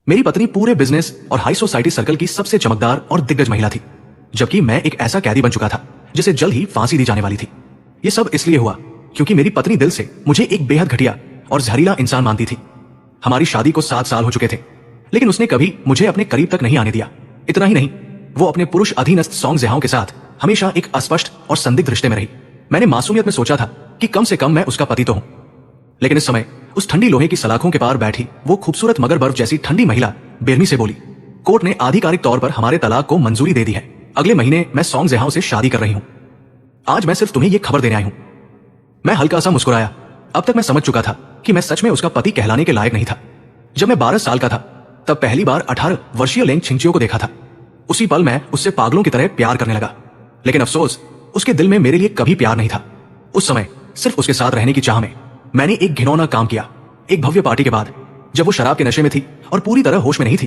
मेरी पत्नी पूरे बिजनेस और हाई सोसाइटी सर्कल की सबसे चमकदार और दिग्गज महिला थी, जबकि मैं एक ऐसा कैदी बन चुका था जिसे जल्द ही फांसी दी जाने वाली थी। ये सब इसलिए हुआ क्योंकि मेरी पत्नी दिल से मुझे एक बेहद घटिया और जहरीला इंसान मानती थी। हमारी शादी को 7 साल हो चुके थे, लेकिन उसने कभी मुझे अपने करीब तक नहीं आने दिया। इतना ही नहीं, वो अपने पुरुष अधीनस्थ सॉन्ग जेहाओं के साथ हमेशा एक अस्पष्ट और संदिग्ध रिश्ते में रही। मैंने मासूमियत में सोचा था कि कम से कम मैं उसका पति तो हूं, लेकिन इस समय उस ठंडी लोहे की सलाखों के पार बैठी वो खूबसूरत मगर बर्फ जैसी ठंडी महिला बेरमी से बोली, कोर्ट ने आधिकारिक तौर पर हमारे तलाक को मंजूरी दे दी है। अगले महीने मैं सॉन्ग जेहाओं से शादी कर रही हूं। आज मैं सिर्फ तुम्हें यह खबर देने आई हूं। मैं हल्का सा मुस्कुराया। अब तक मैं समझ चुका था कि मैं सच में उसका पति कहलाने के लायक नहीं था। जब मैं 12 साल का था तब पहली बार 18 वर्षीय लेंग छिंचियो को देखा था। उसी पल मैं उससे पागलों की तरह प्यार करने लगा, लेकिन अफसोस उसके दिल में मेरे लिए कभी प्यार नहीं था। उस समय सिर्फ उसके साथ रहने की चाह में मैंने एक घिनौना काम किया। एक भव्य पार्टी के बाद, जब वो शराब के नशे में थी और पूरी तरह होश में नहीं थी,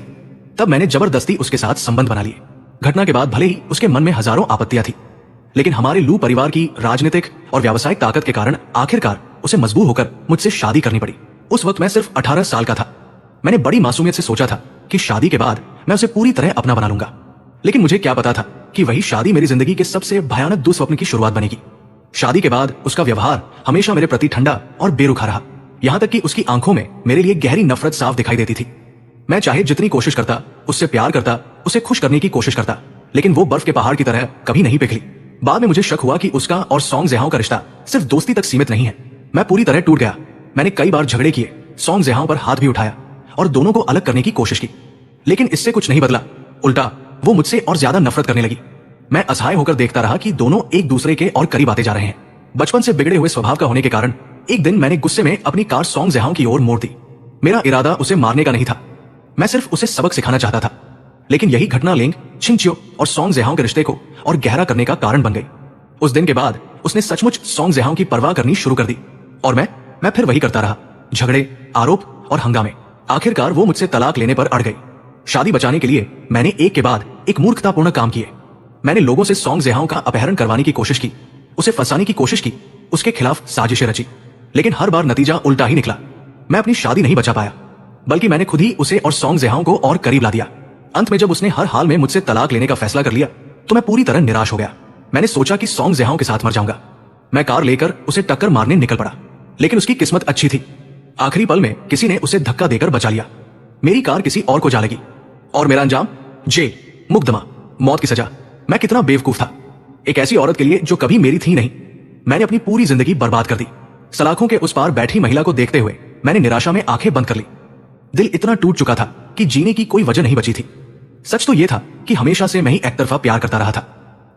तब मैंने जबरदस्ती उसके साथ संबंध बना लिए। घटना के बाद भले ही उसके मन में हजारों आपत्तियां थी, लेकिन हमारे लू परिवार की राजनीतिक और व्यावसायिक ताकत के कारण आखिरकार उसे मजबूर होकर मुझसे शादी करनी पड़ी। उस वक्त मैं सिर्फ 18 साल का था। मैंने बड़ी मासूमियत से सोचा था कि शादी के बाद मैं उसे पूरी तरह अपना बना लूंगा, लेकिन मुझे क्या पता था कि वही शादी मेरी जिंदगी के सबसे भयानक दुस्वप्न की शुरुआत बनेगी। शादी के बाद उसका व्यवहार हमेशा मेरे प्रति ठंडा और बेरुखा रहा, यहां तक कि उसकी आंखों में मेरे लिए गहरी नफरत साफ दिखाई देती थी। मैं चाहे जितनी कोशिश करता, उससे प्यार करता, उसे खुश करने की कोशिश करता, लेकिन वो बर्फ के पहाड़ की तरह कभी नहीं पिघली। बाद में मुझे शक हुआ कि उसका और सॉन्ग जेहाओं का रिश्ता सिर्फ दोस्ती तक सीमित नहीं है। मैं पूरी तरह टूट गया। मैंने कई बार झगड़े किए, सॉन्ग जेहाओं पर हाथ भी उठाया और दोनों को अलग करने की कोशिश की, लेकिन इससे कुछ नहीं बदला। उल्टा वो मुझसे और ज्यादा नफरत करने लगी। मैं असहाय होकर देखता रहा कि दोनों एक दूसरे के और करीब आते जा रहे हैं। बचपन से बिगड़े हुए स्वभाव का होने के कारण एक दिन मैंने गुस्से में अपनी कार सॉन्ग जेहाओं की ओर मोड़ दी। मेरा इरादा उसे मारने का नहीं था, मैं सिर्फ उसे सबक सिखाना चाहता था। लेकिन यही घटना लेंग छिंचियो और सॉन्ग जेहाओं के रिश्ते को और गहरा करने का कारण बन गई। उस दिन के बाद उसने सचमुच सॉन्ग जेहाओं की परवाह करनी शुरू कर दी, और मैं फिर वही करता रहा। झगड़े, आरोप और हंगामे। आखिरकार वो मुझसे तलाक लेने पर अड़ गई। शादी बचाने के लिए मैंने एक के बाद एक मूर्खतापूर्ण काम किए। मैंने लोगों से सॉन्ग जेहाओं का अपहरण करवाने की कोशिश की, उसे फंसाने की कोशिश की, उसके खिलाफ साजिशें रची, लेकिन हर बार नतीजा उल्टा ही निकला। मैं अपनी शादी नहीं बचा पाया, बल्कि मैंने खुद ही उसे और सॉन्ग जेहाओं को और करीब ला दिया। अंत में जब उसने हर हाल में मुझसे तलाक लेने का फैसला कर लिया तो मैं पूरी तरह निराश हो गया। मैंने सोचा कि सॉन्ग जेहाओं के साथ मर जाऊंगा। मैं कार लेकर उसे टक्कर मारने निकल पड़ा, लेकिन उसकी किस्मत अच्छी थी। आखिरी पल में किसी ने उसे धक्का देकर बचा लिया। मेरी कार किसी और को जा लगी और मेरा अंजाम जेल, मुकदमा, मौत की सजा। मैं कितना बेवकूफ था। एक ऐसी औरत के लिए जो कभी मेरी थी नहीं, मैंने अपनी पूरी जिंदगी बर्बाद कर दी। सलाखों के उस पार बैठी महिला को देखते हुए मैंने निराशा में आंखें बंद कर ली। दिल इतना टूट चुका था कि जीने की कोई वजह नहीं बची थी। सच तो यह था कि हमेशा से मैं ही एक तरफा प्यार करता रहा था।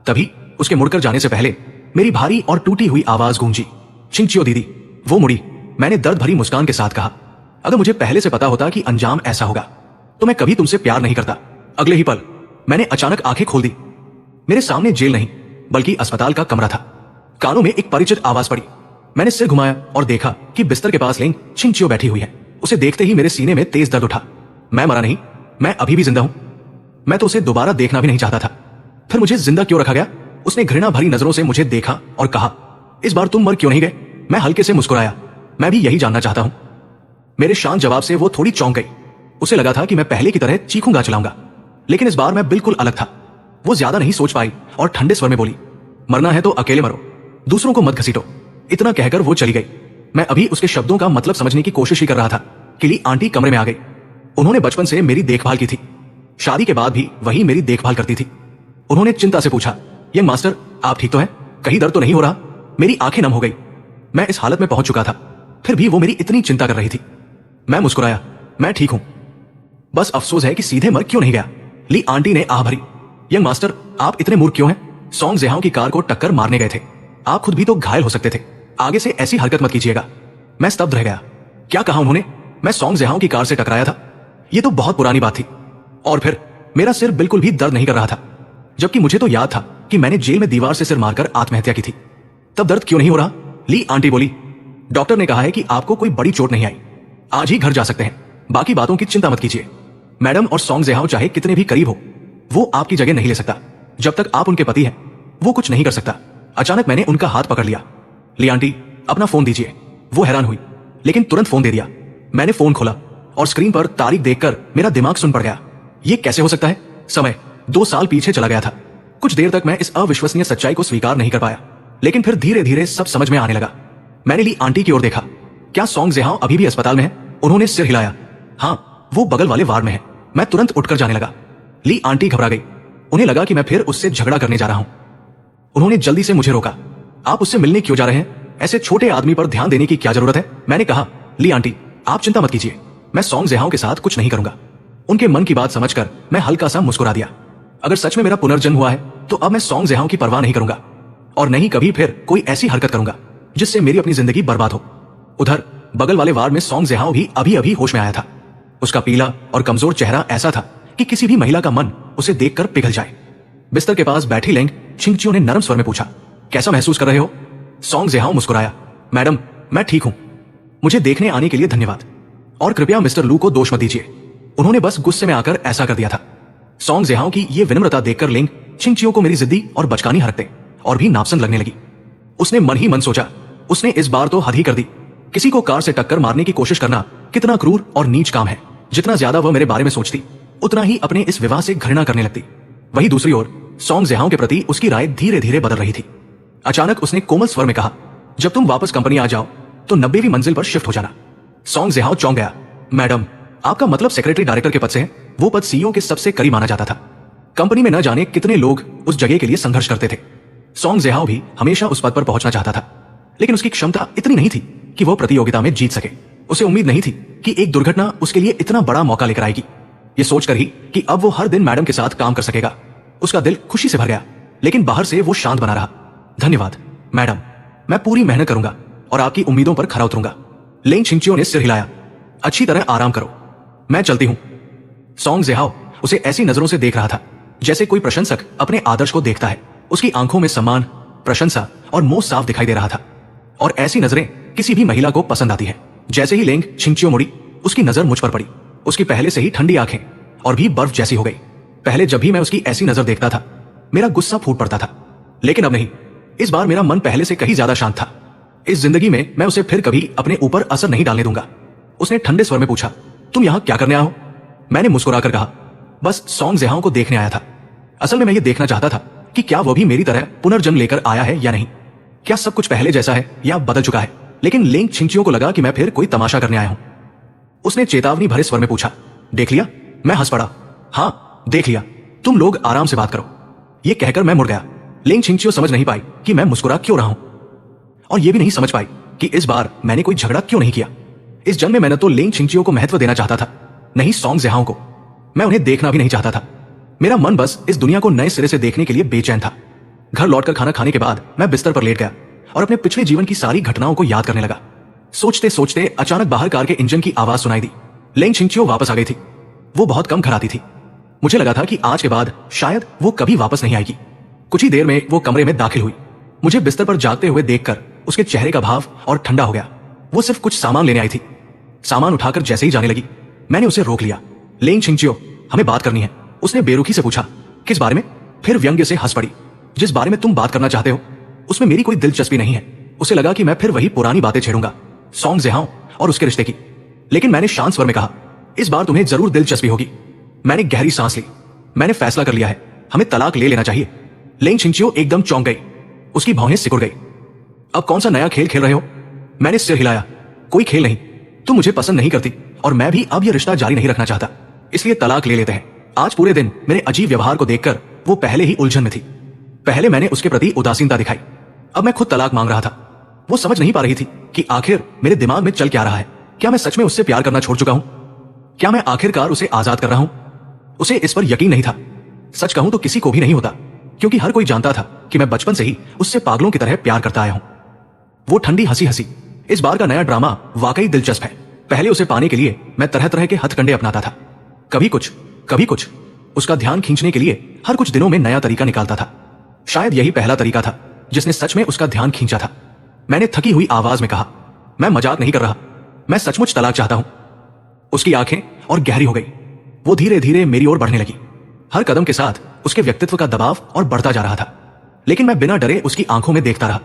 तभी उसके मुड़कर जाने से पहले मेरी भारी और टूटी हुई आवाज गूंजी, छिंचियो दीदी। वो मुड़ी। मैंने दर्द भरी मुस्कान के साथ कहा, अगर मुझे पहले से पता होता कि अंजाम ऐसा होगा तो मैं कभी तुमसे प्यार नहीं करता। अगले ही पल मैंने अचानक आंखें खोल दी। मेरे सामने जेल नहीं बल्कि अस्पताल का कमरा था। कानों में एक परिचित आवाज पड़ी। मैंने सिर घुमाया और देखा कि बिस्तर के पास लेंग छिंचियो बैठी हुई है। उसे देखते ही मेरे सीने में तेज दर्द उठा। मैं मरा नहीं, मैं अभी भी जिंदा हूं। मैं तो उसे दोबारा देखना भी नहीं चाहता था। फिर मुझे जिंदा क्यों रखा गया? उसने घृणा भरी नजरों से मुझे देखा और कहा, इस बार तुम मर क्यों नहीं गए? मैं हल्के से मुस्कुराया। मैं भी यही जानना चाहता हूं। मेरे शांत जवाब से वो थोड़ी चौंक गई। उसे लगा था कि मैं पहले की तरह चीखूंगा चलाऊंगा, लेकिन इस बार मैं बिल्कुल अलग था। वो ज्यादा नहीं सोच पाई और ठंडे स्वर में बोली, मरना है तो अकेले मरो, दूसरों को मत घसीटो। इतना कहकर वो चली गई। मैं अभी उसके शब्दों का मतलब समझने की कोशिश ही कर रहा था कि ली आंटी कमरे में आ गई। उन्होंने बचपन से मेरी देखभाल की थी, शादी के बाद भी वही मेरी देखभाल करती थी। उन्होंने चिंता से पूछा, यंग मास्टर आप ठीक तो हैं? कहीं दर्द तो नहीं हो रहा? मेरी आंखें नम हो गई। मैं इस हालत में पहुंच चुका था, फिर भी वो मेरी इतनी चिंता कर रही थी। मैं मुस्कुराया, मैं ठीक हूं, बस अफसोस है कि सीधे मर क्यों नहीं गया। ली आंटी ने आह भरी, यंग मास्टर आप इतने मूर्ख क्यों हैं? सॉन्ग जेहाओं की कार को टक्कर मारने गए थे, आप खुद भी तो घायल हो सकते थे। आगे से ऐसी हरकत मत कीजिएगा। मैं स्तब्ध रह गया। क्या कहा उन्होंने? मैं सॉन्ग जेहाओं की कार से टकराया था? यह तो बहुत पुरानी बात थी। और फिर मेरा सिर बिल्कुल भी दर्द नहीं कर रहा था, जबकि मुझे तो याद था कि मैंने जेल में दीवार से सिर मारकर आत्महत्या की थी। तब दर्द क्यों नहीं हो रहा? ली आंटी बोली, डॉक्टर ने कहा है कि आपको कोई बड़ी चोट नहीं आई, आज ही घर जा सकते हैं। बाकी बातों की चिंता मत कीजिए। मैडम और सॉन्ग जेहाओ चाहे कितने भी करीब हो, वो आपकी जगह नहीं ले सकता। जब तक आप उनके पति हैं वो कुछ नहीं कर सकता। अचानक मैंने उनका हाथ पकड़ लिया। ली आंटी अपना फोन दीजिए। वो हैरान हुई, लेकिन तुरंत फोन दे दिया। मैंने फोन खोला और स्क्रीन पर तारीख देखकर मेरा दिमाग सुन पड़ गया। ये कैसे हो सकता है? समय 2 साल पीछे चला गया था। कुछ देर तक मैं इस अविश्वसनीय सच्चाई को स्वीकार नहीं कर पाया, लेकिन फिर धीरे धीरे सब समझ में आने लगा। मैंने ली आंटी की ओर देखा। क्या सॉन्ग जेहाओ अभी भी अस्पताल में है? उन्होंने सिर हिलाया। हाँ, वो बगल वाले वार्ड में है। मैं तुरंत उठकर जाने लगा। ली आंटी घबरा गई। उन्हें लगा कि मैं फिर उससे झगड़ा करने जा रहा हूं। उन्होंने जल्दी से मुझे रोका। आप उससे मिलने क्यों जा रहे हैं? ऐसे छोटे आदमी पर ध्यान देने की क्या जरूरत है? मैंने कहा, ली आंटी, आप चिंता मत कीजिए, मैं सॉन्ग जेहाओ के साथ कुछ नहीं करूंगा। उनके मन की बात समझकर मैं हल्का सा मुस्कुरा दिया। अगर सच में मेरा पुनर्जन्म हुआ है तो अब मैं सॉन्ग जेहाओ की परवाह नहीं करूंगा और नहीं कभी फिर कोई ऐसी हरकत करूंगा जिससे मेरी अपनी जिंदगी बर्बाद हो। उधर बगल वाले वार्ड में सॉन्ग जेहाओ भी अभी अभी होश में आया था। उसका पीला और कमजोर चेहरा ऐसा था कि किसी भी महिला का मन उसे देखकर पिघल जाए। बिस्तर के पास बैठी लेंग छिंगचियो ने नरम स्वर में पूछा, कैसा महसूस कर रहे हो? सॉन्ग जेहाओ मुस्कुराया, मैडम, मैं ठीक हूं। मुझे देखने आने के लिए धन्यवाद और कृपया मिस्टर लू को दोष मत दीजिए। उन्होंने बस गुस्से में आकर ऐसा कर दिया था। सॉन्ग जेहाओ की ये विनम्रता देखकर लेंग छिंगचियो को मेरी जिद्दी और बचकानी हरकतें और भी नापसंद लगने लगी। उसने मन ही मन सोचा, उसने इस बार तो हद ही कर दी। किसी को कार से टक्कर मारने की कोशिश करना कितना क्रूर और नीच काम है। जितना ज्यादा वह मेरे बारे में सोचती, उतना ही अपने इस विवाह से घृणा करने लगती। वहीं दूसरी ओर सॉन्ग जेहाओ के प्रति उसकी राय धीरे धीरे बदल रही थी। अचानक उसने कोमल स्वर में कहा, जब तुम वापस कंपनी आ जाओ तो 90वीं मंजिल पर शिफ्ट हो जाना। सॉन्ग जेहाओ चौंक गया। मैडम, आपका मतलब सेक्रेटरी डायरेक्टर के पद से है? वो पद सीईओ के सबसे करीब माना जाता था। कंपनी में न जाने कितने लोग उस जगह के लिए संघर्ष करते थे। सॉन्ग जेहाओ भी हमेशा उस पद पर पहुंचना चाहता था, लेकिन उसकी क्षमता इतनी नहीं थी कि वह प्रतियोगिता में जीत सके। उसे उम्मीद नहीं थी कि एक दुर्घटना उसके लिए इतना बड़ा मौका लेकर आएगी। ये सोचकर ही कि अब वो हर दिन मैडम के साथ काम कर सकेगा, उसका दिल खुशी से भर गया, लेकिन बाहर से वो शांत बना रहा। धन्यवाद मैडम, मैं पूरी मेहनत करूंगा और आपकी उम्मीदों पर खरा उतरूंगा। लेंग छिंगचियो ने सिर हिलाया। अच्छी तरह आराम करो, मैं चलती हूं। सॉन्ग जेहाओ उसे ऐसी नजरों से देख रहा था जैसे कोई प्रशंसक अपने आदर्श को देखता है। उसकी आंखों में सम्मान, प्रशंसा और मोह साफ दिखाई दे रहा था, और ऐसी नजरें किसी भी महिला को पसंद आती है। जैसे ही लेंग छिंगचियो मुड़ी, उसकी नजर मुझ पर पड़ी। उसकी पहले से ही ठंडी आंखें और भी बर्फ जैसी हो गई। पहले जब भी मैं उसकी ऐसी नजर देखता था, मेरा गुस्सा फूट पड़ता था, लेकिन अब नहीं। इस बार मेरा मन पहले से कहीं ज्यादा शांत था। इस जिंदगी में मैं उसे फिर कभी अपने ऊपर असर नहीं डालने दूंगा। उसने ठंडे स्वर में पूछा, तुम यहां क्या करने आए हो? मैंने मुस्कुराकर कहा, बस सॉन्ग जेहाओ को देखने आया था। असल में मैं ये देखना चाहता था कि क्या वह भी मेरी तरह पुनर्जन्म लेकर आया है या नहीं। क्या सब कुछ पहले जैसा है या बदल चुका है? लेकिन लेंग छिंगचियो को लगा कि मैं फिर कोई तमाशा करने आया हूं। उसने चेतावनी भरे स्वर में पूछा, देख लिया? मैं हंस पड़ा। हाँ, देख लिया। तुम लोग आराम से बात करो। यह कहकर मैं मुड़ गया। लेंग छिंगचियो समझ नहीं पाई कि मैं मुस्कुरा क्यों रहा हूं, और यह भी नहीं समझ पाई कि इस बार मैंने कोई झगड़ा क्यों नहीं किया। इस जन्म में मैंने तो लेंग छिंगचियो को महत्व देना चाहता था, नहीं सॉन्ग जेहाओ को। मैं उन्हें देखना भी नहीं चाहता था। मेरा मन बस इस दुनिया को नए सिरे से देखने के लिए बेचैन था। घर लौटकर खाना खाने के बाद मैं बिस्तर पर लेट गया और अपने पिछले जीवन की सारी घटनाओं को याद करने लगा। सोचते सोचते अचानक बाहर कार के इंजन की आवाज सुनाई दी। लेंग छिंगचियो वापस आ गई थी। वो बहुत कम घर आती थी। मुझे लगा था कि आज के बाद शायद वो कभी वापस नहीं आएगी। कुछ ही देर में वो कमरे में दाखिल हुई। मुझे बिस्तर पर जागते हुए देखकर उसके चेहरे का भाव और ठंडा हो गया। वो सिर्फ कुछ सामान लेने आई थी। सामान उठाकर जैसे ही जाने लगी, मैंने उसे रोक लिया। लेंग छिंगचियो, हमें बात करनी है। उसने बेरुखी से पूछा, किस बारे में? फिर व्यंग्य से हंस पड़ी। जिस बारे में तुम बात करना चाहते हो उसमें मेरी कोई दिलचस्पी नहीं है। उसे लगा कि मैं फिर वही पुरानी बातें छेड़ूंगा, सॉन्ग जेहाओ और उसके रिश्ते की। लेकिन मैंने शांत स्वर में कहा, इस बार तुम्हें जरूर दिलचस्पी होगी। मैंने गहरी सांस ली। मैंने फैसला कर लिया है, हमें तलाक ले लेना चाहिए। लेंग छिंगचियो एकदम चौंक गई। उसकी भौहें सिकुड़ गई। अब कौन सा नया खेल खेल रहे हो? मैंने सिर हिलाया। कोई खेल नहीं। तुम मुझे पसंद नहीं करती और मैं भी अब यह रिश्ता जारी नहीं रखना चाहता, इसलिए तलाक ले लेते हैं। आज पूरे दिन मेरे अजीब व्यवहार को देखकर वो पहले ही उलझन में थी। पहले मैंने उसके प्रति उदासीनता दिखाई, अब मैं खुद तलाक मांग रहा था। वो समझ नहीं पा रही थी कि आखिर मेरे दिमाग में चल क्या रहा है। क्या मैं सच में उससे प्यार करना छोड़ चुका हूं? क्या मैं आखिरकार उसे आजाद कर रहा हूं? उसे इस पर यकीन नहीं था। सच कहूं तो किसी को भी नहीं होता, क्योंकि हर कोई जानता था कि मैं बचपन से ही उससे पागलों की तरह प्यार करता आया हूं। वो ठंडी हंसी हंसी। इस बार का नया ड्रामा वाकई दिलचस्प है। पहले उसे पाने के लिए मैं तरह तरह के हथकंडे अपनाता था। कभी कुछ कभी कुछ। उसका ध्यान खींचने के लिए हर कुछ दिनों में नया तरीका निकालता था। शायद यही पहला तरीका था जिसने सच में उसका ध्यान खींचा था। मैंने थकी हुई आवाज में कहा, मैं मजाक नहीं कर रहा, मैं सचमुच तलाक चाहता हूं। उसकी आंखें और गहरी हो गई। वो धीरे धीरे मेरी ओर बढ़ने लगी। हर कदम के साथ उसके व्यक्तित्व का दबाव और बढ़ता जा रहा था, लेकिन मैं बिना डरे उसकी आंखों में देखता रहा।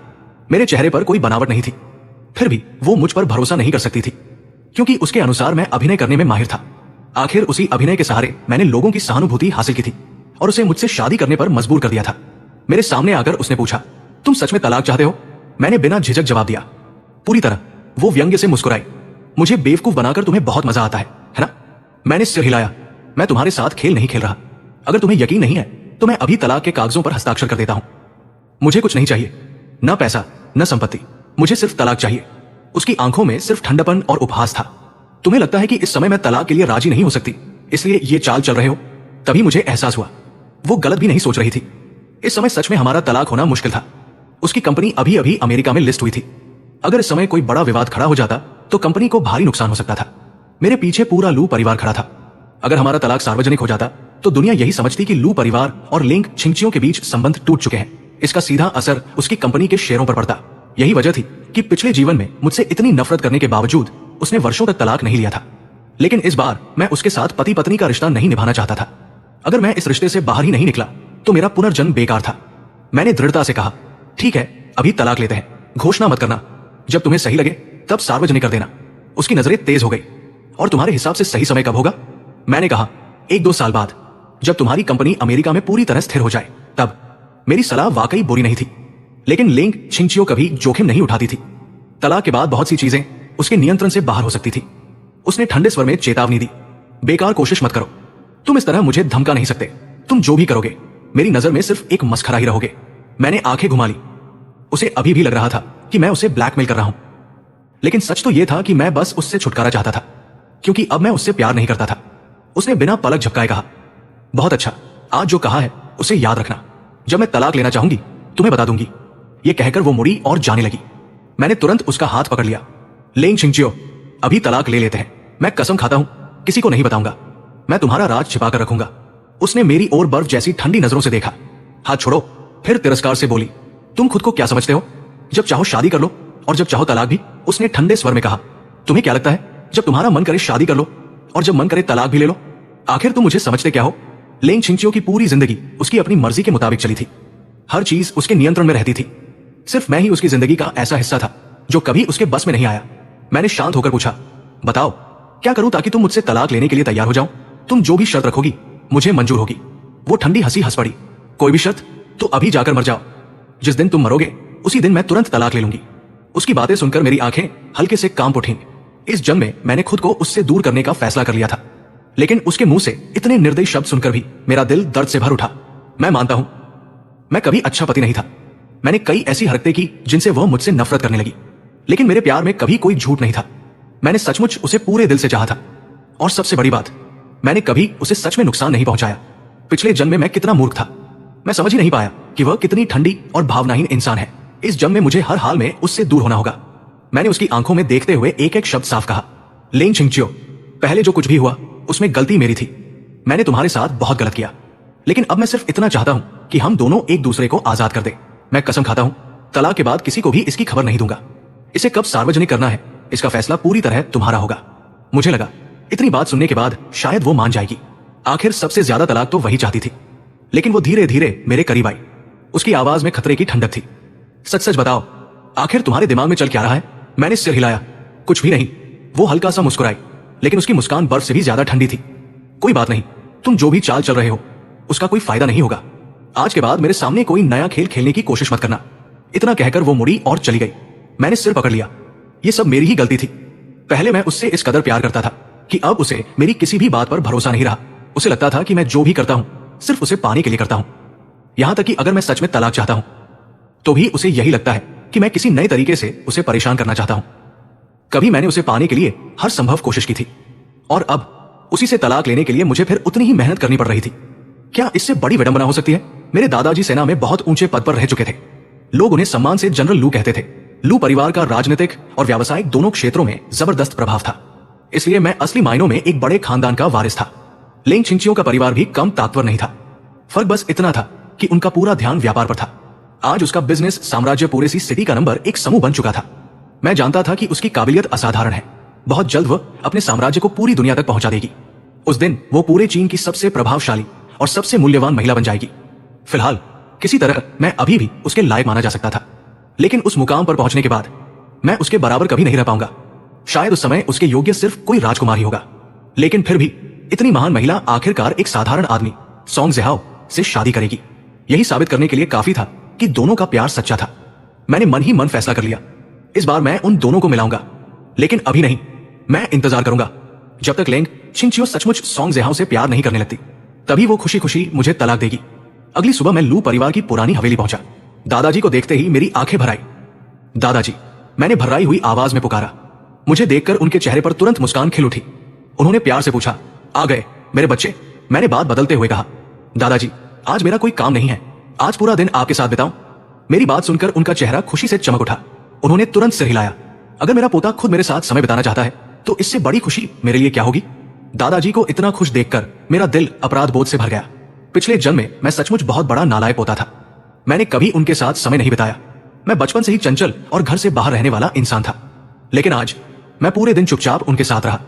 मेरे चेहरे पर कोई बनावट नहीं थी, फिर भी वो मुझ पर भरोसा नहीं कर सकती थी। क्योंकि उसके अनुसार मैं अभिनय करने में माहिर था। आखिर उसी अभिनय के सहारे मैंने लोगों की सहानुभूति हासिल की थी और उसे मुझसे शादी करने पर मजबूर कर दिया था। मेरे सामने आकर उसने पूछा, तुम सच में तलाक चाहते हो? मैंने बिना झिझक जवाब दिया, पूरी तरह। वो व्यंग्य से मुस्कुराई, मुझे बेवकूफ बनाकर तुम्हें बहुत मजा आता है ना? मैंने सिर हिलाया, मैं तुम्हारे साथ खेल नहीं खेल रहा। अगर तुम्हें यकीन नहीं है तो मैं अभी तलाक के कागजों पर हस्ताक्षर कर देता हूं। मुझे कुछ नहीं चाहिए, न पैसा न संपत्ति, मुझे सिर्फ तलाक चाहिए। उसकी आंखों में सिर्फ ठंडपन और उपहास था। तुम्हें लगता है कि इस समय मैं तलाक के लिए राजी नहीं हो सकती, इसलिए ये चाल चल रहे हो? तभी मुझे एहसास हुआ वो गलत भी नहीं सोच रही थी। इस समय सच में हमारा तलाक होना मुश्किल था। उसकी कंपनी अभी अभी अमेरिका में लिस्ट हुई थी। अगर इस समय कोई बड़ा विवाद खड़ा हो जाता तो कंपनी को भारी नुकसान हो सकता था। मेरे पीछे पूरा लू परिवार खड़ा था। अगर हमारा तलाक सार्वजनिक हो जाता तो दुनिया यही समझती कि लू परिवार और लिंग छिंगचियों के बीच संबंध टूट चुके हैं। इसका सीधा असर उसकी कंपनी के शेयरों पर पड़ता। यही वजह थी कि पिछले जीवन में मुझसे इतनी नफरत करने के बावजूद उसने वर्षों तक तलाक नहीं लिया था। लेकिन इस बार मैं उसके साथ पति पत्नी का रिश्ता नहीं निभाना चाहता था। अगर मैं इस रिश्ते से बाहर ही नहीं निकला तो मेरा पुनर्जन्म बेकार था। मैंने दृढ़ता से कहा, ठीक है, अभी तलाक लेते हैं। घोषणा मत करना, जब तुम्हें सही लगे तब सार्वजनिक कर देना। उसकी नजरें तेज हो गई। और तुम्हारे हिसाब से सही समय कब होगा? मैंने कहा, 1-2 साल बाद, जब तुम्हारी कंपनी अमेरिका में पूरी तरह स्थिर हो जाए तब। मेरी सलाह वाकई बुरी नहीं थी, लेकिन लिंग छिंगचियो कभी जोखिम नहीं उठाती थी। तलाक के बाद बहुत सी चीजें उसके नियंत्रण से बाहर हो सकती थी। उसने ठंडे स्वर में चेतावनी दी, बेकार कोशिश मत करो। तुम इस तरह मुझे धमका नहीं सकते। तुम जो भी करोगे मेरी नजर में सिर्फ एक मस्खरा ही रहोगे। मैंने आंखें घुमा ली। उसे अभी भी लग रहा था कि मैं उसे ब्लैकमेल कर रहा हूं, लेकिन सच तो यह था कि मैं बस उससे छुटकारा चाहता था, क्योंकि अब मैं उससे प्यार नहीं करता था। उसने बिना पलक झपकाए कहा, बहुत अच्छा, आज जो कहा है उसे याद रखना। जब मैं तलाक लेना चाहूंगी तुम्हें बता दूंगी। यह कहकर वो मुड़ी और जाने लगी। मैंने तुरंत उसका हाथ पकड़ लिया। लिंग छिंगचियो, अभी तलाक ले लेते हैं। मैं कसम खाता हूं किसी को नहीं बताऊंगा। मैं तुम्हारा राज छिपा कर रखूंगा। उसने मेरी ओर बर्फ जैसी ठंडी नजरों से देखा। हाथ छोड़ो। फिर तिरस्कार से बोली, तुम खुद को क्या समझते हो? जब चाहो शादी कर लो और जब चाहो तलाक भी। उसने ठंडे स्वर में कहा, तुम्हें क्या लगता है जब तुम्हारा मन करे शादी कर लो और जब मन करे तलाक भी ले लो? आखिर तुम मुझे समझते क्या हो? लिंग छिंगचियो की पूरी जिंदगी उसकी अपनी मर्जी के मुताबिक चली थी। हर चीज उसके नियंत्रण में रहती थी। सिर्फ मैं ही उसकी जिंदगी का ऐसा हिस्सा था जो कभी उसके बस में नहीं आया। मैंने शांत होकर पूछा, बताओ क्या करूं ताकि तुम मुझसे तलाक लेने के लिए तैयार हो जाओ? तुम जो भी शर्त रखोगी मुझे मंजूर होगी। वो ठंडी हंसी हंस पड़ी, कोई भी शर्त? तो अभी जाकर मर जाओ। जिस दिन तुम मरोगे उसी दिन मैं तुरंत तलाक ले लूंगी। उसकी बातें सुनकर मेरी आंखें हल्के से कांप उठीं। इस जन्म में मैंने खुद को उससे दूर करने का फैसला कर लिया था, लेकिन उसके मुंह से इतने निर्दयी शब्द सुनकर भी मेरा दिल दर्द से भर उठा। मैं मानता हूं मैं कभी अच्छा पति नहीं था। मैंने कई ऐसी हरकतें की जिनसे वह मुझसे नफरत करने लगी, लेकिन मेरे प्यार में कभी कोई झूठ नहीं था। मैंने सचमुच उसे पूरे दिल से चाहा था। और सबसे बड़ी बात, मैंने कभी उसे सच में नुकसान नहीं पहुंचाया। पिछले जन्म में मैं कितना मूर्ख था। मैं समझ ही नहीं पाया कि वह कितनी ठंडी और भावनाहीन इंसान है। इस जन्म में मुझे हर हाल में उससे दूर होना होगा। मैंने उसकी आंखों में देखते हुए एक एक शब्द साफ कहा, लिंग छिंगचियो, पहले जो कुछ भी हुआ उसमें गलती मेरी थी। मैंने तुम्हारे साथ बहुत गलत किया, लेकिन अब मैं सिर्फ इतना चाहता हूं कि हम दोनों एक दूसरे को आजाद कर दें। मैं कसम खाता हूं तलाक के बाद किसी को भी इसकी खबर नहीं दूंगा। इसे कब सार्वजनिक करना है इसका फैसला पूरी तरह तुम्हारा होगा। मुझे लगा इतनी बात सुनने के बाद शायद वो मान जाएगी। आखिर सबसे ज्यादा तलाक तो वही चाहती थी। लेकिन वो धीरे धीरे मेरे करीब आई। उसकी आवाज में खतरे की ठंडक थी। सच सच बताओ, आखिर तुम्हारे दिमाग में चल क्या रहा है? मैंने सिर हिलाया, कुछ भी नहीं। वो हल्का सा मुस्कुराई, लेकिन उसकी मुस्कान बर्फ से भी ज्यादा ठंडी थी। कोई बात नहीं, तुम जो भी चाल चल रहे हो उसका कोई फायदा नहीं होगा। आज के बाद मेरे सामने कोई नया खेल खेलने की कोशिश मत करना। इतना कहकर वो मुड़ी और चली गई। मैंने सिर पकड़ लिया। ये सब मेरी ही गलती थी। पहले मैं उससे इस कदर प्यार करता था कि अब उसे मेरी किसी भी बात पर भरोसा नहीं रहा। उसे लगता था कि मैं जो भी करता हूं सिर्फ उसे पाने के लिए करता हूं। यहां तक कि अगर मैं सच में तलाक चाहता हूं तो भी उसे यही लगता है कि मैं किसी नए तरीके से उसे परेशान करना चाहता हूं। कभी मैंने उसे पाने के लिए हर संभव कोशिश की थी, और अब उसी से तलाक लेने के लिए मुझे फिर उतनी ही मेहनत करनी पड़ रही थी। क्या इससे बड़ी विडंबना हो सकती है? मेरे दादाजी सेना में बहुत ऊंचे पद पर रह चुके थे। लोग उन्हें सम्मान से जनरल लू कहते थे। लू परिवार का राजनीतिक और व्यावसायिक दोनों क्षेत्रों में जबरदस्त प्रभाव था, इसलिए मैं असली मायनों में एक बड़े खानदान का वारिस था। लिंग छिंगचियो का परिवार भी कम ताकतवर नहीं था। फर्क बस इतना था कि उनका पूरा ध्यान व्यापार पर था। आज उसका बिजनेस साम्राज्य पूरे सी सिटी का नंबर 1 समूह बन चुका था। मैं जानता था कि उसकी काबिलियत असाधारण है। बहुत जल्द वह अपने साम्राज्य को पूरी दुनिया तक पहुंचा देगी। उस दिन वो पूरे चीन की सबसे प्रभावशाली और सबसे मूल्यवान महिला बन जाएगी। फिलहाल किसी तरह मैं अभी भी उसके लायक माना जा सकता था, लेकिन उस मुकाम पर पहुंचने के बाद मैं उसके बराबर कभी नहीं रह पाऊंगा। शायद उस समय उसके योग्य सिर्फ कोई राजकुमार ही होगा, लेकिन फिर भी इतनी महान महिला आखिरकार एक साधारण आदमी सॉन्ग जेहाओ से शादी करेगी। यही साबित करने के लिए काफी था कि दोनों का प्यार सच्चा था। मैंने मन ही मन फैसला कर लिया, इस बार मैं उन दोनों को मिलाऊंगा, लेकिन अभी नहीं। मैं इंतजार करूंगा जब तक लेंग छिंगचियो सचमुच सॉन्ग जेहाओ से प्यार नहीं करने लगती, तभी वो खुशी खुशी मुझे तलाक देगी। अगली सुबह मैं लू परिवार की पुरानी हवेली पहुंचा। दादाजी को देखते ही मेरी आंखें भर आई। दादाजी, मैंने भर्राई हुई आवाज में पुकारा। मुझे देखकर उनके चेहरे पर तुरंत मुस्कान खिल उठी। उन्होंने प्यार से पूछा, आ गए मेरे बच्चे? मैंने बात बदलते हुए कहा, दादाजी आज मेरा कोई काम नहीं है, आज पूरा दिन आपके साथ बिताऊं। मेरी बात सुनकर उनका चेहरा खुशी से चमक उठा। उन्होंने तुरंत सिर हिलाया। अगर मेरा पोता खुद मेरे साथ समय बिताना चाहता है तो इससे बड़ी खुशी मेरे लिए क्या होगी। दादाजी को इतना खुश देखकर मेरा दिल अपराध बोध से भर गया। पिछले जन्म में मैं सचमुच बहुत बड़ा नालायक पोता था। मैंने कभी उनके साथ समय नहीं बिताया। मैं बचपन से ही चंचल और घर से बाहर रहने वाला इंसान था, लेकिन आज मैं पूरे दिन चुपचाप उनके साथ रहा।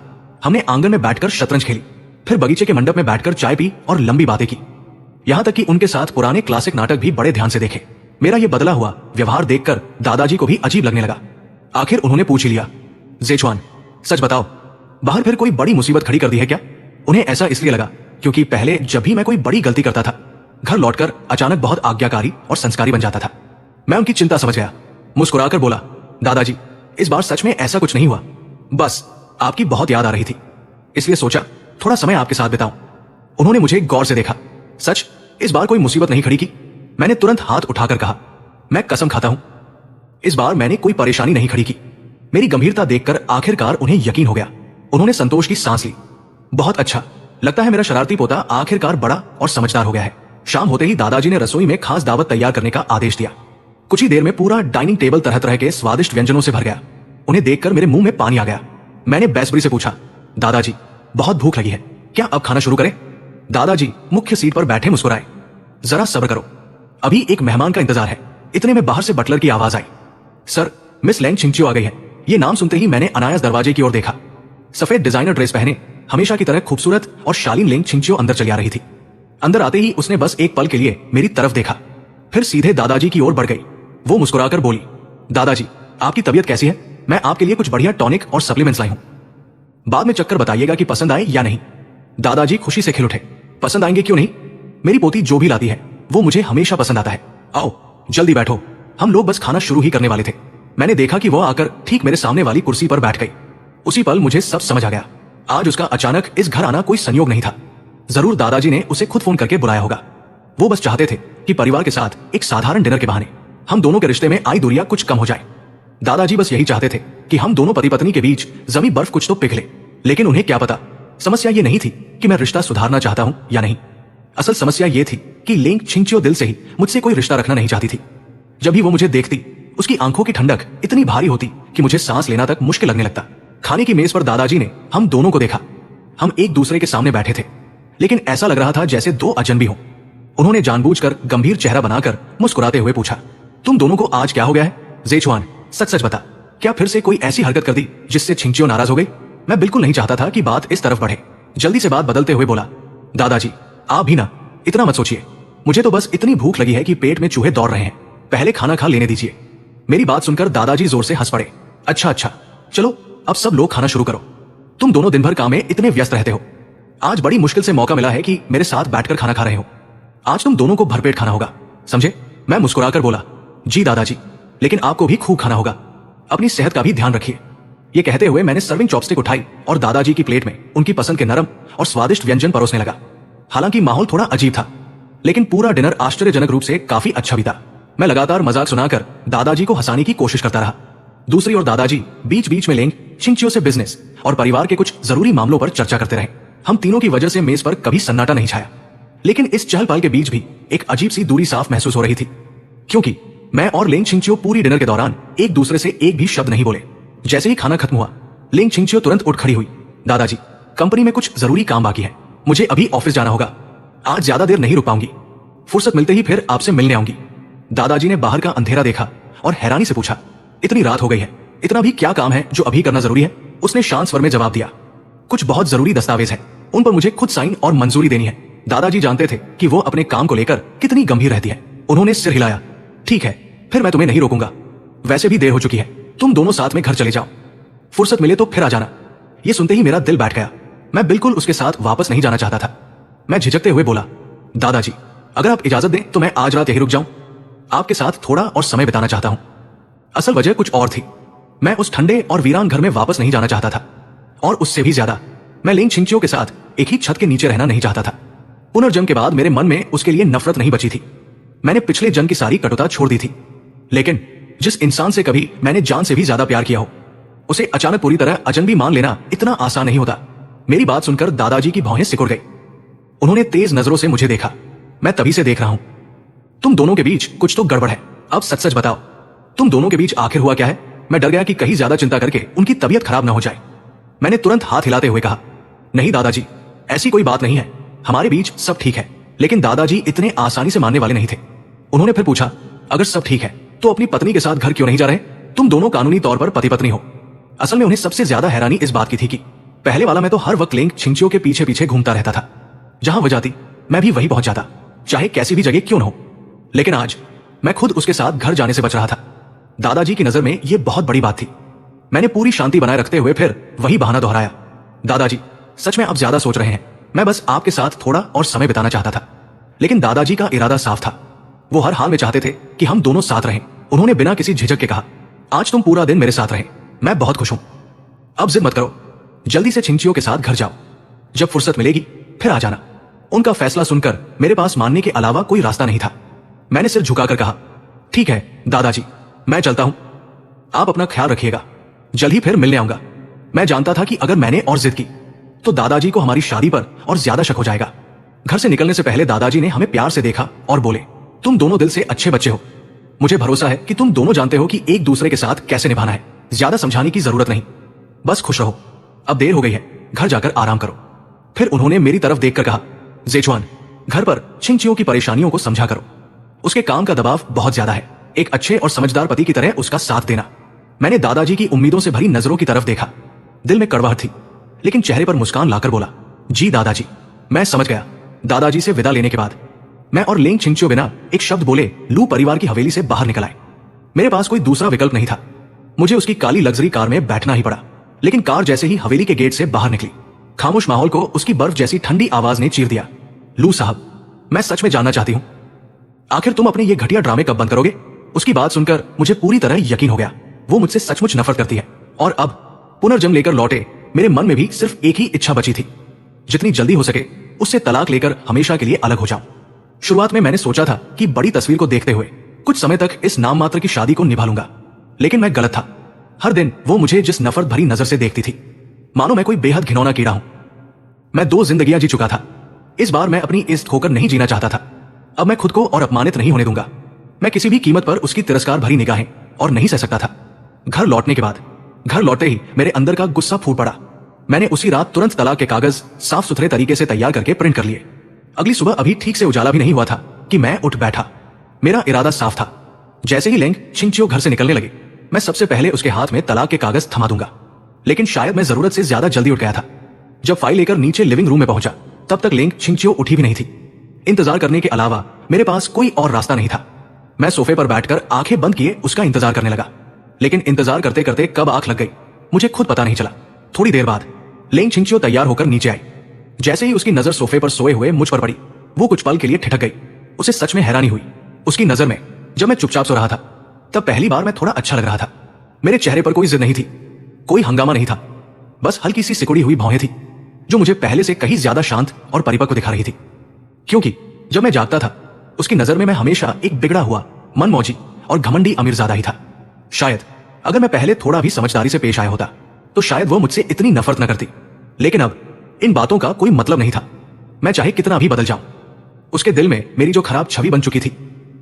हमने आंगन में बैठकर शतरंज खेली, फिर बगीचे के मंडप में बैठकर चाय पी और लंबी बातें की। यहां तक कि उनके साथ पुराने क्लासिक नाटक भी बड़े ध्यान से देखे। मेरा यह बदला हुआ व्यवहार देखकर दादाजी को भी अजीब लगने लगा। आखिर उन्होंने पूछ ही लिया, जेचुआन सच बताओ, बाहर फिर कोई बड़ी मुसीबत खड़ी कर दी है क्या? उन्हें ऐसा इसलिए लगा क्योंकि पहले जब भी मैं कोई बड़ी गलती करता था, घर लौटकर अचानक बहुत आज्ञाकारी और संस्कारी बन जाता था। मैं उनकी चिंता समझ गया। मुस्कुराकर बोला, दादाजी इस बार सच में ऐसा कुछ नहीं हुआ, बस आपकी बहुत याद आ रही थी, इसलिए सोचा थोड़ा समय आपके साथ बिताऊं। उन्होंने मुझे गौर से देखा। सच इस बार कोई मुसीबत नहीं खड़ी की? मैंने तुरंत हाथ उठाकर कहा, मैं कसम खाता हूं इस बार मैंने कोई परेशानी नहीं खड़ी की। मेरी गंभीरता देखकर आखिरकार उन्हें यकीन हो गया। उन्होंने संतोष की सांस ली। बहुत अच्छा, लगता है मेरा शरारती पोता आखिरकार बड़ा और समझदार हो गया है। शाम होते ही दादाजी ने रसोई में खास दावत तैयार करने का आदेश दिया। कुछ ही देर में पूरा डाइनिंग टेबल तरह तरह के स्वादिष्ट व्यंजनों से भर गया। उन्हें देखकर मेरे मुंह में पानी आ गया। मैंने बेसब्री से पूछा, दादाजी बहुत भूख लगी है, क्या अब खाना शुरू करें? दादाजी मुख्य सीट पर बैठे मुस्कुराए, जरा सब्र करो, अभी एक मेहमान का इंतजार है। इतने में बाहर से बटलर की आवाज आई, सर मिस लेंग छिंगचियो आ गई है। ये नाम सुनते ही मैंने अनायास दरवाजे की ओर देखा। सफेद डिजाइनर ड्रेस पहने हमेशा की तरह खूबसूरत और शालीन लेंग छिंगचियो अंदर चली आ रही थी। अंदर आते ही उसने बस एक पल के लिए मेरी तरफ देखा, फिर सीधे दादाजी की ओर बढ़ गई। वो मुस्कुराकर बोली, दादाजी आपकी तबीयत कैसी है? मैं आपके लिए कुछ बढ़िया टॉनिक और सप्लीमेंट्स लाई हूं, बाद में चक्कर बताइएगा कि पसंद आए या नहीं। दादाजी खुशी से खिल उठे, पसंद आएंगे क्यों नहीं, मेरी पोती जो भी लाती है वो मुझे हमेशा पसंद आता है। आओ जल्दी बैठो। हम लोग बस खाना शुरू ही करने वाले थे। मैंने देखा कि वो आकर ठीक मेरे सामने वाली कुर्सी पर बैठ गई। उसी पल मुझे सब समझ आ गया। आज उसका अचानक इस घर आना कोई संयोग नहीं था। जरूर दादाजी ने उसे खुद फोन करके बुलाया होगा। वो बस चाहते थे कि परिवार के साथ एक साधारण डिनर के बहाने हम दोनों के रिश्ते में आई दूरियां कुछ कम हो जाए। दादाजी बस यही चाहते थे कि हम दोनों पति पत्नी के बीच जमी बर्फ कुछ तो पिघले, लेकिन उन्हें क्या पता समस्या ये नहीं थी कि मैं रिश्ता सुधारना चाहता हूं या नहीं। असल समस्या ये थी कि लेंग छिंगचियो दिल से ही मुझसे कोई रिश्ता रखना नहीं चाहती थी। जब भी वो मुझे देखती, उसकी आंखों की ठंडक इतनी भारी होती कि मुझे सांस लेना तक मुश्किल लगने लगता। खाने की मेज पर दादाजी ने हम दोनों को देखा। हम एक दूसरे के सामने बैठे थे, लेकिन ऐसा लग रहा था जैसे दो अजनबी हों। उन्होंने जानबूझकर गंभीर चेहरा बनाकर मुस्कुराते हुए पूछा, तुम दोनों को आज क्या हो गया है? जेचुआन सच सच बता, क्या फिर से कोई ऐसी हरकत कर दी जिससे छिंगचियो नाराज हो गई? मैं बिल्कुल नहीं चाहता था कि बात इस तरफ बढ़े। जल्दी से बात बदलते हुए बोला, दादाजी आप भी ना इतना मत सोचिए, मुझे तो बस इतनी भूख लगी है कि पेट में चूहे दौड़ रहे हैं, पहले खाना खा लेने दीजिए। मेरी बात सुनकर दादाजी जोर से हंस पड़े। अच्छा अच्छा, चलो अब सब लोग खाना शुरू करो। तुम दोनों दिन भर काम में इतने व्यस्त रहते हो, आज बड़ी मुश्किल से मौका मिला है कि मेरे साथ बैठकर खाना खा रहे हो। आज तुम दोनों को भरपेट खाना होगा, समझे? मैं मुस्कुराकर बोला, जी दादाजी, लेकिन आपको भी खूब खाना होगा, अपनी सेहत का भी ध्यान रखिए। ये कहते हुए मैंने सर्विंग चॉपस्टिक उठाई और दादाजी की प्लेट में उनकी पसंद के नरम और स्वादिष्ट व्यंजन परोसने लगा। हालांकि माहौल थोड़ा अजीब था, लेकिन पूरा डिनर आश्चर्यजनक रूप से काफी अच्छा बीता। मैं लगातार मजाक सुनाकर दादाजी को हंसाने की कोशिश करता रहा। दूसरी ओर दादाजी बीच बीच में लेंग छिंगचियो से बिजनेस और परिवार के कुछ जरूरी मामलों पर चर्चा करते रहे। हम तीनों की वजह से मेज पर कभी सन्नाटा नहीं छाया, लेकिन इस चहल पहल के बीच भी एक अजीब सी दूरी साफ महसूस हो रही थी, क्योंकि मैं और लेंग छिंगचियो पूरी डिनर के दौरान एक दूसरे से एक भी शब्द नहीं बोले। जैसे ही खाना खत्म हुआ, लेंग छिंगचियो तुरंत उठ खड़ी हुई। दादाजी, कंपनी में कुछ जरूरी काम बाकी है, मुझे अभी ऑफिस जाना होगा, आज ज्यादा देर नहीं रुक पाऊंगी, फुर्सत मिलते ही फिर आपसे मिलने आऊंगी। दादाजी ने बाहर का अंधेरा देखा और हैरानी से पूछा, इतनी रात हो गई है, इतना भी क्या काम है जो अभी करना जरूरी है? उसने शांत स्वर में जवाब दिया, कुछ बहुत जरूरी दस्तावेज है, उन पर मुझे खुद साइन और मंजूरी देनी है। दादाजी जानते थे कि वो अपने काम को लेकर कितनी गंभीर रहती है। उन्होंने सिर हिलाया, ठीक है, फिर मैं तुम्हें नहीं रोकूंगा, वैसे भी देर हो चुकी है, तुम दोनों साथ में घर चले जाओ। फुर्सत मिले तो फिर आ जाना। ये सुनते ही मेरा दिल बैठ गया। मैं बिल्कुल उसके साथ वापस नहीं जाना चाहता था। मैं झिझकते हुए बोला, दादाजी अगर आप इजाजत दें तो मैं आज रात यहीं रुक जाऊं। आपके साथ थोड़ा और समय बिताना चाहता हूं। असल वजह कुछ और थी। मैं उस ठंडे और वीरान घर में वापस नहीं जाना चाहता था, और उससे भी ज्यादा मैं लिंग छिंगचियो के साथ एक ही छत के नीचे रहना नहीं चाहता था। पुनर्जन्म के बाद मेरे मन में उसके लिए नफरत नहीं बची थी। मैंने पिछले जन्म की सारी कटुता छोड़ दी थी, लेकिन जिस इंसान से कभी मैंने जान से भी ज्यादा प्यार किया हो, उसे अचानक पूरी तरह अजनबी मान लेना इतना आसान नहीं होता। मेरी बात सुनकर दादाजी की भौहें सिकुड़ गई। उन्होंने तेज नजरों से मुझे देखा। मैं तभी से देख रहा हूं। तुम दोनों के बीच कुछ तो गड़बड़ है। अब सच सच बताओ, तुम दोनों के बीच आखिर हुआ क्या है? मैं डर गया कि कहीं ज्यादा चिंता करके उनकी तबीयत खराब ना हो जाए। मैंने तुरंत हाथ हिलाते हुए कहा, नहीं दादाजी, ऐसी कोई बात नहीं है। हमारे बीच सब ठीक है। लेकिन दादाजी इतने आसानी से मानने वाले नहीं थे। उन्होंने फिर पूछा, अगर सब ठीक है तो अपनी पत्नी के साथ घर क्यों नहीं जा रहे? तुम दोनों कानूनी तौर पर पति पत्नी हो। असल में उन्हें सबसे ज्यादा हैरानी इस बात की थी कि पहले वाला मैं तो हर वक्त लिंग छिंगचियो के पीछे पीछे घूमता रहता था। जहां वो जाती मैं भी वहीं पहुंच जाता, चाहे कैसी भी जगह क्यों न हो। लेकिन आज मैं खुद उसके साथ घर जाने से बच रहा था। दादाजी की नजर में यह बहुत बड़ी बात थी। मैंने पूरी शांति बनाए रखते हुए फिर वही बहाना दोहराया, दादाजी सच में आप ज्यादा सोच रहे हैं। मैं बस आपके साथ थोड़ा और समय बिताना चाहता था। लेकिन दादाजी का इरादा साफ था। वो हर हाल में चाहते थे कि हम दोनों साथ रहें। उन्होंने बिना किसी झिझक के कहा, आज तुम पूरा दिन मेरे साथ रहे, मैं बहुत खुश हूं। अब जिद मत करो, जल्दी से छिंगचियो के साथ घर जाओ। जब फुर्सत मिलेगी फिर आ जाना। उनका फैसला सुनकर मेरे पास मानने के अलावा कोई रास्ता नहीं था। मैंने सिर झुकाकर कहा, ठीक है दादाजी, मैं चलता हूं। आप अपना ख्याल रखिएगा। जल्द ही फिर मिलने आऊंगा। मैं जानता था कि अगर मैंने और जिद की तो दादाजी को हमारी शादी पर और ज्यादा शक हो जाएगा। घर से निकलने से पहले दादाजी ने हमें प्यार से देखा और बोले, तुम दोनों दिल से अच्छे बच्चे हो। मुझे भरोसा है कि तुम दोनों जानते हो कि एक दूसरे के साथ कैसे निभाना है। ज्यादा समझाने की जरूरत नहीं, बस खुश रहो। अब देर हो गई है, घर जाकर आराम करो। फिर उन्होंने मेरी तरफ देखकर कहा, जेचुआन, घर पर छिंगचियो की परेशानियों को समझा करो। उसके काम का दबाव बहुत ज्यादा है। एक अच्छे और समझदार पति की तरह उसका साथ देना। मैंने दादाजी की उम्मीदों से भरी नजरों की तरफ देखा। दिल में कड़वाहट थी, लेकिन चेहरे पर मुस्कान लाकर बोला, जी दादाजी, मैं समझ गया। दादाजी से विदा लेने के बाद मैं और लिंग छिंगचियो बिना एक शब्द बोले लू परिवार की हवेली से बाहर निकल आए। मेरे पास कोई दूसरा विकल्प नहीं था। मुझे उसकी काली लग्जरी कार में बैठना ही पड़ा। लेकिन कार जैसे ही हवेली के गेट से बाहर निकली, खामोश माहौल को उसकी बर्फ जैसी ठंडी आवाज ने चीर दिया। लू साहब, मैं सच में जानना चाहती हूं, आखिर तुम अपने ये घटिया ड्रामे कब बंद करोगे? उसकी बात सुनकर मुझे पूरी तरह यकीन हो गया, वो मुझसे सचमुच नफरत करती है। और अब पुनर्जन्म लेकर लौटे मेरे मन में भी सिर्फ एक ही इच्छा बची थी, जितनी जल्दी हो सके उससे तलाक लेकर हमेशा के लिए अलग हो जाऊं। शुरुआत में मैंने सोचा था कि बड़ी तस्वीर को देखते हुए कुछ समय तक इस नाम मात्र की शादी को निभा लूंगा, लेकिन मैं गलत था। हर दिन वो मुझे जिस नफरत भरी नजर से देखती थी, मानो मैं कोई बेहद घिनौना कीड़ा हूं। मैं 2 जिंदगियां जी चुका था। इस बार मैं अपनी इज्जत खोकर नहीं जीना चाहता था। अब मैं खुद को और अपमानित नहीं होने दूंगा। मैं किसी भी कीमत पर उसकी तिरस्कार भरी निगाहें और नहीं सह सकता था। घर लौटने के बाद, घर लौटते ही मेरे अंदर का गुस्सा फूट पड़ा। मैंने उसी रात तुरंत तलाक के कागज साफ सुथरे तरीके से तैयार करके प्रिंट कर लिए। अगली सुबह अभी ठीक से उजाला भी नहीं हुआ था कि मैं उठ बैठा। मेरा इरादा साफ था, जैसे ही लिंग छिंगचियो घर से निकलने लगे, मैं सबसे पहले उसके हाथ में तलाक के कागज थमा दूंगा। लेकिन शायद मैं जरूरत से ज्यादा जल्दी उठ गया था। जब फाइल लेकर नीचे लिविंग रूम में पहुंचा, तब तक लिंग छिंगचियो उठी भी नहीं थी। इंतजार करने के अलावा मेरे पास कोई और रास्ता नहीं था। मैं सोफे पर बैठकर आंखें बंद किए उसका इंतजार करने लगा। लेकिन इंतजार करते करते कब आंख लग गई मुझे खुद पता नहीं चला। थोड़ी देर बाद लिंग छिंगचियो तैयार होकर नीचे आई। जैसे ही उसकी नजर सोफे पर सोए हुए मुझ पर पड़ी, वो कुछ पल के लिए ठिठक गई। उसे सच में हैरानी हुई। उसकी नजर में जब मैं चुपचाप सो रहा था, तब पहली बार मैं थोड़ा अच्छा लग रहा था। मेरे चेहरे पर कोई जिद नहीं थी, कोई हंगामा नहीं था। बस हल्की सी सिकुड़ी हुई भौहें थी, जो मुझे पहले से कहीं ज्यादा शांत और परिपक्व दिखा रही थी। क्योंकि जब मैं जागता था, उसकी नजर में मैं हमेशा एक बिगड़ा हुआ, मनमौजी और घमंडी अमीरजादा ही था। शायद अगर मैं पहले थोड़ा भी समझदारी से पेश आया होता, तो शायद वो मुझसे इतनी नफरत न करती। लेकिन अब इन बातों का कोई मतलब नहीं था। मैं चाहे कितना भी बदल जाऊं, उसके दिल में मेरी जो खराब छवि बन चुकी थी,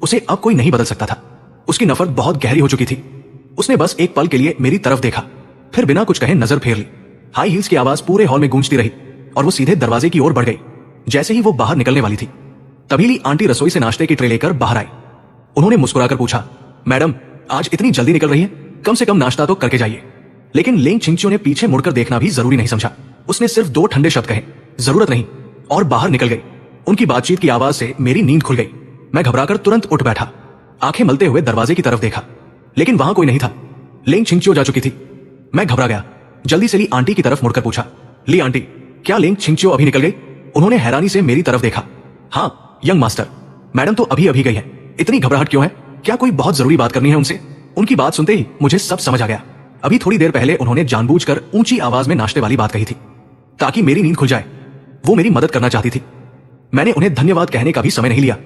उसे अब कोई नहीं बदल सकता था। उसकी नफरत बहुत गहरी हो चुकी थी। उसने बस एक पल के लिए मेरी तरफ देखा, फिर बिना कुछ कहे नजर फेर ली। हाई हील्स की आवाज पूरे हॉल में गूंजती रही और वो सीधे दरवाजे की ओर बढ़ गई। जैसे ही वो बाहर निकलने वाली थी, तभी आंटी रसोई से नाश्ते की ट्रे लेकर बाहर आई। उन्होंने मुस्कुराकर पूछा, मैडम आज इतनी जल्दी निकल रही है? कम से कम नाश्ता तो करके जाइए। लेकिन लिंग छिंगचियो ने पीछे मुड़कर देखना भी जरूरी नहीं समझा। उसने सिर्फ 2 ठंडे शब्द कहे, जरूरत नहीं, और बाहर निकल गई। उनकी बातचीत की आवाज से मेरी नींद खुल गई। मैं घबराकर तुरंत उठ बैठा, आंखें मलते हुए दरवाजे की तरफ देखा, लेकिन वहां कोई नहीं था। लिंग छिंगचियो जा चुकी थी। मैं घबरा गया। जल्दी से ली आंटी की तरफ मुड़कर पूछा, ली आंटी, क्या लिंग छिंगचियो अभी निकल गई? उन्होंने हैरानी से मेरी तरफ देखा। हाँ यंग मास्टर, मैडम तो अभी अभी गई है। इतनी घबराहट क्यों है? क्या कोई बहुत जरूरी बात करनी है उनसे? उनकी बात सुनते ही मुझे सब समझ आ गया। अभी थोड़ी देर पहले उन्होंने जानबूझकर ऊंची आवाज में नाश्ते वाली बात कही थी ताकि मेरी नींद खुल जाए। वो मेरी मदद करना चाहती थी। मैंने उन्हें धन्यवाद कहने का भी समय नहीं लिया।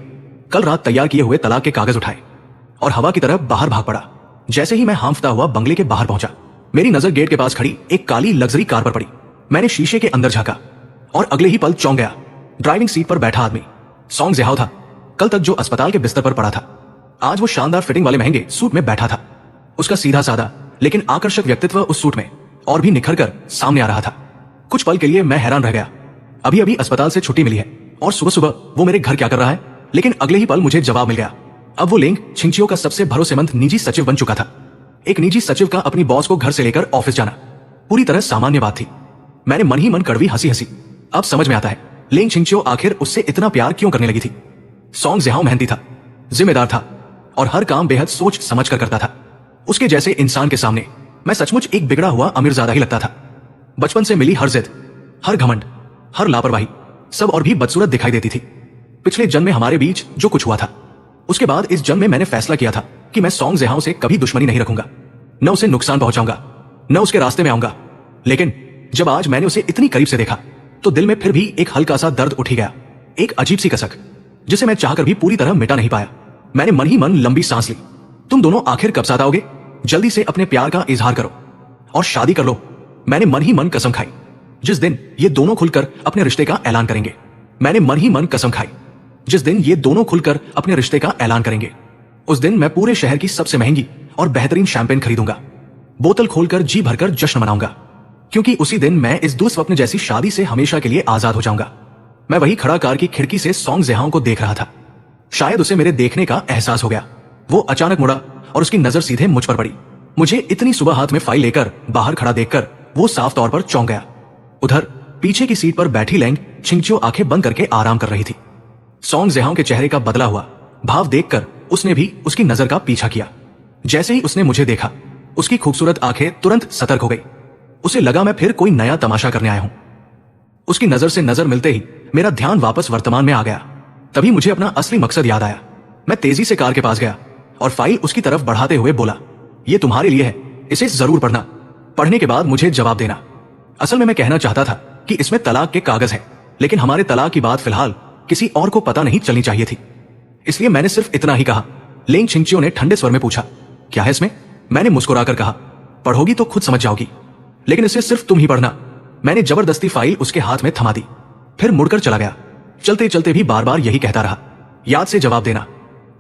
कल रात तैयार किए हुए तलाक के कागज उठाए और हवा की तरफ बाहर भाग पड़ा। जैसे ही मैं हांफता हुआ बंगले के बाहर पहुंचा, मेरी नजर गेट के पास खड़ी एक काली लग्जरी कार पर पड़ी। मैंने शीशे के अंदर झांका और अगले ही पल चौंक गया। ड्राइविंग सीट पर बैठा आदमी सॉन्ग ज़िहाओ था। कल तक जो अस्पताल के बिस्तर पर पड़ा था, आज वो शानदार फिटिंग वाले महंगे सूट में बैठा था। उसका सीधा साधा लेकिन आकर्षक व्यक्तित्व उस सूट में और भी निखर कर सामने आ रहा था। कुछ पल के लिए मैं हैरान रह गया। अभी अभी अस्पताल से छुट्टी मिली है और सुबह सुबह वो मेरे घर क्या कर रहा है? लेकिन अगले ही पल मुझे जवाब मिल गया। अब वो लिंग छिंगचियो का सबसे भरोसेमंद निजी सचिव बन चुका था। एक निजी सचिव का अपनी बॉस को घर से लेकर ऑफिस जाना पूरी तरह सामान्य बात थी। मैंने मन ही मन कड़वी हंसी हंसी। अब समझ में आता है लिंग छिंगचियो आखिर उससे इतना प्यार क्यों करने लगी थी। सॉन्ग ज़िहाओ मेहनती था, जिम्मेदार था और हर काम बेहद सोच समझ कर करता था। उसके जैसे इंसान के सामने मैं सचमुच एक बिगड़ा हुआ अमीरजादा ही लगता था। बचपन से मिली हर जिद, हर घमंड, हर लापरवाही सब और भी बदसूरत दिखाई देती थी। पिछले जन्म में हमारे बीच जो कुछ हुआ था, उसके बाद इस जन्म में मैंने फैसला किया था कि मैं सॉन्ग ज़िहाओ से कभी दुश्मनी नहीं रखूंगा, न उसे नुकसान पहुंचाऊंगा, न उसके रास्ते में आऊंगा। लेकिन जब आज मैंने उसे इतनी करीब से देखा तो दिल में फिर भी एक हल्का सा दर्द उठ ही गया, एक अजीब सी कसक जिसे मैं चाहकर भी पूरी तरह मिटा नहीं पाया। मैंने मन ही मन लंबी सांस ली। तुम दोनों आखिर कब साथ आओगे? जल्दी से अपने प्यार का इजहार करो और शादी कर लो। मैंने मन ही मन कसम खाई, जिस दिन ये दोनों खुलकर अपने रिश्ते का ऐलान करेंगे। मैंने मन ही मन कसम खाई, जिस दिन ये दोनों खुलकर अपने रिश्ते का ऐलान करेंगे, उस दिन मैं पूरे शहर की सबसे महंगी और बेहतरीन शैंपेन खरीदूंगा, बोतल खोलकर जी भरकर जश्न मनाऊंगा, क्योंकि उसी दिन मैं इस दुस्वप्न जैसी शादी से हमेशा के लिए आजाद हो जाऊंगा। मैं वही खड़ा कार की खिड़की से सॉन्ग ज़िहाओ को देख रहा था। शायद उसे मेरे देखने का एहसास हो गया। वो अचानक मुड़ा और उसकी नजर सीधे मुझ पर पड़ी। मुझे इतनी सुबह हाथ में फाइल लेकर बाहर खड़ा देखकर वो साफ तौर पर चौंक गया। उधर पीछे की सीट पर बैठी लिंग छिंगचियो आंखें बंद करके आराम कर रही थी। सॉन्ग ज़िहाओ के चेहरे का बदला हुआ भाव देखकर उसने भी उसकी नजर का पीछा किया। जैसे ही उसने मुझे देखा, उसकी खूबसूरत आंखें तुरंत सतर्क हो गई। उसे लगा मैं फिर कोई नया तमाशा करने आया हूं। उसकी नजर से नजर मिलते ही मेरा ध्यान वापस वर्तमान में आ गया। तभी मुझे अपना असली मकसद याद आया। मैं तेजी से कार के पास गया और फाइल उसकी तरफ बढ़ाते हुए बोला, ये तुम्हारे लिए है, इसे जरूर पढ़ना। पढ़ने के बाद मुझे जवाब देना। असल में मैं कहना चाहता था कि इसमें तलाक के कागज है, लेकिन हमारे तलाक की बात फिलहाल किसी और को पता नहीं चलनी चाहिए थी, इसलिए मैंने सिर्फ इतना ही कहा। लिंग छिंगचियो ने ठंडे स्वर में पूछा, क्या है इसमें? मैंने मुस्कुराकर कहा, पढ़ोगी तो खुद समझ जाओगी, लेकिन इसे सिर्फ तुम ही पढ़ना। मैंने जबरदस्ती फाइल उसके हाथ में थमा दी, फिर मुड़कर चला गया। चलते चलते भी बार बार यही कहता रहा, याद से जवाब देना।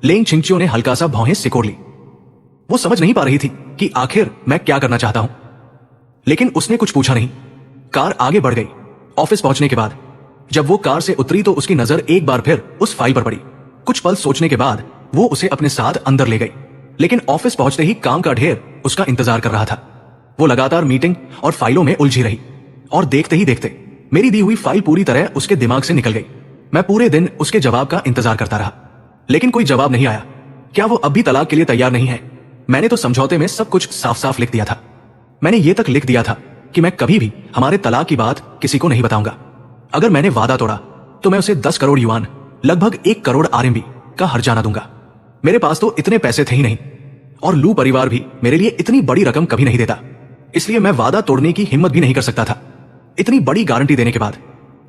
लिंग छिंगचियो ने हल्का सा भौहें सिकोड़ ली। वो समझ नहीं पा रही थी कि आखिर मैं क्या करना चाहता हूं, लेकिन उसने कुछ पूछा नहीं। कार आगे बढ़ गई। ऑफिस पहुंचने के बाद जब वो कार से उतरी तो उसकी नजर एक बार फिर उस फाइल पर पड़ी। कुछ पल सोचने के बाद वो उसे अपने साथ अंदर ले गई, लेकिन ऑफिस पहुंचते ही काम का ढेर उसका इंतजार कर रहा था। वो लगातार मीटिंग और फाइलों में उलझी रही और देखते ही देखते मेरी दी हुई फाइल पूरी तरह उसके दिमाग से निकल गई। मैं पूरे दिन उसके जवाब का इंतजार करता रहा, लेकिन कोई जवाब नहीं आया। क्या वो अब भी तलाक के लिए तैयार नहीं है? मैंने तो समझौते में सब कुछ साफ साफ लिख दिया था। मैंने ये तक लिख दिया था कि मैं कभी भी हमारे तलाक की बात किसी को नहीं बताऊंगा। अगर मैंने वादा तोड़ा तो मैं उसे 10 करोड़ युआन, लगभग 1 करोड़ RMB का हर्जाना दूंगा। मेरे पास तो इतने पैसे थे ही नहीं, और लू परिवार भी मेरे लिए इतनी बड़ी रकम कभी नहीं देता, इसलिए मैं वादा तोड़ने की हिम्मत भी नहीं कर सकता था। इतनी बड़ी गारंटी देने के बाद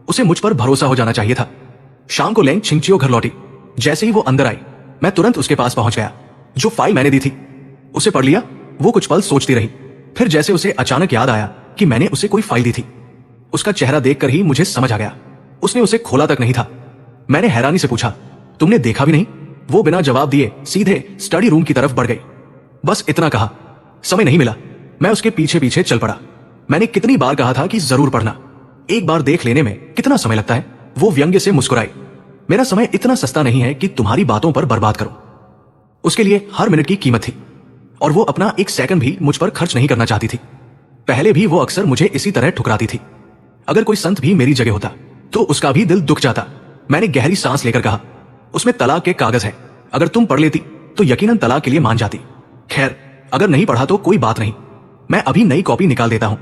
उसे मुझ पर भरोसा हो जाना चाहिए था। शाम को लिंग छिंगचियो घर लौटी। जैसे ही वो अंदर आई, मैं तुरंत उसके पास पहुंच गया। जो फाइल मैंने दी थी उसे पढ़ लिया। वो कुछ पल सोचती रही, फिर जैसे उसे अचानक याद आया कि मैंने उसे कोई फाइल दी थी। उसका चेहरा देखकर ही मुझे समझ आ गया, उसने उसे खोला तक नहीं था। मैंने हैरानी से पूछा, तुमने देखा भी नहीं? वो बिना जवाब दिए सीधे स्टडी रूम की तरफ बढ़ गई। बस इतना कहा। समय नहीं मिला। मैं उसके पीछे पीछे चल पड़ा। मैंने कितनी बार कहा था कि जरूर पढ़ना, एक बार देख लेने में कितना समय लगता है। वो व्यंग्य से मुस्कुराई, मेरा समय इतना सस्ता नहीं है कि तुम्हारी बातों पर बर्बाद करूं। उसके लिए हर मिनट की कीमत थी और वो अपना 1 सेकंड भी मुझ पर खर्च नहीं करना चाहती थी। पहले भी वो अक्सर मुझे इसी तरह ठुकराती थी। अगर कोई संत भी मेरी जगह होता तो उसका भी दिल दुख जाता। मैंने गहरी सांस लेकर कहा, उसमें तलाक के कागज है, अगर तुम पढ़ लेती तो यकीनन तलाक के लिए मान जाती। खैर, अगर नहीं पढ़ा तो कोई बात नहीं, मैं अभी नई कॉपी निकाल देता हूं।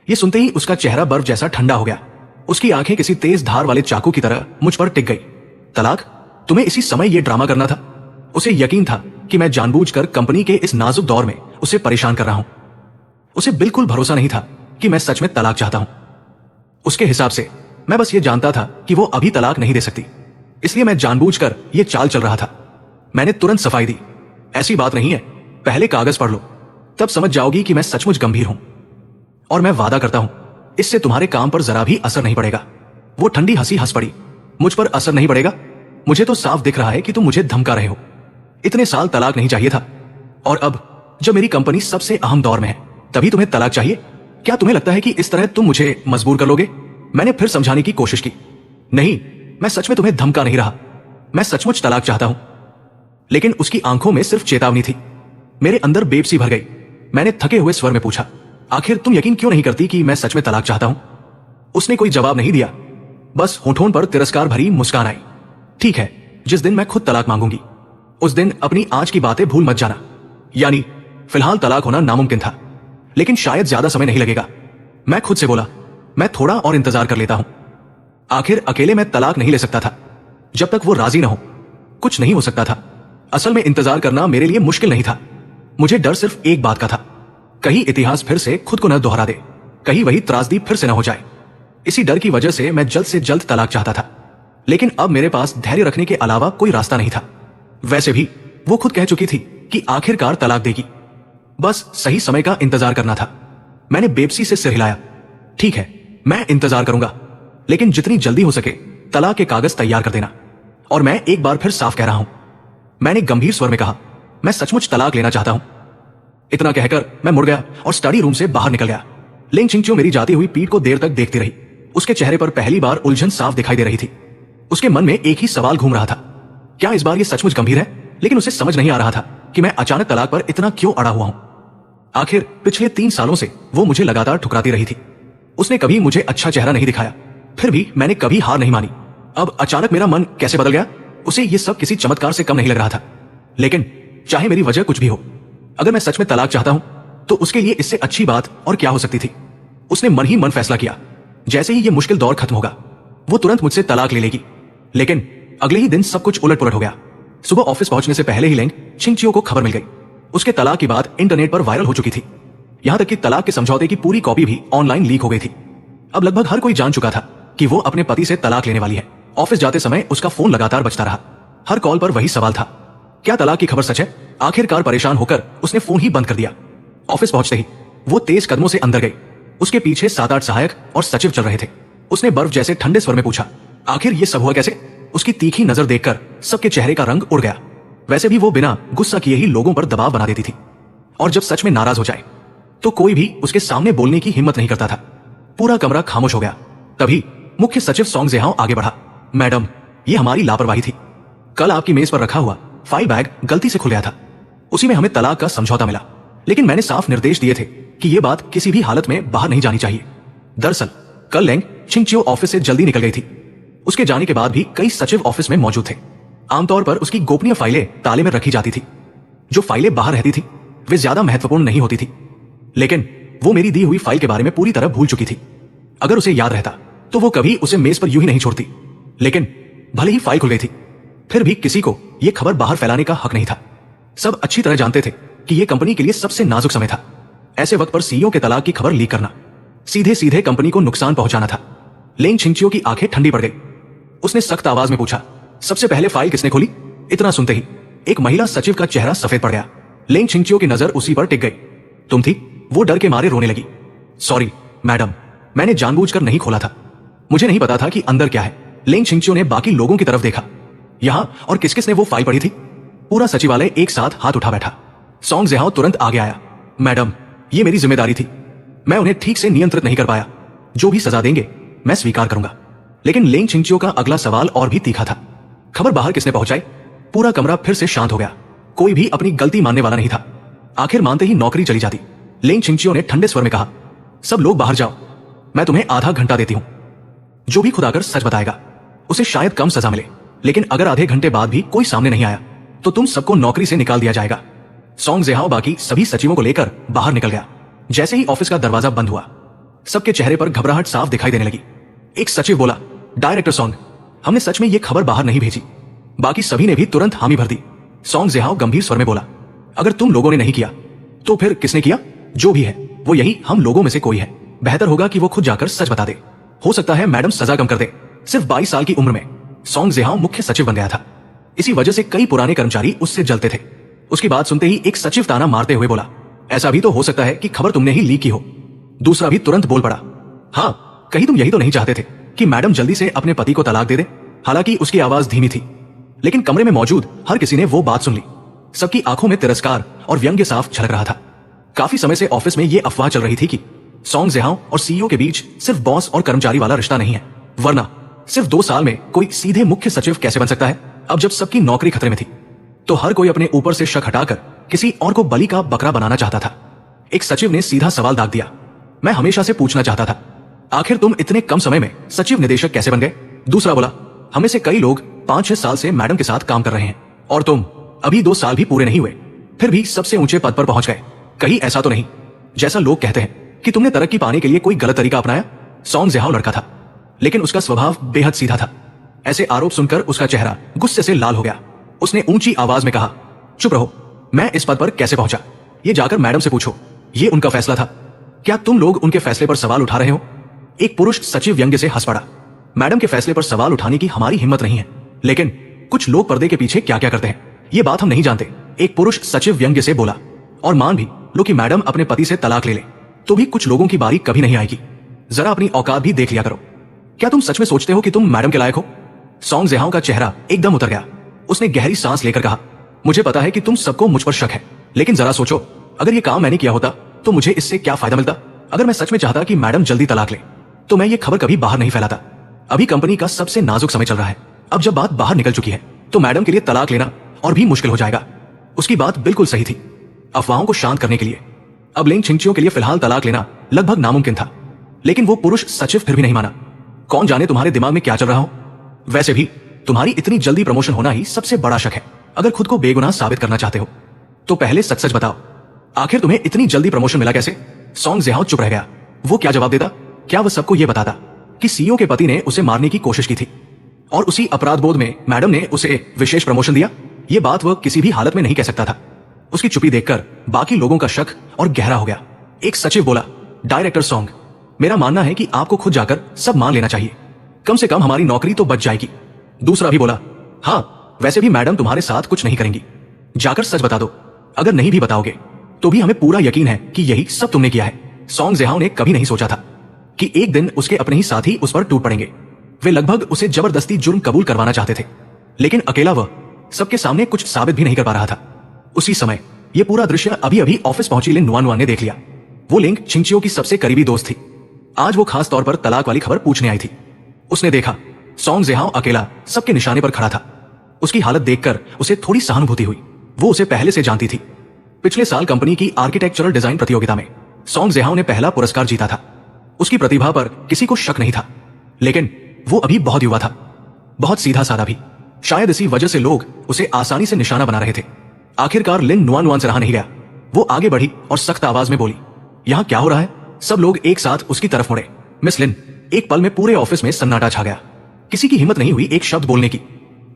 ये सुनते ही उसका चेहरा बर्फ जैसा ठंडा हो गया। उसकी आंखें किसी तेज धार वाले चाकू की तरह मुझ पर टिक गई। तलाक? तुम्हें इसी समय ये ड्रामा करना था? उसे यकीन था कि मैं जानबूझकर कंपनी के इस नाजुक दौर में उसे परेशान कर रहा हूं। उसे बिल्कुल भरोसा नहीं था कि मैं सच में तलाक चाहता हूं। उसके हिसाब से मैं बस ये जानता था कि वो अभी तलाक नहीं दे सकती, इसलिए मैं जानबूझकर ये चाल चल रहा था। मैंने तुरंत सफाई दी, ऐसी बात नहीं है, पहले कागज पढ़ लो, तब समझ जाओगी कि मैं सचमुच गंभीर हूं। और मैं वादा करता हूं इससे तुम्हारे काम पर जरा भी असर नहीं पड़ेगा। वो ठंडी हंसी हंस पड़ी। मुझ पर असर नहीं पड़ेगा? मुझे तो साफ दिख रहा है कि तुम मुझे धमका रहे हो। इतने साल तलाक नहीं चाहिए था, और अब जब मेरी कंपनी सबसे अहम दौर में है तभी तुम्हें तलाक चाहिए? क्या तुम्हें लगता है कि इस तरह तुम मुझे मजबूर कर लोगे? मैंने फिर समझाने की कोशिश की। नहीं, मैं सच में तुम्हें धमका नहीं रहा, मैं सचमुच तलाक चाहता हूं। लेकिन उसकी आंखों में सिर्फ चेतावनी थी। मेरे अंदर बेबसी भर गई। मैंने थके हुए स्वर में पूछा, आखिर तुम यकीन क्यों नहीं करती कि मैं सच में तलाक चाहता हूं? उसने कोई जवाब नहीं दिया, बस होठों पर तिरस्कार भरी मुस्कान आई। ठीक है, जिस दिन मैं खुद तलाक मांगूंगी उस दिन अपनी आज की बातें भूल मत जाना। यानी फिलहाल तलाक होना नामुमकिन था, लेकिन शायद ज्यादा समय नहीं लगेगा। मैं खुद से बोला, मैं थोड़ा और इंतजार कर लेता हूं। आखिर अकेले मैं तलाक नहीं ले सकता था जब तक वो राजी ना हो। कुछ नहीं हो सकता था। असल में इंतजार करना मेरे लिए मुश्किल नहीं था। मुझे डर सिर्फ एक बात का था, कहीं इतिहास फिर से खुद को न दोहरा दे, कहीं वही त्रासदी फिर से न हो जाए। इसी डर की वजह से मैं जल्द से जल्द तलाक चाहता था, लेकिन अब मेरे पास धैर्य रखने के अलावा कोई रास्ता नहीं था। वैसे भी वो खुद कह चुकी थी कि आखिरकार तलाक देगी, बस सही समय का इंतजार करना था। मैंने बेबसी से सिर हिलाया। ठीक है, मैं इंतजार करूंगा, लेकिन जितनी जल्दी हो सके तलाक के कागज तैयार कर देना। और मैं एक बार फिर साफ कह रहा हूं, मैंने गंभीर स्वर में कहा, मैं सचमुच तलाक लेना चाहता हूं। इतना कहकर मैं मुड़ गया और स्टडी रूम से बाहर निकल गया। लिंग चिंगचियो मेरी जाती हुई पीठ को देर तक देखती रही। उसके चेहरे पर पहली बार उलझन साफ दिखाई दे रही थी। उसके मन में एक ही सवाल घूम रहा था, क्या इस बार ये सचमुच गंभीर है? लेकिन उसे समझ नहीं आ रहा था कि मैं अचानक तलाक पर इतना क्यों अड़ा हुआ हूं। आखिर पिछले 3 सालों से वो मुझे लगातार ठुकराती रही थी। उसने कभी मुझे अच्छा चेहरा नहीं दिखाया, फिर भी मैंने कभी हार नहीं मानी। अब अचानक मेरा मन कैसे बदल गया? उसे ये सब किसी चमत्कार से कम नहीं लग रहा था। लेकिन चाहे मेरी वजह कुछ भी हो, अगर मैं सच में तलाक चाहता हूं तो उसके लिए इससे अच्छी बात और क्या हो सकती थी। उसने मन ही मन फैसला किया, जैसे ही ये मुश्किल दौर खत्म होगा वो तुरंत मुझसे तलाक ले लेगी। लेकिन अगले ही दिन सब कुछ उलट पुलट हो गया। सुबह ऑफिस पहुंचने से पहले ही लिंग चिंगचियो को खबर मिल गई। उसके तलाक की बात इंटरनेट पर वायरल हो चुकी थी। यहां तक कि तलाक के समझौते की पूरी कॉपी भी ऑनलाइन लीक हो गई थी। अब लगभग हर कोई जान चुका था कि वो अपने पति से तलाक लेने वाली है। ऑफिस जाते समय उसका फोन लगातार बजता रहा। हर कॉल पर वही सवाल था, क्या तलाक की खबर सच है? आखिरकार परेशान होकर उसने फोन ही बंद कर दिया। ऑफिस पहुंचते ही वो तेज कदमों से अंदर गई। उसके पीछे 7-8 सहायक और सचिव चल रहे थे। उसने बर्फ जैसे ठंडे स्वर में पूछा, आखिर ये सब हुआ कैसे? उसकी तीखी नजर देखकर सबके चेहरे का रंग उड़ गया। वैसे भी वो बिना गुस्सा किए ही लोगों पर दबाव बना देती थी, और जब सच में नाराज हो जाए तो कोई भी उसके सामने बोलने की हिम्मत नहीं करता था। पूरा कमरा खामोश हो गया। तभी मुख्य सचिव सोंग जेहाओ आगे बढ़ा, मैडम, ये हमारी लापरवाही थी। कल आपकी मेज पर रखा हुआ फाइल बैग गलती से खुल गया था। उसी में हमें तलाक का समझौता मिला, लेकिन मैंने साफ निर्देश दिए थे कि यह बात किसी भी हालत में बाहर नहीं जानी चाहिए। दरअसल कल लिंग चिंगचियो ऑफिस से जल्दी निकल गई थी। उसके जाने के बाद भी कई सचिव ऑफिस में मौजूद थे। आमतौर पर उसकी गोपनीय फाइलें ताले में रखी जाती थी। जो फाइलें बाहर रहती थी वे ज्यादा महत्वपूर्ण नहीं होती थी, लेकिन वो मेरी दी हुई फाइल के बारे में पूरी तरह भूल चुकी थी। अगर उसे याद रहता तो वो कभी उसे मेज पर यूं ही नहीं छोड़ती। लेकिन भले ही फाइल खुल गई थी, फिर भी किसी को यह खबर बाहर फैलाने का हक नहीं था। सब अच्छी तरह जानते थे कि यह कंपनी के लिए सबसे नाजुक समय था। ऐसे वक्त पर सीईओ के तलाक की खबर लीक करना सीधे सीधे कंपनी को नुकसान पहुंचाना था। लिंग चिंगचियो की आंखें ठंडी पड़ गई। उसने सख्त आवाज में पूछा, सबसे पहले फाइल किसने खोली? इतना सुनते ही एक महिला सचिव का चेहरा सफेद पड़ गया। लिंग चिंगचियो की नजर उसी पर टिक गई। तुम थी? वो डर के मारे रोने लगी। सॉरी मैडम, मैंने जानबूझकर नहीं खोला था, मुझे नहीं पता था कि अंदर क्या है। लिंग चिंगचियो ने बाकी लोगों की तरफ देखा। यहां और किस किस ने वो फाइल पढ़ी थी? पूरा सचिवालय एक साथ हाथ उठा बैठा। सोंग जेहाओ तुरंत आगे आया, मैडम, ये मेरी जिम्मेदारी थी, मैं उन्हें ठीक से नियंत्रित नहीं कर पाया। जो भी सजा देंगे मैं स्वीकार करूंगा। लेकिन लिंग चिंगचियो का अगला सवाल और भी तीखा था, खबर बाहर किसने पहुंचाई? पूरा कमरा फिर से शांत हो गया। कोई भी अपनी गलती मानने वाला नहीं था। आखिर मानते ही नौकरी चली जाती। लिंग चिंगचियो ने ठंडे स्वर में कहा, सब लोग बाहर जाओ, मैं तुम्हें आधा घंटा देती हूं। जो भी खुद आकर सच बताएगा उसे शायद कम सजा मिले, लेकिन अगर आधे घंटे बाद भी कोई सामने नहीं आया तो तुम सबको नौकरी से निकाल दिया जाएगा। सोंग जेहाओ बाकी सभी सचिवों को लेकर बाहर निकल गया। जैसे ही ऑफिस का दरवाजा बंद हुआ सबके चेहरे पर घबराहट साफ दिखाई देने लगी। एक सचिव बोला, डायरेक्टर सॉन्ग, हमने सच में ये खबर बाहर नहीं भेजी। बाकी सभी ने भी तुरंत हामी भर दी। सॉन्ग ज़िहाओ गंभीर स्वर में बोला, अगर तुम लोगों ने नहीं किया तो फिर किसने किया? जो भी है वो यही हम लोगों में से कोई है। बेहतर होगा कि वो खुद जाकर सच बता दे। हो सकता है मैडम सजा कम कर दे। सिर्फ 22 साल की उम्र में सॉन्ग ज़िहाओ मुख्य सचिव बन गया था। इसी वजह से कई पुराने कर्मचारी उससे जलते थे। उसकी बात सुनते ही एक सचिव ताना मारते हुए बोला, ऐसा भी तो हो सकता है कि खबर तुमने ही लीक की हो। दूसरा भी तुरंत बोल पड़ा, हाँ, कहीं तुम यही तो नहीं चाहते थे कि मैडम जल्दी से अपने पति को तलाक दे दे? हालांकि उसकी आवाज धीमी थी, लेकिन कमरे में मौजूद हर किसी ने वो बात सुन ली। सबकी आंखों में तिरस्कार और व्यंग्य साफ झलक रहा था। काफी समय से ऑफिस में ये अफवाह चल रही थी कि सॉन्ग ज़िहाओ और सीईओ के बीच सिर्फ बॉस और कर्मचारी वाला रिश्ता नहीं है, वरना सिर्फ 2 साल में कोई सीधे मुख्य सचिव कैसे बन सकता है? अब जब सबकी नौकरी खतरे में थी तो हर कोई अपने ऊपर से शक हटाकर किसी और को बलि का बकरा बनाना चाहता था। एक सचिव ने सीधा सवाल दाग दिया, मैं हमेशा से पूछना चाहता था, आखिर तुम इतने कम समय में सचिव निदेशक कैसे बन गए? दूसरा बोला, हमें से कई लोग 5-6 साल से मैडम के साथ काम कर रहे हैं और तुम अभी 2 साल भी पूरे नहीं हुए, फिर भी सबसे ऊंचे पद पर पहुंच गए। कहीं ऐसा तो नहीं जैसा लोग कहते हैं कि तुमने तरक्की पाने के लिए कोई गलत तरीका अपनाया? सॉन्ग ज़िहाओ लड़का था, लेकिन उसका स्वभाव बेहद सीधा था। ऐसे आरोप सुनकर उसका चेहरा गुस्से से लाल हो गया। उसने ऊंची आवाज में कहा, चुप रहो, मैं इस पद पर कैसे पहुंचा ये जाकर मैडम से पूछो, ये उनका फैसला था। क्या तुम लोग उनके फैसले पर सवाल उठा रहे हो? एक पुरुष सचिव व्यंग्य से हंस पड़ा, मैडम के फैसले पर सवाल उठाने की हमारी हिम्मत नहीं है, लेकिन कुछ लोग पर्दे के पीछे क्या क्या करते हैं ये बात हम नहीं जानते। एक पुरुष सचिव व्यंग्य से बोला, और मान भी लो कि मैडम अपने पति से तलाक ले तो भी कुछ लोगों की बारी कभी नहीं आएगी। जरा अपनी औकात भी देख लिया करो। क्या तुम सच में सोचते हो कि तुम मैडम के लायक हो? सॉन्ग ज़िहाओ का चेहरा एकदम उतर गया। उसने गहरी सांस लेकर कहा, मुझे पता है कि तुम सबको मुझ पर शक है, लेकिन जरा सोचो, अगर ये काम मैंने किया होता तो मुझे इससे क्या फायदा मिलता? अगर मैं सच में चाहता कि मैडम जल्दी तलाक ले तो मैं ये खबर कभी बाहर नहीं फैलाता। अभी कंपनी का सबसे नाजुक समय चल रहा है। अब जब बात बाहर निकल चुकी है तो मैडम के लिए तलाक लेना और भी मुश्किल हो जाएगा। उसकी बात बिल्कुल सही थी। अफवाहों को शांत करने के लिए अब लिंग छिंगचियों के लिए फिलहाल तलाक लेना लगभग नामुमकिन था, लेकिन वो पुरुष सचिव फिर भी नहीं माना। कौन जाने तुम्हारे दिमाग में क्या चल रहा हो? वैसे भी तुम्हारी इतनी जल्दी प्रमोशन होना ही सबसे बड़ा शक है। अगर खुद को बेगुनाह साबित करना चाहते हो तो पहले सच सच बताओ, आखिर तुम्हें इतनी जल्दी प्रमोशन मिला कैसे? सॉन्ग ज़िहाओ चुप रह गया। वो क्या जवाब देता? क्या वह सबको यह बताता कि सीईओ के पति ने उसे मारने की कोशिश की थी और उसी अपराध बोध में मैडम ने उसे विशेष प्रमोशन दिया? ये बात वह किसी भी हालत में नहीं कह सकता था। उसकी चुप्पी देखकर बाकी लोगों का शक और गहरा हो गया। एक सचिव बोला, डायरेक्टर सॉन्ग, मेरा मानना है कि आपको खुद जाकर सब मान लेना चाहिए, कम से कम हमारी नौकरी तो बच जाएगी। दूसरा भी बोला, हाँ, वैसे भी मैडम तुम्हारे साथ कुछ नहीं करेंगी, जाकर सच बता दो। अगर नहीं भी बताओगे तो भी हमें पूरा यकीन है कि यही सब तुमने किया है। सॉन्ग ज़िहाओ ने कभी नहीं सोचा था कि एक दिन उसके अपने ही साथी उस पर टूट पड़ेंगे। वे लगभग उसे जबरदस्ती जुर्म कबूल करवाना चाहते थे, लेकिन अकेला वह सबके सामने कुछ साबित भी नहीं कर पा रहा था। उसी समय यह पूरा दृश्य अभी अभी ऑफिस पहुंची लिन नुआनुआ ने देख लिया। वो लिंग छिंगचियो की सबसे करीबी दोस्त थी। आज वो खास तौर पर तलाक वाली खबर पूछने आई थी। उसने देखा सॉन्ग ज़िहाओ अकेला सबके निशाने पर खड़ा था। उसकी हालत देखकर उसे थोड़ी सहानुभूति हुई। वो उसे पहले से जानती थी। पिछले साल कंपनी की आर्किटेक्चरल डिजाइन प्रतियोगिता में सॉन्ग ज़िहाओ ने पहला पुरस्कार जीता था। उसकी प्रतिभा पर किसी को शक नहीं था, लेकिन वो अभी बहुत युवा था, बहुत सीधा साधा भी। शायद इसी वजह से लोग उसे आसानी से निशाना बना रहे थे। आखिरकार लिन नुआनुआन से रहा नहीं गया। वो आगे बढ़ी और सख्त आवाज में बोली, यहां क्या हो रहा है? सब लोग एक साथ उसकी तरफ मुड़े। मिस लिन, एक पल में पूरे ऑफिस में सन्नाटा छा गया। किसी की हिम्मत नहीं हुई एक शब्द बोलने की।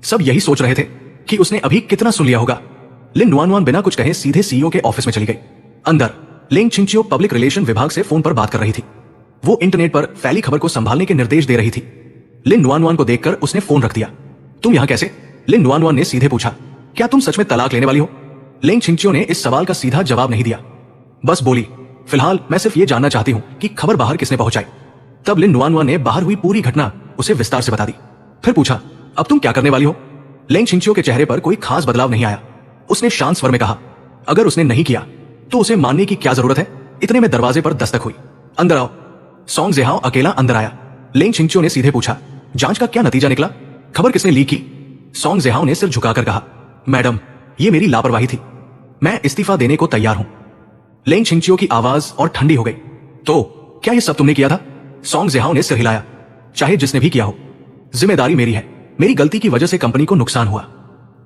सब यही सोच रहे थे कि उसने अभी कितना सुन लिया होगा। लिन नुआनुआन बिना कुछ कहे सीधे सीईओ के ऑफिस में चली गई। अंदर लिंग छिंगचियो पब्लिक रिलेशन विभाग से फोन पर बात कर रही थी। वो इंटरनेट पर फैली खबर को संभालने के निर्देश दे रही थी। लिन नुआनुआन को देखकर उसने फोन रख दिया। तुम यहां कैसे? लिन नुआनुआन ने सीधे पूछा। क्या तुम सच में तलाक लेने वाली हो? लिंग छिंगचियो ने इस सवाल का सीधा जवाब नहीं दिया, बस बोली, फिलहाल मैं सिर्फ ये जानना चाहती हूं कि खबर बाहर किसने पहुंचाई। तब लिन नुआनुआन ने बाहर हुई पूरी घटना उसे विस्तार से बता दी। फिर पूछा, अब तुम क्या करने वाली हो? लिंग छिंगचियो के चेहरे पर कोई खास बदलाव नहीं आया। उसने शांत स्वर में कहा, अगर उसने नहीं किया तो उसे मानने की क्या जरूरत है? इतने में दरवाजे पर दस्तक हुई। अंदर आओ। सॉन्ग ज़िहाओ अकेला अंदर आया। लिंग छिंगचियो ने सीधे पूछा, जांच का क्या नतीजा निकला? खबर किसने लीक की? सॉन्ग ज़िहाओ ने सिर झुकाकर कहा, मैडम, ये मेरी लापरवाही थी, मैं इस्तीफा देने को तैयार हूं। लिंग छिंगचियो की आवाज और ठंडी हो गई। तो क्या ये सब तुमने किया था? सॉन्ग ज़िहाओ ने सिर हिलाया। चाहे जिसने भी किया हो, जिम्मेदारी मेरी है। मेरी गलती की वजह से कंपनी को नुकसान हुआ,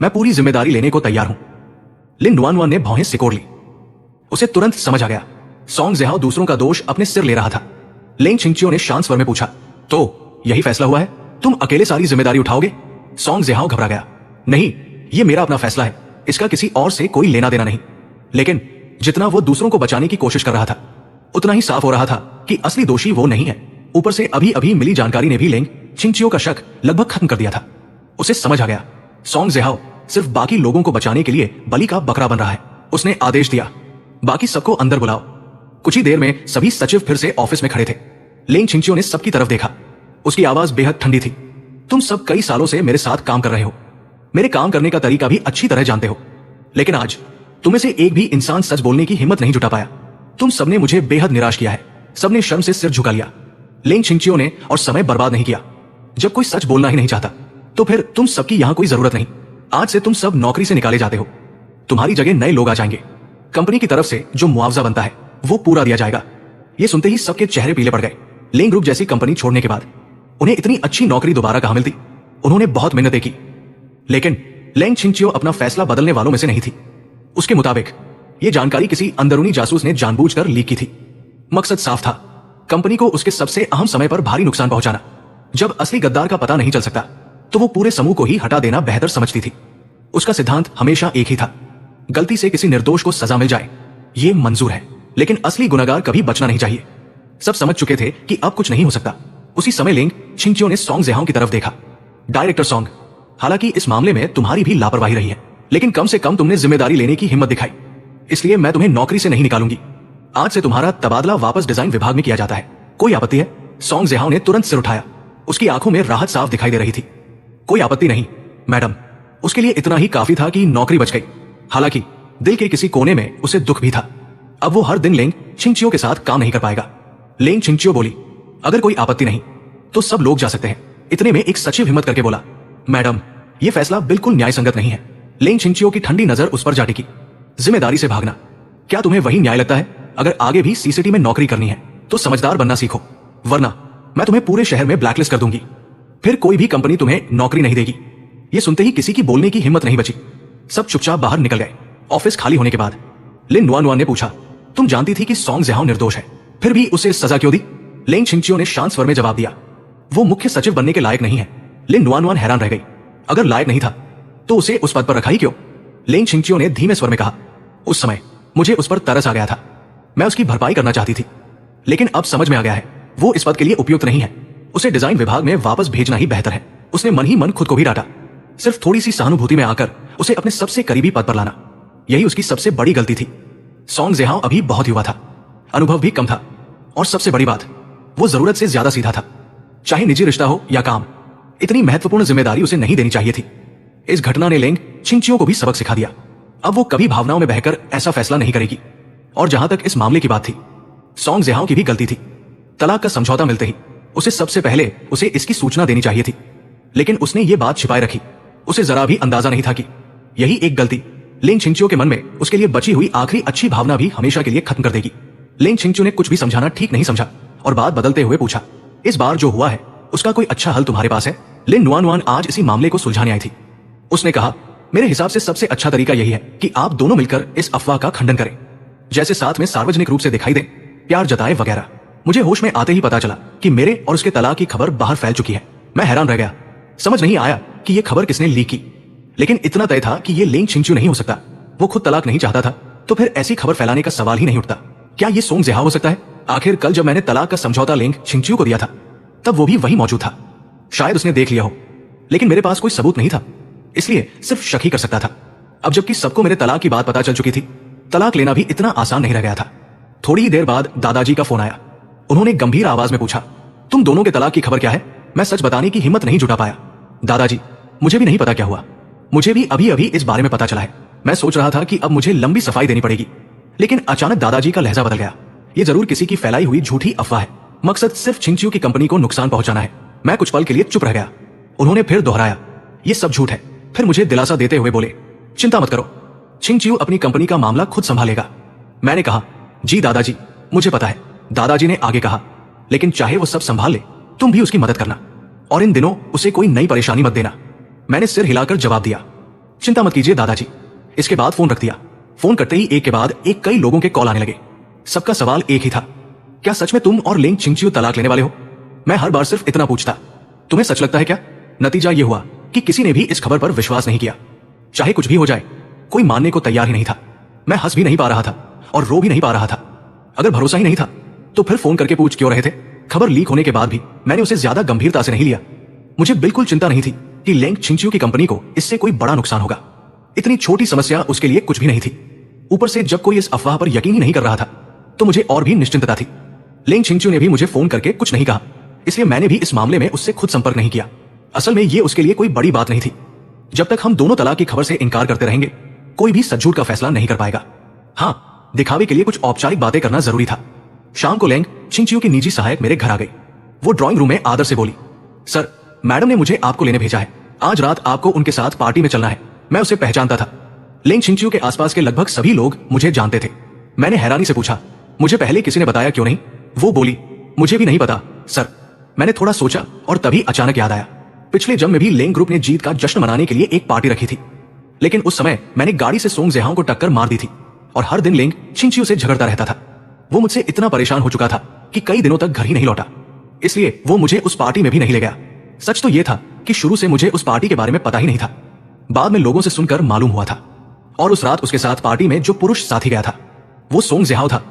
मैं पूरी जिम्मेदारी लेने को तैयार हूं। लिन नुआनुआन ने भौहें सिकोड़ ली। उसे तुरंत समझ आ गया, सॉन्ग ज़िहाओ दूसरों का दोष अपने सिर ले रहा था। लेंग छिंगचियो ने शांत स्वर में पूछा, तो यही फैसला हुआ है? तुम अकेले सारी जिम्मेदारी उठाओगे? सॉन्ग जेहाओ घबरा गया। नहीं, ये मेरा अपना फैसला है, इसका किसी और से कोई लेना देना नहीं। लेकिन जितना वो दूसरों को बचाने की कोशिश कर रहा था, उतना ही साफ हो रहा था कि असली दोषी वो नहीं है। ऊपर से अभी अभी मिली जानकारी ने भी लेंग छिंगचियो का शक लगभग खत्म कर दिया था। उसे समझ आ गया, सॉन्ग जेहाओ सिर्फ बाकी लोगों को बचाने के लिए बलि का बकरा बन रहा है। उसने आदेश दिया, बाकी सबको अंदर बुलाओ। कुछ ही देर में सभी सचिव फिर से ऑफिस में खड़े थे। लेंग छिंगचियो ने सबकी तरफ देखा। उसकी आवाज बेहद ठंडी थी। तुम सब कई सालों से मेरे साथ काम कर रहे हो, मेरे काम करने का तरीका भी अच्छी तरह जानते हो, लेकिन आज तुम में से एक भी इंसान सच बोलने की हिम्मत नहीं जुटा पाया। तुम सबने मुझे बेहद निराश किया है। सबने शर्म से सिर झुका लिया। लेंग छिंगचियो ने और समय बर्बाद नहीं किया। जब कोई सच बोलना ही नहीं चाहता तो फिर तुम सबकी यहां कोई जरूरत नहीं। आज से तुम सब नौकरी से निकाले जाते हो। तुम्हारी जगह नए लोग आ जाएंगे। कंपनी की तरफ से जो मुआवजा बनता है वो पूरा दिया जाएगा। ये सुनते ही सबके चेहरे पीले पड़ गए। लेंग ग्रुप जैसी कंपनी छोड़ने के बाद उन्हें इतनी अच्छी नौकरी दोबारा कहां मिलती। उन्होंने बहुत मेहनतें की, लेकिन लेंग छिंगचियो अपना फैसला बदलने वालों में से नहीं थी। उसके मुताबिक यह जानकारी किसी अंदरूनी जासूस ने जानबूझकर लीक की थी। मकसद साफ था, कंपनी को उसके सबसे अहम समय पर भारी नुकसान पहुंचाना। जब असली गद्दार का पता नहीं चल सकता तो वो पूरे समूह को ही हटा देना बेहतर समझती थी। उसका सिद्धांत हमेशा एक ही था, गलती से किसी निर्दोष को सजा मिल जाए ये मंजूर है, लेकिन असली गुनहगार कभी बचना नहीं चाहिए। सब समझ चुके थे कि अब कुछ नहीं हो सकता। उसी समय लेंग छिंगचियो ने सॉन्ग जेहाओ की तरफ देखा। डायरेक्टर सॉन्ग, हालांकि इस मामले में तुम्हारी भी लापरवाही रही है, लेकिन कम से कम तुमने जिम्मेदारी लेने की हिम्मत दिखाई, इसलिए मैं तुम्हें नौकरी से नहीं निकालूंगी। आज से तुम्हारा तबादला वापस डिजाइन विभाग में किया जाता है। कोई आपत्ति है? सॉन्ग जेहाओ ने तुरंत सिर उठाया। उसकी आंखों में राहत साफ दिखाई दे रही थी। कोई आपत्ति नहीं मैडम। उसके लिए इतना ही काफी था कि नौकरी बच गई। हालांकि दिल के किसी कोने में उसे दुख भी था। अब वो हर दिन लेंग छिंगचियो के साथ काम नहीं कर पाएगा। लेंग छिंगचियो बोली, अगर कोई आपत्ति नहीं तो सब लोग जा सकते हैं। इतने में एक सचिव हिम्मत करके बोला, मैडम यह फैसला बिल्कुल न्याय संगत नहीं है। लेंग छिंगचियो की ठंडी नजर उस पर जा टिकी। जिम्मेदारी से भागना, क्या तुम्हें वही न्याय लगता है? अगर आगे भी सीसीटी में नौकरी करनी है तो समझदार बनना सीखो, वरना मैं तुम्हें पूरे शहर में ब्लैकलिस्ट कर दूंगी। फिर कोई भी कंपनी तुम्हें नौकरी नहीं देगी। यह सुनते ही किसी की बोलने की हिम्मत नहीं बची। सब चुपचाप बाहर निकल गए। ऑफिस खाली होने के बाद लिन नुआनुआन ने पूछा, तुम जानती थी कि सॉन्ग जेहाओ निर्दोष है, फिर भी उसे सजा क्यों दी? लेंग छिंगचियो ने शांत स्वर में जवाब दिया, वो मुख्य सचिव बनने के लायक नहीं है। लिन नुआनुआन हैरान रह गई। अगर लायक नहीं था तो उसे उस पद पर रखा ही क्यों? लेंग छिंगचियो ने धीमे स्वर में कहा, उस समय मुझे उस पर तरस आ गया था। मैं उसकी भरपाई करना चाहती थी, लेकिन अब समझ में आ गया है वो इस पद के लिए उपयुक्त नहीं है। उसे डिजाइन विभाग में वापस भेजना ही बेहतर है। उसने मन ही मन खुद को भी डांटा। सिर्फ थोड़ी सी सहानुभूति में आकर उसे अपने सबसे करीबी पद पर लाना, यही उसकी सबसे बड़ी गलती थी। सॉन्ग जेहाओ अभी बहुत युवा था, अनुभव भी कम था, और सबसे बड़ी बात, वो जरूरत से ज्यादा सीधा था। चाहे निजी रिश्ता हो या काम, इतनी महत्वपूर्ण जिम्मेदारी उसे नहीं देनी चाहिए थी। इस घटना ने लेंग छिंगचियो को भी सबक सिखा दिया। अब वो कभी भावनाओं में बहकर ऐसा फैसला नहीं करेगी। और जहां तक इस मामले की बात थी, सॉन्ग जेहाओ की भी गलती थी। तलाक का समझौता मिलते ही उसे सबसे पहले उसे इसकी सूचना देनी चाहिए थी, लेकिन उसने ये बात छिपाए रखी। उसे जरा भी अंदाजा नहीं था कि यही एक गलती लेंग छिंगचियो के मन में उसके लिए बची हुई आखिरी अच्छी भावना भी हमेशा के लिए खत्म कर देगी। लेंग छिंगचियो ने कुछ भी समझाना ठीक नहीं समझा और बात बदलते हुए पूछा, इस बार जो हुआ है उसका कोई अच्छा हल तुम्हारे पास है? लिन नुआनुआन आज इसी मामले को सुलझाने आई थी। उसने कहा, मेरे हिसाब से सबसे अच्छा तरीका यही है कि आप दोनों मिलकर इस अफवाह का खंडन करें, जैसे साथ में सार्वजनिक रूप से दिखाई दे, प्यार जताए वगैरह। मुझे होश में आते ही पता चला कि मेरे और उसके तलाक की खबर बाहर फैल चुकी है। मैं हैरान रह गया। समझ नहीं आया कि यह खबर किसने लीक की, लेकिन इतना तय था कि यह लेंग छिंगचियो नहीं हो सकता। वो खुद तलाक नहीं चाहता था तो फिर ऐसी खबर फैलाने का सवाल ही नहीं उठता। क्या ये सॉन्ग जेहाओ हो सकता है? आखिर कल जब मैंने तलाक का समझौता लेंग छिंगचियो को दिया था तब वो भी वही मौजूद था। शायद उसने देख लिया हो, लेकिन मेरे पास कोई सबूत नहीं था, इसलिए सिर्फ शक ही कर सकता था। अब जबकि सबको मेरे तलाक की बात पता चल चुकी थी, तलाक लेना भी इतना आसान नहीं रह गया था। थोड़ी ही देर बाद दादाजी का फोन आया। उन्होंने गंभीर आवाज में पूछा, तुम दोनों के तलाक की खबर क्या है? मैं सच बताने की हिम्मत नहीं जुटा पाया। दादाजी, मुझे भी नहीं पता क्या हुआ। मुझे भी अभी अभी इस बारे में पता चला है। मैं सोच रहा था कि अब मुझे लंबी सफाई देनी पड़ेगी, लेकिन अचानक दादाजी का लहजा बदल गया। ये जरूर किसी की फैलाई हुई झूठी अफवाह है। मकसद सिर्फ छिंगचियो की कंपनी को नुकसान पहुंचाना है। मैं कुछ पल के लिए चुप रह गया। उन्होंने फिर दोहराया, ये सब झूठ है। फिर मुझे दिलासा देते हुए बोले, चिंता मत करो, छिंगचियो अपनी कंपनी का मामला खुद संभालेगा। मैंने कहा, जी दादाजी, मुझे पता है। दादाजी ने आगे कहा, लेकिन चाहे वो सब संभाल ले, तुम भी उसकी मदद करना, और इन दिनों उसे कोई नई परेशानी मत देना। मैंने सिर हिलाकर जवाब दिया, चिंता मत कीजिए दादाजी। इसके बाद फोन रख दिया। फोन करते ही एक के बाद एक कई लोगों के कॉल आने लगे। सबका सवाल एक ही था, क्या सच में तुम और लेंग छिंगचियो तलाक लेने वाले हो? मैं हर बार सिर्फ इतना पूछता, तुम्हें सच लगता है क्या? नतीजा ये हुआ कि किसी ने भी इस खबर पर विश्वास नहीं किया। चाहे कुछ भी हो जाए, कोई मानने को तैयार ही नहीं था। मैं हंस भी नहीं पा रहा था और रो भी नहीं पा रहा था। अगर भरोसा ही नहीं था तो फिर फोन करके पूछ क्यों रहे थे? खबर लीक होने के बाद भी मैंने उसे ज्यादा गंभीरता से नहीं लिया। मुझे बिल्कुल चिंता नहीं थी कि लेंग छिंगचियो की कंपनी को इससे कोई बड़ा नुकसान होगा। इतनी छोटी समस्या उसके लिए कुछ भी नहीं थी। ऊपर से जब कोई इस अफवाह पर यकीन ही नहीं कर रहा था तो मुझे और भी निश्चिंतता थी। लेंग छिंगचियो ने भी मुझे फोन करके कुछ नहीं कहा, इसलिए मैंने भी इस मामले में उससे खुद संपर्क नहीं किया। असल में ये उसके लिए कोई बड़ी बात नहीं थी। जब तक हम दोनों तलाक की खबर से इनकार करते रहेंगे, कोई भी सच झूठ का फैसला नहीं कर पाएगा। हाँ, दिखावे के लिए कुछ औपचारिक बातें करना जरूरी था। शाम को लेंग छिंगचियो की निजी सहायक मेरे घर आ गई। वो ड्राइंग रूम में आदर से बोली, सर, मैडम ने मुझे आपको लेने भेजा है। आज रात आपको उनके साथ पार्टी में चलना है। मैं उसे पहचानता था। लेंग छिंगचियो के आसपास के लगभग सभी लोग मुझे जानते थे। मैंने हैरानी से पूछा, मुझे पहले किसी ने बताया क्यों नहीं? वो बोली, मुझे भी नहीं पता सर। मैंने थोड़ा सोचा और तभी अचानक याद आया, पिछले जन्म में भी लेंग ग्रुप ने जीत का जश्न मनाने के लिए एक पार्टी रखी थी। लेकिन उस समय मैंने गाड़ी से सोंग जेहाओ को टक्कर मार दी थी और हर दिन लेंग छिंगचियो से झगड़ता रहता था। वो मुझसे इतना परेशान हो चुका था कि कई दिनों तक घर ही नहीं लौटा। इसलिए वो मुझे उस पार्टी में भी नहीं ले गया। सच तो यह था कि शुरू से मुझे उस पार्टी के बारे में पता ही नहीं था। बाद में लोगों से सुनकर मालूम हुआ था। और उस रात उसके साथ पार्टी में जो पुरुष साथी गया था वो सोंग जेहाओ था।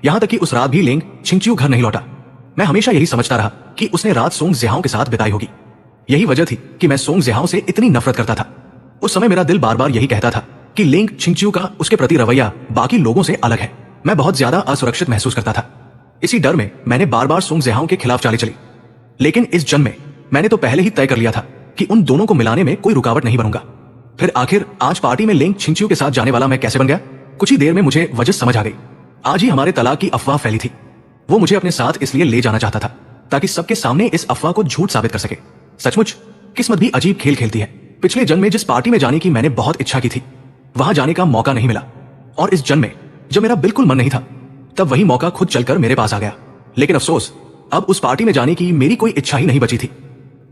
यहां तक कि उस रात भी लेंग छिंगचियो घर नहीं लौटा। मैं हमेशा यही समझता रहा कि उसने रात सोंग जेहाओ के साथ बिताई होगी। यही वजह थी कि मैं सोंग जेहाओ से इतनी नफरत करता था। उस समय मेरा दिल बार बार यही कहता था कि लेंग छिंगचियो का उसके प्रति रवैया बाकी लोगों से अलग है। मैं बहुत ज्यादा असुरक्षित महसूस करता था। इसी डर में मैंने बार बार सोंग जेहाओ के खिलाफ चालें चली। लेकिन इस जन्म में मैंने तो पहले ही तय कर लिया था कि उन दोनों को मिलाने में कोई रुकावट नहीं बनूंगा। फिर आखिर आज पार्टी में लेंग छिंगचियो के साथ जाने वाला मैं कैसे बन गया? कुछ ही देर में मुझे वजह समझ आ गई। आज ही हमारे तलाक की अफवाह फैली थी। वो मुझे अपने साथ इसलिए ले जाना चाहता था ताकि सबके सामने इस अफवाह को झूठ साबित कर सके। सचमुच किस्मत भी अजीब खेल खेलती है। पिछले जन्म में जिस पार्टी में जाने की मैंने बहुत इच्छा की थी, वहां जाने का मौका नहीं मिला। और इस जन्म में जब मेरा बिल्कुल मन नहीं था, तब वही मौका खुद चलकर मेरे पास आ गया। लेकिन अफसोस, अब उस पार्टी में जाने की मेरी कोई इच्छा ही नहीं बची थी।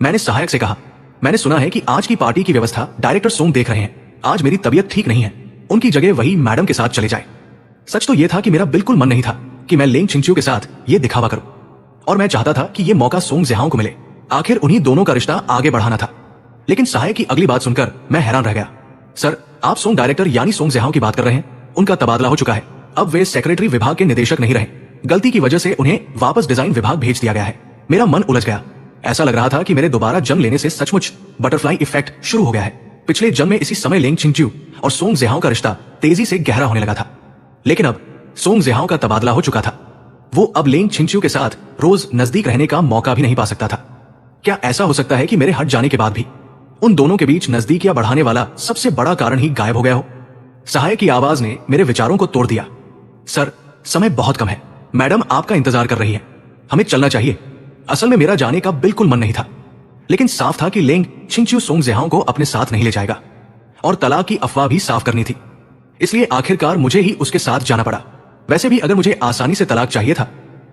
मैंने सहायक से कहा, मैंने सुना है कि आज की पार्टी की व्यवस्था डायरेक्टर सोंग देख रहे हैं। आज मेरी तबीयत ठीक नहीं है, उनकी जगह वही मैडम के साथ चले जाए। सच तो यह था कि मेरा बिल्कुल मन नहीं था कि मैं लेंग छिंगचियो के साथ ये दिखावा करूं, और मैं चाहता था कि यह मौका सोंग जेहाओ को मिले। आखिर उन्हीं दोनों का रिश्ता आगे बढ़ाना था। लेकिन सहायक की अगली बात सुनकर मैं हैरान रह गया। सर, आप सोंग डायरेक्टर यानी सोंग जेहाओ की बात कर रहे हैं? उनका तबादला हो चुका है। अब वे सेक्रेटरी विभाग के निदेशक नहीं रहे। गलती की वजह से उन्हें वापस डिजाइन विभाग भेज दिया गया है। मेरा मन उलझ गया। ऐसा लग रहा था कि मेरे दोबारा जन्म लेने से सचमुच बटरफ्लाई इफेक्ट शुरू हो गया है। पिछले जन्म में इसी समय लेंग छिंगचियो और सोंग जेहाओ का रिश्ता तेजी से गहरा होने लगा था। लेकिन अब सोंग जेहाओ का तबादला हो चुका था। वो अब लेंग छिंगचियो के साथ रोज नजदीक रहने का मौका भी नहीं पा सकता था। क्या ऐसा हो सकता है कि मेरे हट जाने के बाद भी उन दोनों के बीच नजदीकियां बढ़ाने वाला सबसे बड़ा कारण ही गायब हो गया हो? सहायक की आवाज ने मेरे विचारों को तोड़ दिया। सर, समय बहुत कम है। मैडम आपका इंतजार कर रही है। हमें चलना चाहिए। असल में मेरा जाने का बिल्कुल मन नहीं था, लेकिन साफ था कि लेंग छिंगचियो सोंग जेहाओ को अपने साथ नहीं ले जाएगा और तलाक की अफवाह भी साफ करनी थी। इसलिए आखिरकार मुझे ही उसके साथ जाना पड़ा। वैसे भी अगर मुझे आसानी से तलाक चाहिए था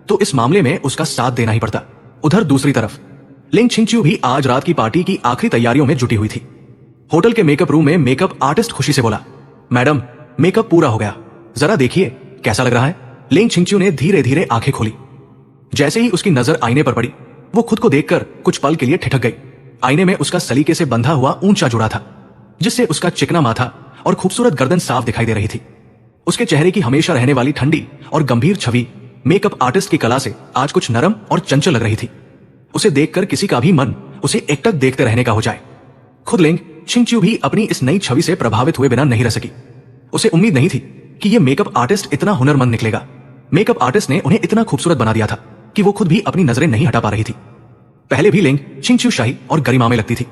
तो इस मामले में उसका साथ देना ही पड़ता। उधर दूसरी तरफ लेंग छिंगचियो भी आज रात की पार्टी की आखिरी तैयारियों में जुटी हुई थी। होटल के मेकअप रूम में मेकअप आर्टिस्ट खुशी से बोला, मैडम, मेकअप पूरा हो गया, जरा देखिए कैसा लग रहा है। लेंग छिंगचियो ने धीरे धीरे आंखें खोली। जैसे ही उसकी नजर आईने पर पड़ी, वो खुद को देखकर कुछ पल के लिए ठिठक गई। आईने में उसका सलीके से बंधा हुआ ऊंचा जुड़ा था, जिससे उसका चिकना माथा और खूबसूरत गर्दन साफ दिखाई दे रही थी। उसके चेहरे की हमेशा रहने वाली ठंडी और गंभीर छवि मेकअप आर्टिस्ट की कला से आज कुछ नरम और चंचल लग रही थी। उसे देखकर किसी का भी मन उसे एकटक देखते रहने का हो जाए। खुद लेंग छिंगचियो भी अपनी इस नई छवि से प्रभावित हुए बिना नहीं रह सकी। उसे उम्मीद नहीं थी कि यह मेकअप आर्टिस्ट इतना हुनरमंद निकलेगा। मेकअप आर्टिस्ट ने उन्हें इतना खूबसूरत बना दिया था कि वो खुद भी अपनी नजरें नहीं हटा पा रही थी। पहले भी लेंग छिंगचियो शाही और गरिमा में लगती थी,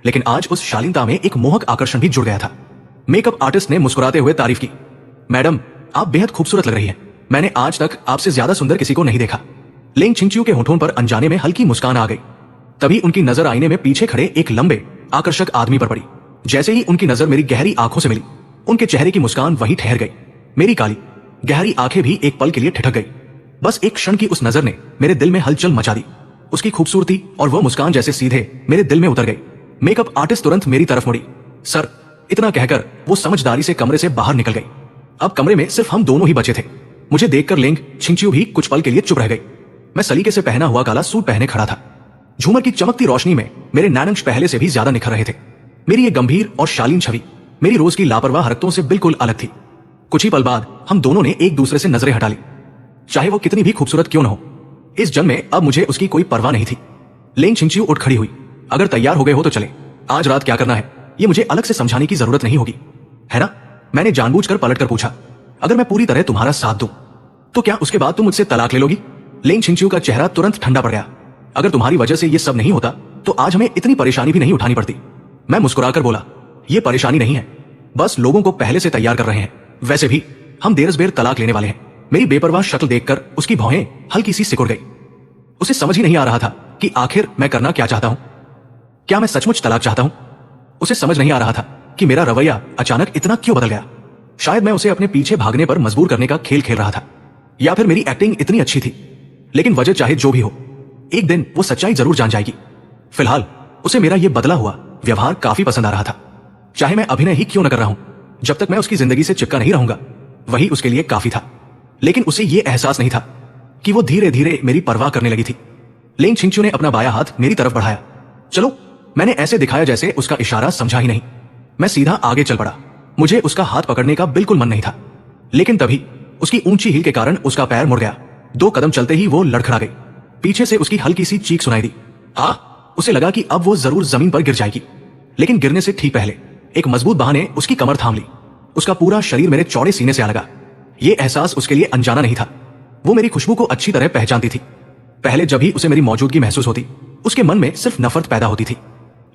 लेकिन आज उस शालीनता में एक मोहक आकर्षण भी जुड़ गया था। मेकअप आर्टिस्ट ने मुस्कुराते हुए तारीफ की, मैडम, आप बेहद खूबसूरत लग रही हैं। मैंने आज तक आपसे ज्यादा सुंदर किसी को नहीं देखा। लेंग छिंगचियो के होठों पर अनजाने में हल्की मुस्कान आ गई। तभी उनकी नजर आईने में पीछे खड़े एक लंबे आकर्षक आदमी पर पड़ी। जैसे ही उनकी नजर मेरी गहरी आंखों से मिली, उनके चेहरे की मुस्कान वहीं ठहर गई। मेरी काली गहरी आंखें भी एक पल के लिए ठिठक गई। बस एक क्षण की उस नजर ने मेरे दिल में हलचल मचा दी। उसकी खूबसूरती और वह मुस्कान जैसे सीधे मेरे दिल में उतर गई। मेकअप आर्टिस्ट तुरंत मेरी तरफ मुड़ी। सर, इतना कहकर वो समझदारी से कमरे से बाहर निकल गई। अब कमरे में सिर्फ हम दोनों ही बचे थे। मुझे देखकर लेंग छिंगचियो भी कुछ पल के लिए चुप रह गई। मैं सलीके से पहना हुआ काला सूट पहने खड़ा था। झूमर की चमकती रोशनी में मेरे नैनंश पहले से भी ज्यादा निखर रहे थे। मेरी ये गंभीर और शालीन छवि मेरी रोज की लापरवाह हरकतों से बिल्कुल अलग थी। कुछ ही पल बाद हम दोनों ने एक दूसरे से नजरें हटा ली। चाहे वो कितनी भी खूबसूरत क्यों न हो, इस जन्म में अब मुझे उसकी कोई परवाह नहीं थी। लेंग छिंगचियो उठ खड़ी हुई। अगर तैयार हो गए हो तो चले। आज रात क्या करना है ये मुझे अलग से समझाने की जरूरत नहीं होगी, है ना? मैंने जानबूझकर पलटकर पूछा। अगर मैं पूरी तरह तुम्हारा साथ दूं तो क्या उसके बाद तुम मुझसे तलाक ले लोगी? लेंग छिंगचियो का चेहरा तुरंत ठंडा पड़ गया। अगर तुम्हारी वजह से ये सब नहीं होता तो आज हमें इतनी परेशानी भी नहीं उठानी पड़ती। मैं मुस्कुराकर बोला, ये परेशानी नहीं है, बस लोगों को पहले से तैयार कर रहे हैं। वैसे भी हम देर-अ-बेर तलाक लेने वाले हैं। मेरी बेपरवाह शक्ल देखकर उसकी भौहें हल्की सी सिकुड़ गई। उसे समझ ही नहीं आ रहा था कि आखिर मैं करना क्या चाहता हूं। क्या मैं सचमुच तलाक चाहता हूं? उसे समझ नहीं आ रहा था कि मेरा रवैया अचानक इतना क्यों बदल गया। शायद मैं उसे अपने पीछे भागने पर मजबूर करने का खेल खेल रहा था, या फिर मेरी एक्टिंग इतनी अच्छी थी। लेकिन वजह चाहे जो भी हो, एक दिन वो सच्चाई जरूर जान जाएगी। फिलहाल उसे मेरा ये बदला हुआ व्यवहार काफी पसंद आ रहा था। चाहे मैं अभिनय ही क्यों न कर रहा हूं, जब तक मैं उसकी जिंदगी से चिपका नहीं रहूंगा वही उसके लिए काफी था। लेकिन उसे ये एहसास नहीं था कि वो धीरे धीरे मेरी परवाह करने लगी थी। लेंग छिंगचियो ने अपना बायां हाथ मेरी तरफ बढ़ाया। चलो। मैंने ऐसे दिखाया जैसे उसका इशारा समझा ही नहीं। मैं सीधा आगे चल पड़ा। मुझे उसका हाथ पकड़ने का बिल्कुल मन नहीं था, लेकिन तभी उसकी ऊंची हील के कारण उसका पैर मुड़ गया। 2 कदम चलते ही वो लड़खड़ा गई। पीछे से उसकी हल्की सी चीख सुनाई दी। उसे लगा कि अब वो जरूर जमीन पर गिर जाएगी, लेकिन गिरने से ठीक पहले एक मजबूत बाह ने उसकी कमर थाम ली। उसका पूरा शरीर मेरे चौड़े सीने से आ लगा। ये एहसास उसके लिए अनजाना नहीं था। वो मेरी खुशबू को अच्छी तरह पहचानती थी। पहले जब भी उसे मेरी मौजूदगी महसूस होती, उसके मन में सिर्फ नफरत पैदा होती थी।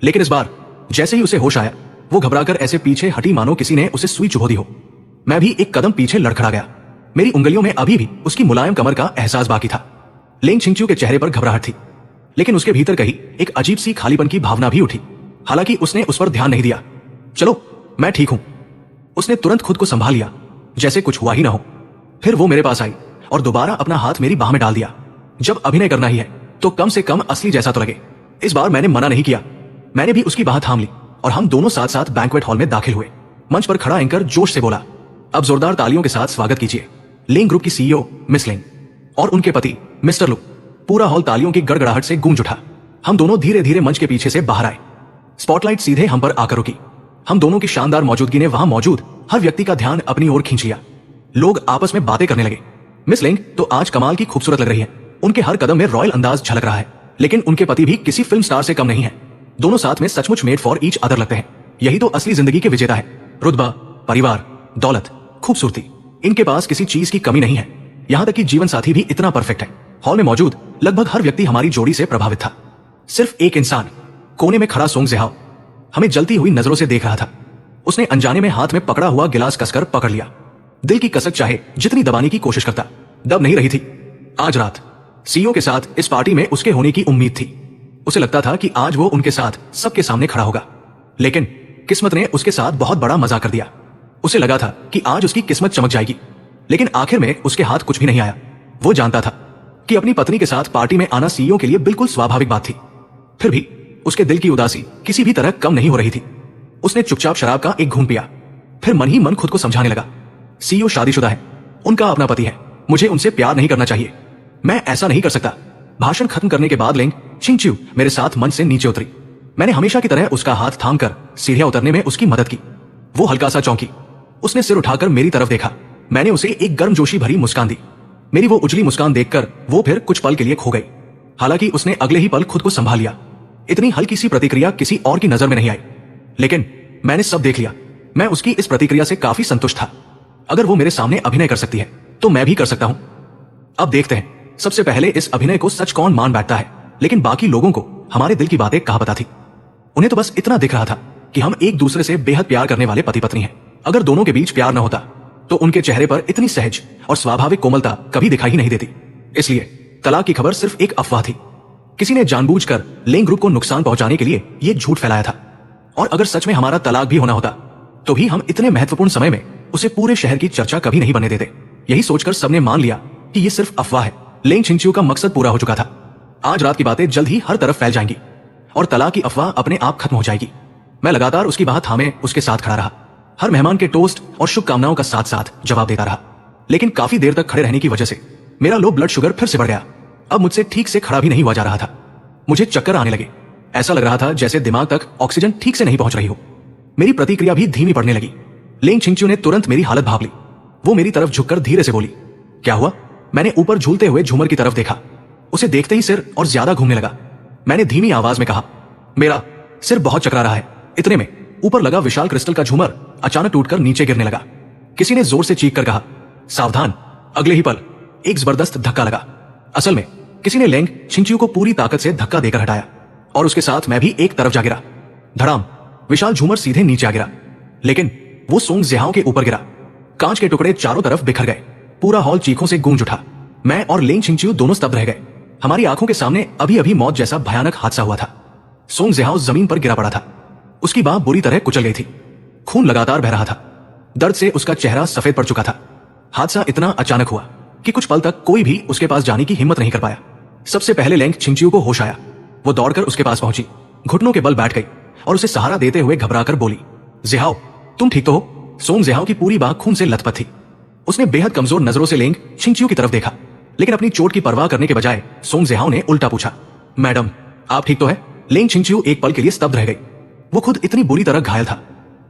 लेकिन इस बार जैसे ही उसे होश आया, वो घबराकर ऐसे पीछे हटी मानो किसी ने उसे सुई चुभो दी हो। मैं भी एक कदम पीछे लड़खड़ा गया। मेरी उंगलियों में अभी भी उसकी मुलायम कमर का एहसास बाकी था। लेंग छिंगचियो के चेहरे पर घबराहट थी, लेकिन उसके भीतर कहीं एक अजीब सी खालीपन की भावना भी उठी। हालांकि उसने उस पर ध्यान नहीं दिया। चलो, मैं ठीक हूं। उसने तुरंत खुद को संभाल लिया, जैसे कुछ हुआ ही ना हो। फिर वो मेरे पास आई और दोबारा अपना हाथ मेरी बाह में डाल दिया। जब अभिनय करना ही है तो कम से कम असली जैसा तो लगे। इस बार मैंने मना नहीं किया। मैंने भी उसकी बाह थाम ली और हम दोनों साथ साथ बैंक्वेट हॉल में दाखिल हुए। मंच पर खड़ा एंकर जोश से बोला, अब जोरदार तालियों के साथ स्वागत कीजिए लेंग ग्रुप की सीईओ मिस लेंग और उनके पति मिस्टर लू। पूरा हॉल तालियों की गड़गड़ाहट से गूंज उठा। हम दोनों धीरे धीरे मंच के पीछे से बाहर आए। स्पॉटलाइट सीधे हम पर आकर रुकी। हम दोनों की शानदार मौजूदगी ने वहां मौजूद हर व्यक्ति का ध्यान अपनी ओर खींच लिया। लोग आपस में बातें करने लगे। मिस लेंग तो आज कमाल की खूबसूरत लग रही है। उनके हर कदम में रॉयल अंदाज झलक रहा है। लेकिन उनके पति भी किसी फिल्म स्टार से कम नहीं है। दोनों साथ में सचमुच मेड फॉर ईच अदर लगते हैं। यही तो असली जिंदगी के विजेता है। रुतबा, परिवार, दौलत, खूबसूरती, इनके पास किसी चीज की कमी नहीं है। यहाँ तक कि जीवन साथी भी इतना परफेक्ट है। हॉल में मौजूद लगभग हर व्यक्ति हमारी जोड़ी से प्रभावित था। सिर्फ एक इंसान कोने में खड़ा सोंग ज़ेहाओ हमें जलती हुई नजरों से देख रहा था। उसने अनजाने में हाथ में पकड़ा हुआ गिलास कसकर पकड़ लिया। दिल की कसक चाहे जितनी दबाने की कोशिश करता, दब नहीं रही थी। आज रात सीईओ के साथ इस पार्टी में उसके होने की उम्मीद थी। उसे लगता था कि आज वो उनके साथ सबके सामने खड़ा होगा। लेकिन किस्मत ने उसके साथ बहुत बड़ा मजाक कर दिया। उसे लगा था कि आज उसकी किस्मत चमक जाएगी, लेकिन आखिर में उसके हाथ कुछ भी नहीं आया। वो जानता था कि अपनी पत्नी के साथ पार्टी में आना सीईओ के लिए बिल्कुल स्वाभाविक बात थी। फिर भी उसके दिल की उदासी किसी भी तरह कम नहीं हो रही थी। उसने चुपचाप शराब का एक घूंट पिया, फिर मन ही मन खुद को समझाने लगा, सीईओ शादीशुदा है, उनका अपना पति है, मुझे उनसे प्यार नहीं करना चाहिए, मैं ऐसा नहीं कर सकता। भाषण खत्म करने के बाद लेंग छिंगचियो मेरे साथ मंच से नीचे उतरी। मैंने हमेशा की तरह उसका हाथ थामकर सीढ़ियां उतरने में उसकी मदद की। वो हल्का सा चौंकी। उसने सिर उठाकर मेरी तरफ देखा। मैंने उसे एक गर्मजोशी भरी मुस्कान दी। मेरी वो उजली मुस्कान देखकर वो फिर कुछ पल के लिए खो गई। हालांकि उसने अगले ही पल खुद को संभाल लिया। इतनी हल्की सी प्रतिक्रिया किसी और की नजर में नहीं आई, लेकिन मैंने सब देख लिया। मैं उसकी इस प्रतिक्रिया से काफी संतुष्ट था। अगर वो मेरे सामने अभिनय कर सकती है तो मैं भी कर सकता हूं। अब देखते हैं सबसे पहले इस अभिनय को सच कौन मान बैठता है। लेकिन बाकी लोगों को हमारे दिल की बातें कहां पता थी। उन्हें तो बस इतना दिख रहा था कि हम एक दूसरे से बेहद प्यार करने वाले पति पत्नी हैं। अगर दोनों के बीच प्यार न होता तो उनके चेहरे पर इतनी सहज और स्वाभाविक कोमलता कभी दिखाई ही नहीं देती। इसलिए तलाक की खबर सिर्फ एक अफवाह थी। किसी ने जानबूझकर लेंग ग्रुप को नुकसान पहुंचाने के लिए यह झूठ फैलाया था। और अगर सच में हमारा तलाक भी होना होता तो भी हम इतने महत्वपूर्ण समय में उसे पूरे शहर की चर्चा कभी नहीं बनने देते। यही सोचकर सबने मान लिया कि यह सिर्फ अफवाह है। लेंग छिंगचियो का मकसद पूरा हो चुका था। आज रात की बातें जल्द ही हर तरफ फैल जाएंगी और तलाक की अफवाह अपने आप खत्म हो जाएगी। मैं लगातार उसकी बात थामे उसके साथ खड़ा रहा। हर मेहमान के टोस्ट और शुभकामनाओं का साथ साथ जवाब देता रहा। लेकिन काफी देर तक खड़े रहने की वजह से मेरा लो ब्लड शुगर फिर से बढ़ गया। अब मुझसे ठीक से खड़ा भी नहीं हुआ जा रहा था। मुझे चक्कर आने लगे। ऐसा लग रहा था जैसे दिमाग तक ऑक्सीजन ठीक से नहीं पहुंच रही हो। मेरी प्रतिक्रिया भी धीमी पड़ने लगी। लेंग छिंगच्यू ने तुरंत मेरी हालत भांप ली। वो मेरी तरफ झुककर धीरे से बोली, क्या हुआ? मैंने ऊपर झूलते हुए झूमर की तरफ देखा। उसे देखते ही सिर और ज्यादा घूमने लगा। मैंने धीमी आवाज में कहा, मेरा सिर बहुत चकरा रहा है। इतने में ऊपर लगा विशाल क्रिस्टल का झूमर अचानक टूटकर नीचे गिरने लगा। किसी ने जोर से चीख कर कहा, सावधान। अगले ही पल एक जबरदस्त धक्का लगा। असल में किसी ने लेंग छिंगच्यू को पूरी ताकत से धक्का देकर हटाया और उसके साथ मैं भी एक तरफ जा गिरा। धड़ाम, विशाल झूमर सीधे नीचे आ गिरा, लेकिन वो सोंग ज़िहाओ के ऊपर गिरा। कांच के टुकड़े चारों तरफ बिखर गए। पूरा हॉल चीखों से गूंज उठा। मैं और लेंग छिंगच्यू दोनों स्तब्ध रह गए। हमारी आंखों के सामने अभी अभी मौत जैसा भयानक हादसा हुआ था। सोंग ज़िहाओ जमीन पर गिरा पड़ा था। उसकी बांह बुरी तरह कुचल गई थी। खून लगातार बह रहा था। दर्द से उसका चेहरा सफेद पड़ चुका था। हादसा इतना अचानक हुआ कि कुछ पल तक कोई भी उसके पास जाने की हिम्मत नहीं कर पाया। सबसे पहले लेंग छिंगच्यू को होश आया। वो दौड़कर उसके पास पहुंची, घुटनों के बल बैठ गई और उसे सहारा देते हुए घबराकर बोली, ज़िहाओ, तुम ठीक तो हो? सोंग ज़िहाओ की पूरी बांह खून से लथपथ थी। उसने बेहद कमजोर नजरों से लेंग छिंगच्यू की तरफ देखा, लेकिन अपनी चोट की परवाह करने के बजाय सोंग ज़िहाओ ने उल्टा पूछा, मैडम, आप ठीक तो है? लेंग छिंगच्यू एक पल के लिए स्तब्ध रह गई। वो खुद इतनी बुरी तरह घायल था,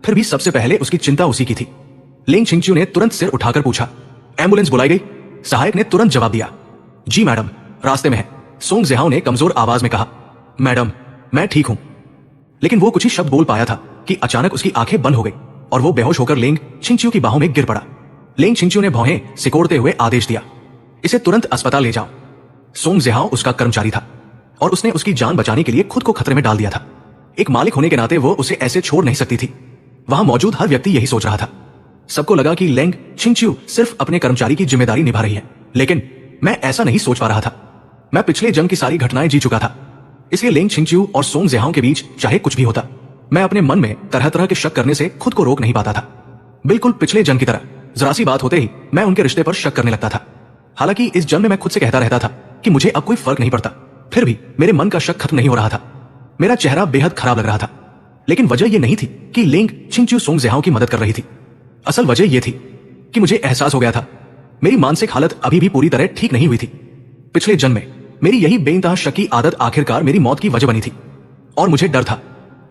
फिर भी सबसे पहले उसकी चिंता उसी की थी। लेंग छिंगच्यू ने तुरंत सिर उठाकर पूछा, एम्बुलेंस बुलाई गई? सहायक ने तुरंत जवाब दिया, जी मैडम, रास्ते में है। सोंग ज़िहाओ ने कमजोर आवाज में कहा, मैडम, मैं ठीक हूं। लेकिन वो कुछ ही शब्द बोल पाया था कि अचानक उसकी आंखें बंद हो गई और वो बेहोश होकर लेंग छिंगच्यू की बाहों में गिर पड़ा। लेंग छिंगच्यू ने भौहें सिकोड़ते हुए आदेश दिया, इसे तुरंत अस्पताल ले जाओ। सोंग ज़िहाओ उसका कर्मचारी था और उसने उसकी जान बचाने के लिए खुद को खतरे में डाल दिया था। एक मालिक होने के नाते वो उसे ऐसे छोड़ नहीं सकती थी। वहां मौजूद हर व्यक्ति यही सोच रहा था। सबको लगा कि लेंग छिंगच्यू सिर्फ अपने कर्मचारी की जिम्मेदारी निभा रही है, लेकिन मैं ऐसा नहीं सोच पा रहा था। मैं पिछले जंग की सारी घटनाएं जी चुका था, इसलिए लेंग छिंगच्यू और सोंग ज़िहाओ के बीच चाहे कुछ भी होता, मैं अपने मन में तरह तरह के शक करने से खुद को रोक नहीं पाता था। बिल्कुल पिछले जन्म की तरह जरा सी बात होते ही मैं उनके रिश्ते पर शक करने लगता था। हालांकि इस जन्म में मैं खुद से कहता रहता था कि मुझे अब कोई फर्क नहीं पड़ता, फिर भी मेरे मन का शक खत्म नहीं हो रहा था। मेरा चेहरा बेहद खराब लग रहा था, लेकिन वजह यह नहीं थी कि लेंग छिंगच्यू सोंग ज़िहाओ की मदद कर रही थी। असल वजह यह थी कि मुझे एहसास हो गया था मेरी मानसिक हालत अभी भी पूरी तरह ठीक नहीं हुई थी। पिछले जन्म में मेरी यही बेइंतहा शक की आदत आखिरकार मेरी मौत की वजह बनी थी और मुझे डर था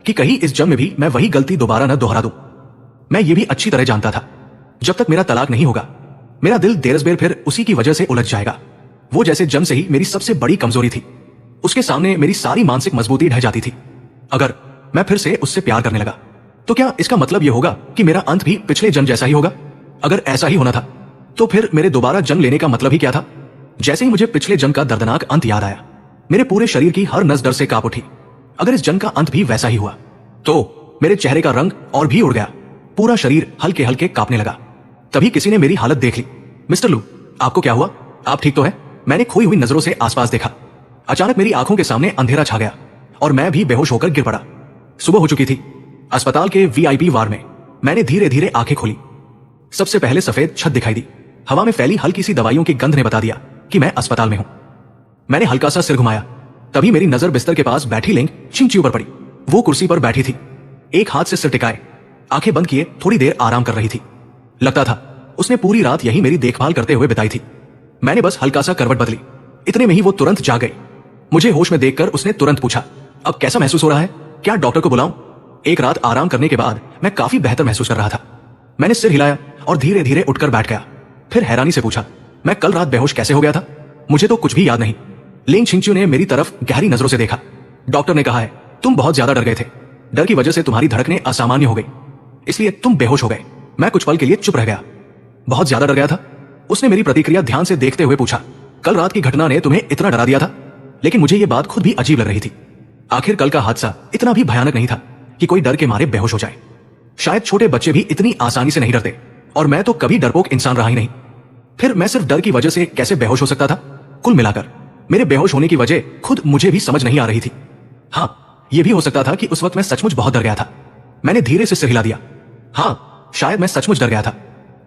कि कहीं इस जन्म में भी मैं वही गलती दोबारा न दोहरा दूं। मैं ये भी अच्छी तरह जानता था, जब तक मेरा तलाक नहीं होगा मेरा दिल देरसबेर फिर उसी की वजह से उलझ जाएगा। वो जैसे जन्म से ही मेरी सबसे बड़ी कमजोरी थी। उसके सामने मेरी सारी मानसिक मजबूती ढह जाती थी। अगर मैं फिर से उससे प्यार करने लगा तो क्या इसका मतलब यह होगा कि मेरा अंत भी पिछले जन्म जैसा ही होगा? अगर ऐसा ही होना था तो फिर मेरे दोबारा जन्म लेने का मतलब ही क्या था? जैसे ही मुझे पिछले जन्म का दर्दनाक अंत याद आया, मेरे पूरे शरीर की हर नस डर से कांप उठी। अगर इस जन्म का अंत भी वैसा ही हुआ तो मेरे चेहरे का रंग और भी उड़ गया। पूरा शरीर हल्के हल्के कांपने लगा। तभी किसी ने मेरी हालत देख ली। मिस्टर लू, आपको क्या हुआ? आप ठीक तो है? मैंने खोई हुई नजरों से आसपास देखा। अचानक मेरी आंखों के सामने अंधेरा छा गया और मैं भी बेहोश होकर गिर पड़ा। सुबह हो चुकी थी। अस्पताल के वीआईपी वार्ड में मैंने धीरे धीरे आंखें खोली। सबसे पहले सफेद छत दिखाई दी। हवा में फैली हल्की सी दवाइयों की गंध ने बता दिया कि मैं अस्पताल में हूं। मैंने हल्का सा सिर घुमाया, तभी मेरी नजर बिस्तर के पास बैठी लेंग छिंगच्यू पर पड़ी। वो कुर्सी पर बैठी थी, एक हाथ से सिर टिकाए, आंखें बंद किए थोड़ी देर आराम कर रही थी। लगता था उसने पूरी रात यही मेरी देखभाल करते हुए बिताई थी। मैंने बस हल्का सा करवट बदली, इतने में ही वो तुरंत जाग गई। मुझे होश में देखकर उसने तुरंत पूछा, अब कैसा महसूस हो रहा है? क्या डॉक्टर को बुलाऊं? एक रात आराम करने के बाद मैं काफी बेहतर महसूस कर रहा था। मैंने सिर हिलाया और धीरे धीरे उठकर बैठ गया। फिर हैरानी से पूछा, मैं कल रात बेहोश कैसे हो गया था? मुझे तो कुछ भी याद नहीं। लेंग छिंगच्यू ने मेरी तरफ गहरी नजरों से देखा। डॉक्टर ने कहा है तुम बहुत ज्यादा डर गए थे। डर की वजह से तुम्हारी धड़कनें असामान्य हो गई, इसलिए तुम बेहोश हो गए। मैं कुछ पल के लिए चुप रह गया। बहुत ज्यादा डर गया था? उसने मेरी प्रतिक्रिया ध्यान से देखते हुए पूछा, कल रात की घटना ने तुम्हें इतना डरा दिया था? लेकिन मुझे यह बात खुद भी अजीब लग रही थी। आखिर कल का हादसा इतना भी भयानक नहीं था कि कोई डर के मारे बेहोश हो जाए। शायद छोटे बच्चे भी इतनी आसानी से नहीं डरते, और मैं तो कभी डरपोक इंसान रहा ही नहीं। फिर मैं सिर्फ डर की वजह से कैसे बेहोश हो सकता था? कुल मिलाकर मेरे बेहोश होने की वजह खुद मुझे भी समझ नहीं आ रही थी। हाँ, यह भी हो सकता था कि उस वक्त मैं सचमुच बहुत डर गया था। मैंने धीरे से सिर हिला दिया। हाँ, शायद मैं सचमुच डर गया था।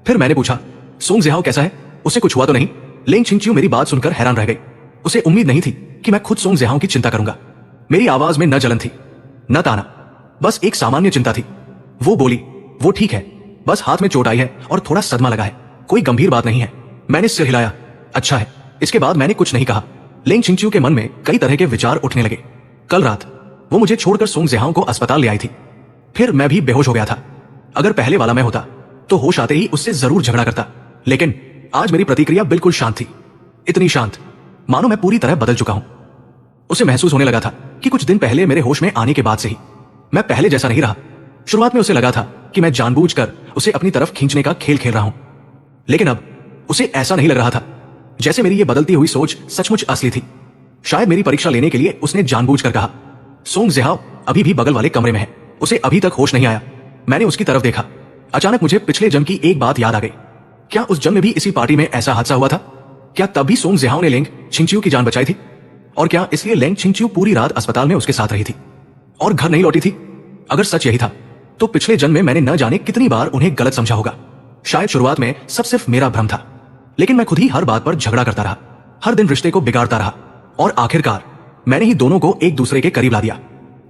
फिर मैंने पूछा, सोंग ज़िहाओ कैसा है? उसे कुछ हुआ तो नहीं? लेंग छिंगच्यू मेरी बात सुनकर हैरान रह गई। उसे उम्मीद नहीं थी कि मैं खुद सोंग ज़िहाओ की चिंता करूंगा। मेरी आवाज में न जलन थी न ताना, बस एक सामान्य चिंता थी। वो बोली, वो ठीक है, बस हाथ में चोट आई है और थोड़ा सदमा लगा है, कोई गंभीर बात नहीं है। मैंने सिर हिलाया। अच्छा है। इसके बाद मैंने कुछ नहीं कहा। लेंग छिंगचिू के मन में कई तरह के विचार उठने लगे। कल रात वो मुझे छोड़कर सोंग ज़ेहाओ को अस्पताल ले आई थी। फिर मैं भी बेहोश हो गया था। अगर पहले वाला मैं होता तो होश आते ही उससे जरूर झगड़ा करता, लेकिन आज मेरी प्रतिक्रिया बिल्कुल शांत थी। इतनी शांत मानो मैं पूरी तरह बदल चुका हूं। उसे महसूस होने लगा था कि कुछ दिन पहले मेरे होश में आने के बाद से ही मैं पहले जैसा नहीं रहा। शुरुआत में उसे लगा था कि मैं जानबूझकर उसे अपनी तरफ खींचने का खेल खेल रहा हूं, लेकिन अब उसे ऐसा नहीं लग रहा था, जैसे मेरी ये बदलती हुई सोच सचमुच असली थी। शायद मेरी परीक्षा लेने के लिए उसने जानबूझकर कहा। सोंग ज़ेहाओ अभी भी बगल वाले कमरे में है। उसे अभी तक होश नहीं आया। मैंने उसकी तरफ देखा। अचानक मुझे पिछले जन्म की एक बात याद आ गई। क्या उस जन्म में भी इसी पार्टी में ऐसा हादसा हुआ था? क्या तब भी सोंग ज़ेहाओ ने लेंग छिंगचिू की जान बचाई थी? और क्या इसलिए लेंग छिंगचिू पूरी रात अस्पताल में उसके साथ रही थी और घर नहीं लौटी थी? अगर सच यही था तो पिछले जन्म में मैंने न जाने कितनी बार उन्हें गलत समझा होगा। शायद शुरुआत में सब सिर्फ मेरा भ्रम था, लेकिन मैं खुद ही हर बात पर झगड़ा करता रहा, हर दिन रिश्ते को बिगाड़ता रहा, और आखिरकार मैंने ही दोनों को एक दूसरे के करीब ला दिया।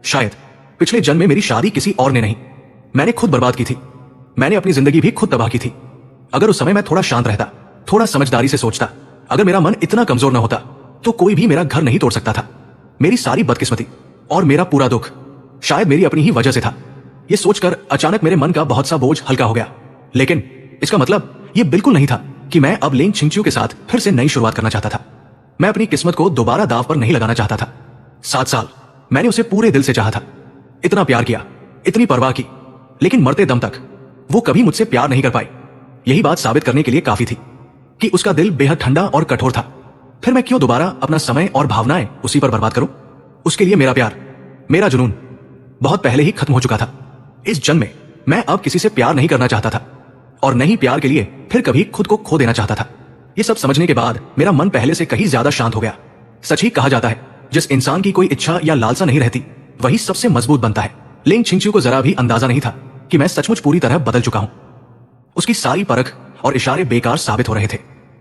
शायद पिछले जन्म में मेरी शादी किसी और ने नहीं, मैंने खुद बर्बाद की थी। मैंने अपनी जिंदगी भी खुद तबाह की थी। अगर उस समय मैं थोड़ा शांत रहता, थोड़ा समझदारी से सोचता, अगर मेरा मन इतना कमजोर न होता, तो कोई भी मेरा घर नहीं तोड़ सकता था। मेरी सारी बदकिस्मती और मेरा पूरा दुख शायद मेरी अपनी ही वजह से था। यह सोचकर अचानक मेरे मन का बहुत सा बोझ हल्का हो गया। लेकिन इसका मतलब यह बिल्कुल नहीं था कि मैं अब लेंग छिंगचिू के साथ फिर से नई शुरुआत करना चाहता था। मैं अपनी किस्मत को दोबारा दांव पर नहीं लगाना चाहता था। 7 साल मैंने उसे पूरे दिल से चाहा था, इतना प्यार किया, इतनी परवाह की, लेकिन मरते दम तक वो कभी मुझसे प्यार नहीं कर पाई। यही बात साबित करने के लिए काफी थी कि उसका दिल बेहद ठंडा और कठोर था। फिर मैं क्यों दोबारा अपना समय और भावनाएं उसी पर बर्बाद करूं? उसके लिए मेरा प्यार, मेरा जुनून बहुत पहले ही खत्म हो चुका था। इस जन्म में मैं अब किसी से प्यार नहीं करना चाहता था, और नहीं प्यार के लिए फिर कभी खुद को खो देना चाहता था। ये सब समझने के बाद मेरा मन पहले से कहीं ज्यादा शांत हो गया। सच ही कहा जाता है, जिस इंसान की कोई इच्छा या लालसा नहीं रहती, वही सबसे मजबूत बनता है। लेंग छिंगचिू को जरा भी अंदाजा नहीं था कि मैं सचमुच पूरी तरह बदल चुका हूं। उसकी सारी परख और इशारे बेकार साबित हो रहे थे।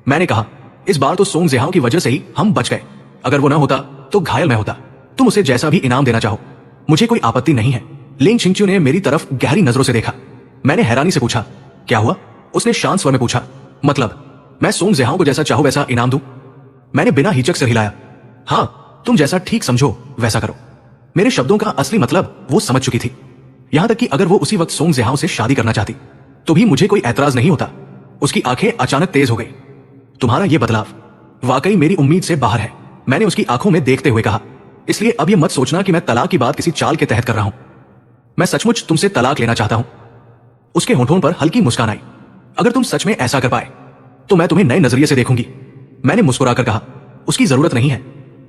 मैंने कहा, इस बार तो सोंग ज़ेहाओ की वजह से ही हम बच गए। अगर वो ना होता तो घायल मैं होता। तुम उसे जैसा भी इनाम देना चाहो, मुझे कोई आपत्ति नहीं है। लेंग छिंगचिू ने मेरी तरफ गहरी नजरों से देखा। मैंने हैरानी से पूछा, क्या हुआ? उसने शांत स्वर में पूछा। मतलब मैं सोंग ज़ेहाओ को जैसा चाहो वैसा इनाम दूं? मैंने बिना हिचक सिर हिलाया। हाँ, तुम जैसा ठीक समझो वैसा करो। मेरे शब्दों का असली मतलब वो समझ चुकी थी। यहां तक कि अगर वो उसी वक्त सोंग ज़ेहाओ से शादी करना चाहती तो भी मुझे कोई ऐतराज नहीं होता। उसकी आंखें अचानक तेज हो गई। तुम्हारा ये बदलाव वाकई मेरी उम्मीद से बाहर है, मैंने उसकी आंखों में देखते हुए कहा। इसलिए अब ये मत सोचना कि मैं तलाक की बात किसी चाल के तहत कर रहा हूं। मैं सचमुच तुमसे तलाक लेना चाहता हूं। उसके होंठों पर हल्की मुस्कान आई। अगर तुम सच में ऐसा कर पाए तो मैं तुम्हें नए नजरिए से देखूंगी, मैंने मुस्कुराकर कहा। उसकी जरूरत नहीं है,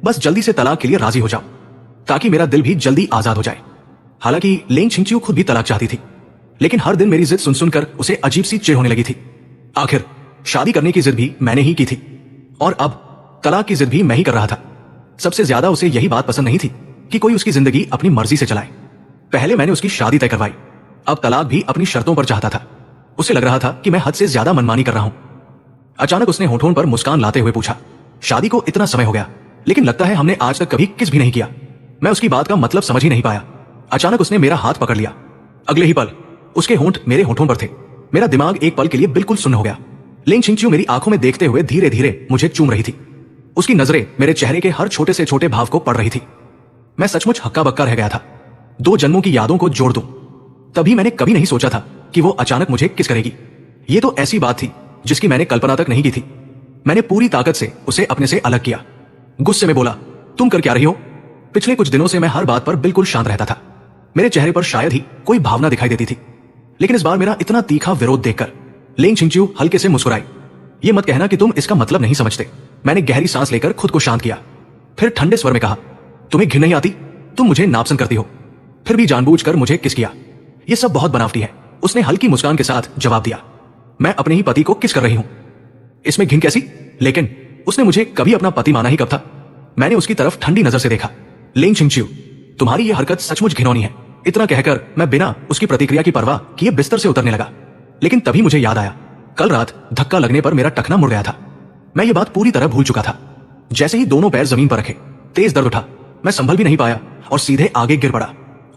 बस जल्दी से तलाक के लिए राजी हो जाओ ताकि मेरा दिल भी जल्दी आजाद हो जाए। हालांकि लेंग छिंगचिू खुद भी तलाक चाहती थी, लेकिन हर दिन मेरी जिद सुन सुनकर उसे अजीब सी चिढ़ होने लगी थी। आखिर शादी करने की जिद भी मैंने ही की थी, और अब तलाक की जिद भी मैं ही कर रहा था। सबसे ज्यादा उसे यही बात पसंद नहीं थी कि कोई उसकी जिंदगी अपनी मर्जी से चलाए। पहले मैंने उसकी शादी तय करवाई, अब तलाक भी अपनी शर्तों पर चाहता था। उसे लग रहा था कि मैं हद से ज्यादा मनमानी कर रहा हूं। अचानक उसने होठों पर मुस्कान लाते हुए पूछा, शादी को इतना समय हो गया, लेकिन लगता है हमने आज तक कभी किस भी नहीं किया। मैं उसकी बात का मतलब समझ ही नहीं पाया। अचानक उसने मेरा हाथ पकड़ लिया। अगले ही पल उसके होंठ मेरे होठों पर थे। मेरा दिमाग एक पल के लिए बिल्कुल सुन्न हो गया। लेंग छिंगचिू मेरी आंखों में देखते हुए धीरे धीरे मुझे चूम रही थी। उसकी नजरें मेरे चेहरे के हर छोटे से छोटे भाव को पढ़ रही थी। मैं सचमुच हक्का बक्का रह गया था। 2 जन्मों की यादों को जोड़ दूं, तभी मैंने कभी नहीं सोचा था कि वो अचानक मुझे किस करेगी। ये तो ऐसी बात थी जिसकी मैंने कल्पना तक नहीं की थी। मैंने पूरी ताकत से उसे अपने से अलग किया। गुस्से में बोला, तुम कर क्या रही हो? पिछले कुछ दिनों से मैं हर बात पर बिल्कुल शांत रहता था। मेरे चेहरे पर शायद ही कोई भावना दिखाई देती थी, लेकिन इस बार मेरा इतना तीखा विरोध देखकर लेंग छिंगचिू हल्के से मुस्कुराई। ये मत कहना कि तुम इसका मतलब नहीं समझते। मैंने गहरी सांस लेकर खुद को शांत किया, फिर ठंडे स्वर में कहा, तुम्हें घिन नहीं आती? तुम मुझे नापसंद करती हो, फिर भी जानबूझकर मुझे किस किया। यह सब बहुत बनावटी है। उसने हल्की मुस्कान के साथ जवाब दिया, मैं अपने ही पति को किस कर रही हूं, इसमें घिन कैसी? लेकिन उसने मुझे कभी अपना पति माना ही कब था? मैंने उसकी तरफ ठंडी नजर से देखा। लेंग छिंगचिू, तुम्हारी यह हरकत सचमुच घिनौनी है। इतना कहकर मैं बिना उसकी प्रतिक्रिया की परवाह किए बिस्तर से उतरने लगा, लेकिन तभी मुझे याद आया, कल रात धक्का लगने पर मेरा टखना मुड़ गया था। मैं ये बात पूरी तरह भूल चुका था। जैसे ही दोनों पैर जमीन पर रखे, तेज दर्द उठा। मैं संभल भी नहीं पाया और सीधे आगे गिर पड़ा,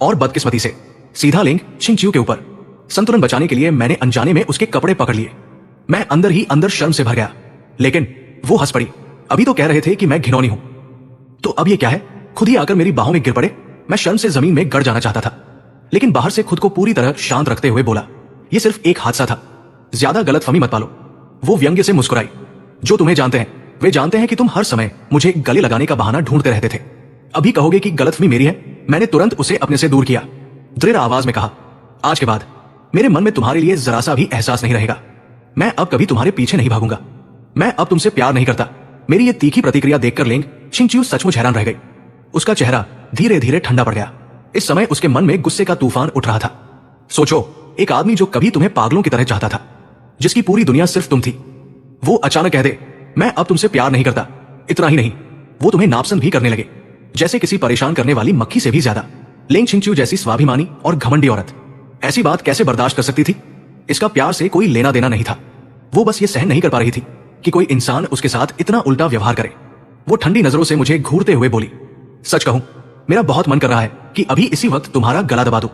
और बदकिस्मती से सीधा लेंग छिंगचिू के ऊपर। संतुलन बचाने के लिए मैंने अनजाने में उसके कपड़े पकड़ लिए। मैं अंदर ही अंदर शर्म से भर गया, लेकिन वो हंस पड़ी। अभी तो कह रहे थे कि मैं घिनौनी हूं, तो अब ये क्या है? खुद ही आकर मेरी बाहों में गिर पड़े। मैं शर्म से जमीन में गड़ जाना चाहता था, लेकिन बाहर से खुद को पूरी तरह शांत रखते हुए बोला, ये सिर्फ एक हादसा था, ज्यादा गलतफहमी मत पालो। वो व्यंग्य से मुस्कुराई। जो तुम्हें जानते हैं वे जानते हैं कि तुम हर समय मुझे गले लगाने का बहाना ढूंढते रहते थे। अभी कहोगे कि गलतफहमी मेरी है? मैंने तुरंत उसे अपने से दूर किया, दृढ़ आवाज में कहा, आज के बाद मेरे मन में तुम्हारे लिए जरा सा भी एहसास नहीं रहेगा। मैं अब कभी तुम्हारे पीछे नहीं भागूंगा। मैं अब तुमसे प्यार नहीं करता। मेरी ये तीखी प्रतिक्रिया देखकर लेंग छिंगचिू सचमुच हैरान रह गई। उसका चेहरा धीरे धीरे ठंडा पड़ गया। इस समय उसके मन में गुस्से का तूफान उठ रहा था। सोचो, एक आदमी जो कभी तुम्हें पागलों की तरह चाहता था, जिसकी पूरी दुनिया सिर्फ तुम थी, वो अचानक कह दे, मैं अब तुमसे प्यार नहीं करता। इतना ही नहीं, वो तुम्हें नापसंद भी करने लगे, जैसे किसी परेशान करने वाली मक्खी से भी ज्यादा। लेंग छिंगचिू जैसी स्वाभिमानी और घमंडी औरत ऐसी बात कैसे बर्दाश्त कर सकती थी? इसका प्यार से कोई लेना देना नहीं था। वो बस ये सहन नहीं कर पा रही थी कि कोई इंसान उसके साथ इतना उल्टा व्यवहार करे। वो ठंडी नजरों से मुझे घूरते हुए बोली, सच कहूं, मेरा बहुत मन कर रहा है कि अभी इसी वक्त तुम्हारा गला दबा दूं।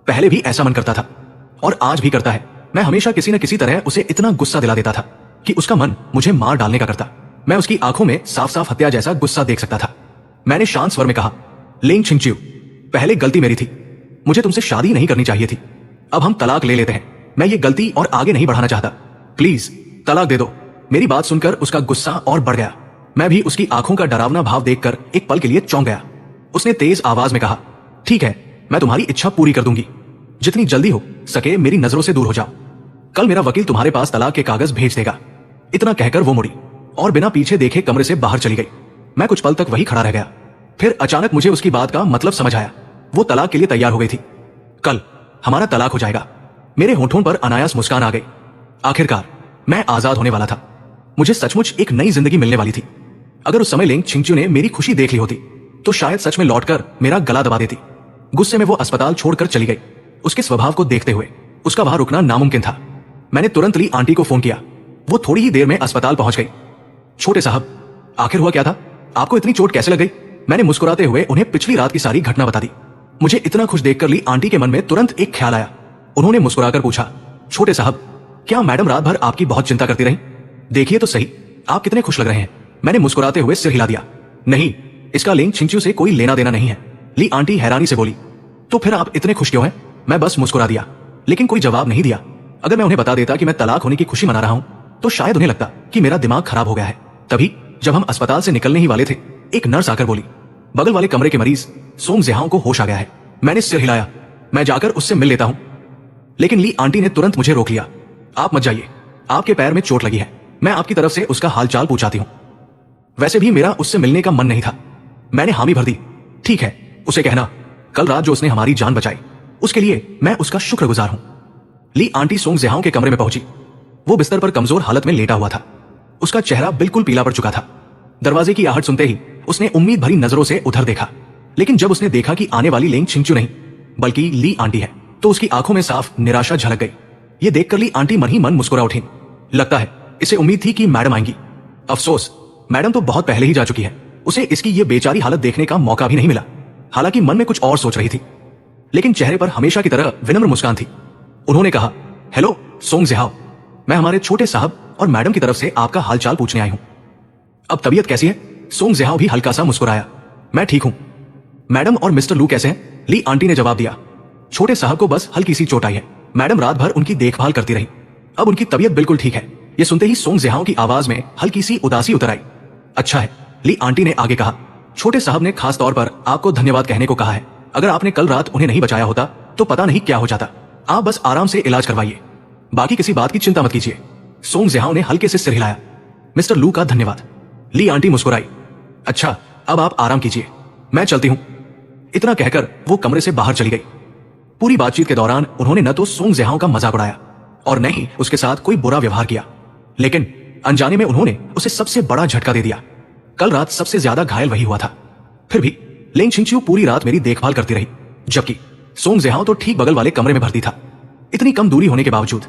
पहले भी ऐसा मन करता था और आज भी करता है। मैं हमेशा किसी न किसी तरह उसे इतना गुस्सा दिला देता था कि उसका मन मुझे मार डालने का करता। मैं उसकी आंखों में साफ साफ हत्या जैसा गुस्सा देख सकता था। मैंने शांत स्वर में कहा, लेंग छिंगचिू, पहले गलती मेरी थी। मुझे तुमसे शादी नहीं करनी चाहिए थी। अब हम तलाक ले लेते हैं। मैं ये गलती और आगे नहीं बढ़ाना चाहता। प्लीज तलाक दे दो। मेरी बात सुनकर उसका गुस्सा और बढ़ गया। मैं भी उसकी आंखों का डरावना भाव देखकर एक पल के लिए चौंक गया। उसने तेज आवाज में कहा, ठीक है, मैं तुम्हारी इच्छा पूरी कर दूंगी। जितनी जल्दी हो सके मेरी नजरों से दूर हो जाओ। कल मेरा वकील तुम्हारे पास तलाक के कागज भेज देगा। इतना कहकर वो मुड़ी और बिना पीछे देखे कमरे से बाहर चली गई। मैं कुछ पल तक वही खड़ा रह गया। फिर अचानक मुझे उसकी बात का मतलब समझ आया। वो तलाक के लिए तैयार हो गई थी। कल हमारा तलाक हो जाएगा। मेरे होठों पर अनायास मुस्कान आ गई। आखिरकार मैं आजाद होने वाला था। मुझे सचमुच एक नई जिंदगी मिलने वाली थी। अगर उस समय लेंग छिंगचिू ने मेरी खुशी देख ली होती तो शायद सच में लौटकर मेरा गला दबा देती। गुस्से में वो अस्पताल छोड़कर चली गई। उसके स्वभाव को देखते हुए उसका वहां रुकना नामुमकिन था। मैंने तुरंत ली आंटी को फोन किया। वो थोड़ी ही देर में अस्पताल पहुंच गई। छोटे साहब, आखिर हुआ क्या था? आपको इतनी चोट कैसे लग गई? मैंने मुस्कुराते हुए उन्हें पिछली रात की सारी घटना बता दी। मुझे इतना खुश देखकर ली आंटी के मन में तुरंत एक ख्याल आया। उन्होंने मुस्कुराकर पूछा, छोटे साहब, क्या मैडम रात भर आपकी बहुत चिंता करती रही? देखिए तो सही, आप कितने खुश लग रहे हैं। मैंने मुस्कुराते हुए सिर हिला दिया। नहीं, इसका लेंग छिंगचिू से कोई लेना देना नहीं है। ली आंटी हैरानी से बोली, तो फिर आप इतने खुश क्यों हैं? मैं बस मुस्कुरा दिया, लेकिन कोई जवाब नहीं दिया। अगर मैं उन्हें बता देता कि मैं तलाक होने की खुशी मना रहा हूं तो शायद उन्हें लगता कि मेरा दिमाग खराब हो गया है। तभी जब हम अस्पताल से निकलने ही वाले थे, एक नर्स आकर बोली, बगल वाले कमरे के मरीज सोंग ज़िहाओ को होश आ गया है। मैंने सिर हिलाया, मैं जाकर उससे मिल लेता हूं। लेकिन ली आंटी ने तुरंत मुझे रोक लिया। आप मत जाइए, आपके पैर में चोट लगी है। मैं आपकी तरफ से उसका हालचाल पूछाती हूं। वैसे भी मेरा उससे मिलने का मन नहीं था। मैंने हामी भर दी। ठीक है, उसे कहना कल रात जो उसने हमारी जान बचाई उसके लिए मैं उसका शुक्रगुजार हूं। ली आंटी सोंग ज़िहाओ के कमरे में पहुंची। वो बिस्तर पर कमजोर हालत में लेटा हुआ था। उसका चेहरा बिल्कुल पीला पड़ चुका था। दरवाजे की आहट सुनते ही उसने उम्मीद भरी नजरों से उधर देखा, लेकिन जब उसने देखा कि आने वाली लेंग छिंगचिू नहीं बल्कि ली आंटी है तो उसकी आंखों में साफ निराशा झलक गई। ये देखकर ली आंटी मन ही मन मुस्कुरा उठी। लगता है इसे उम्मीद थी कि मैडम आएंगी। अफसोस, मैडम तो बहुत पहले ही जा चुकी है। उसे इसकी ये बेचारी हालत देखने का मौका भी नहीं मिला। हालांकि मन में कुछ और सोच रही थी, लेकिन चेहरे पर हमेशा की तरह विनम्र मुस्कान थी। उन्होंने कहा, हेलो सोंग ज़िहाओ, मैं हमारे छोटे साहब और मैडम की तरफ से आपका हालचाल पूछने आई हूं। अब तबीयत कैसी है? सोंग ज़िहाओ भी हल्का सा मुस्कुराया। मैं ठीक हूं। मैडम और मिस्टर लू कैसे हैं? ली आंटी ने जवाब दिया। छोटे साहब को बस हल्की सी चोट आई है। मैडम रात भर उनकी देखभाल करती रही। अब उनकी तबीयत बिल्कुल ठीक है। ये सुनते ही सोंग ज़िहाओ की आवाज में हल्की सी उदासी उतर आई। अच्छा है, ली आंटी ने आगे कहा, छोटे साहब ने खास तौर पर आपको धन्यवाद कहने को कहा है। अगर आपने कल रात उन्हें नहीं बचाया होता तो पता नहीं क्या हो जाता। आप बस आराम से इलाज करवाइए, बाकी किसी बात की चिंता मत कीजिए। सोंग ज़िहाओ ने हल्के से सिर हिलाया। मिस्टर लू का धन्यवाद। ली आंटी मुस्कुराई। अच्छा, अब आप आराम कीजिए, मैं चलती हूं। इतना कहकर वो कमरे से बाहर चली गई। पूरी बातचीत के दौरान उन्होंने न तो सोंग ज़िहाओ का मजाक उड़ाया और न ही उसके साथ कोई बुरा व्यवहार किया, लेकिन अनजाने में उन्होंने उसे सबसे बड़ा झटका दे दिया। कल रात सबसे ज्यादा घायल वही हुआ था। फिर भी लेंग छिंगचिू पूरी रात मेरी देखभाल करती रही, जबकि सोंग ज़िहाओ तो ठीक बगल वाले कमरे में भर्ती था। इतनी कम दूरी होने के बावजूद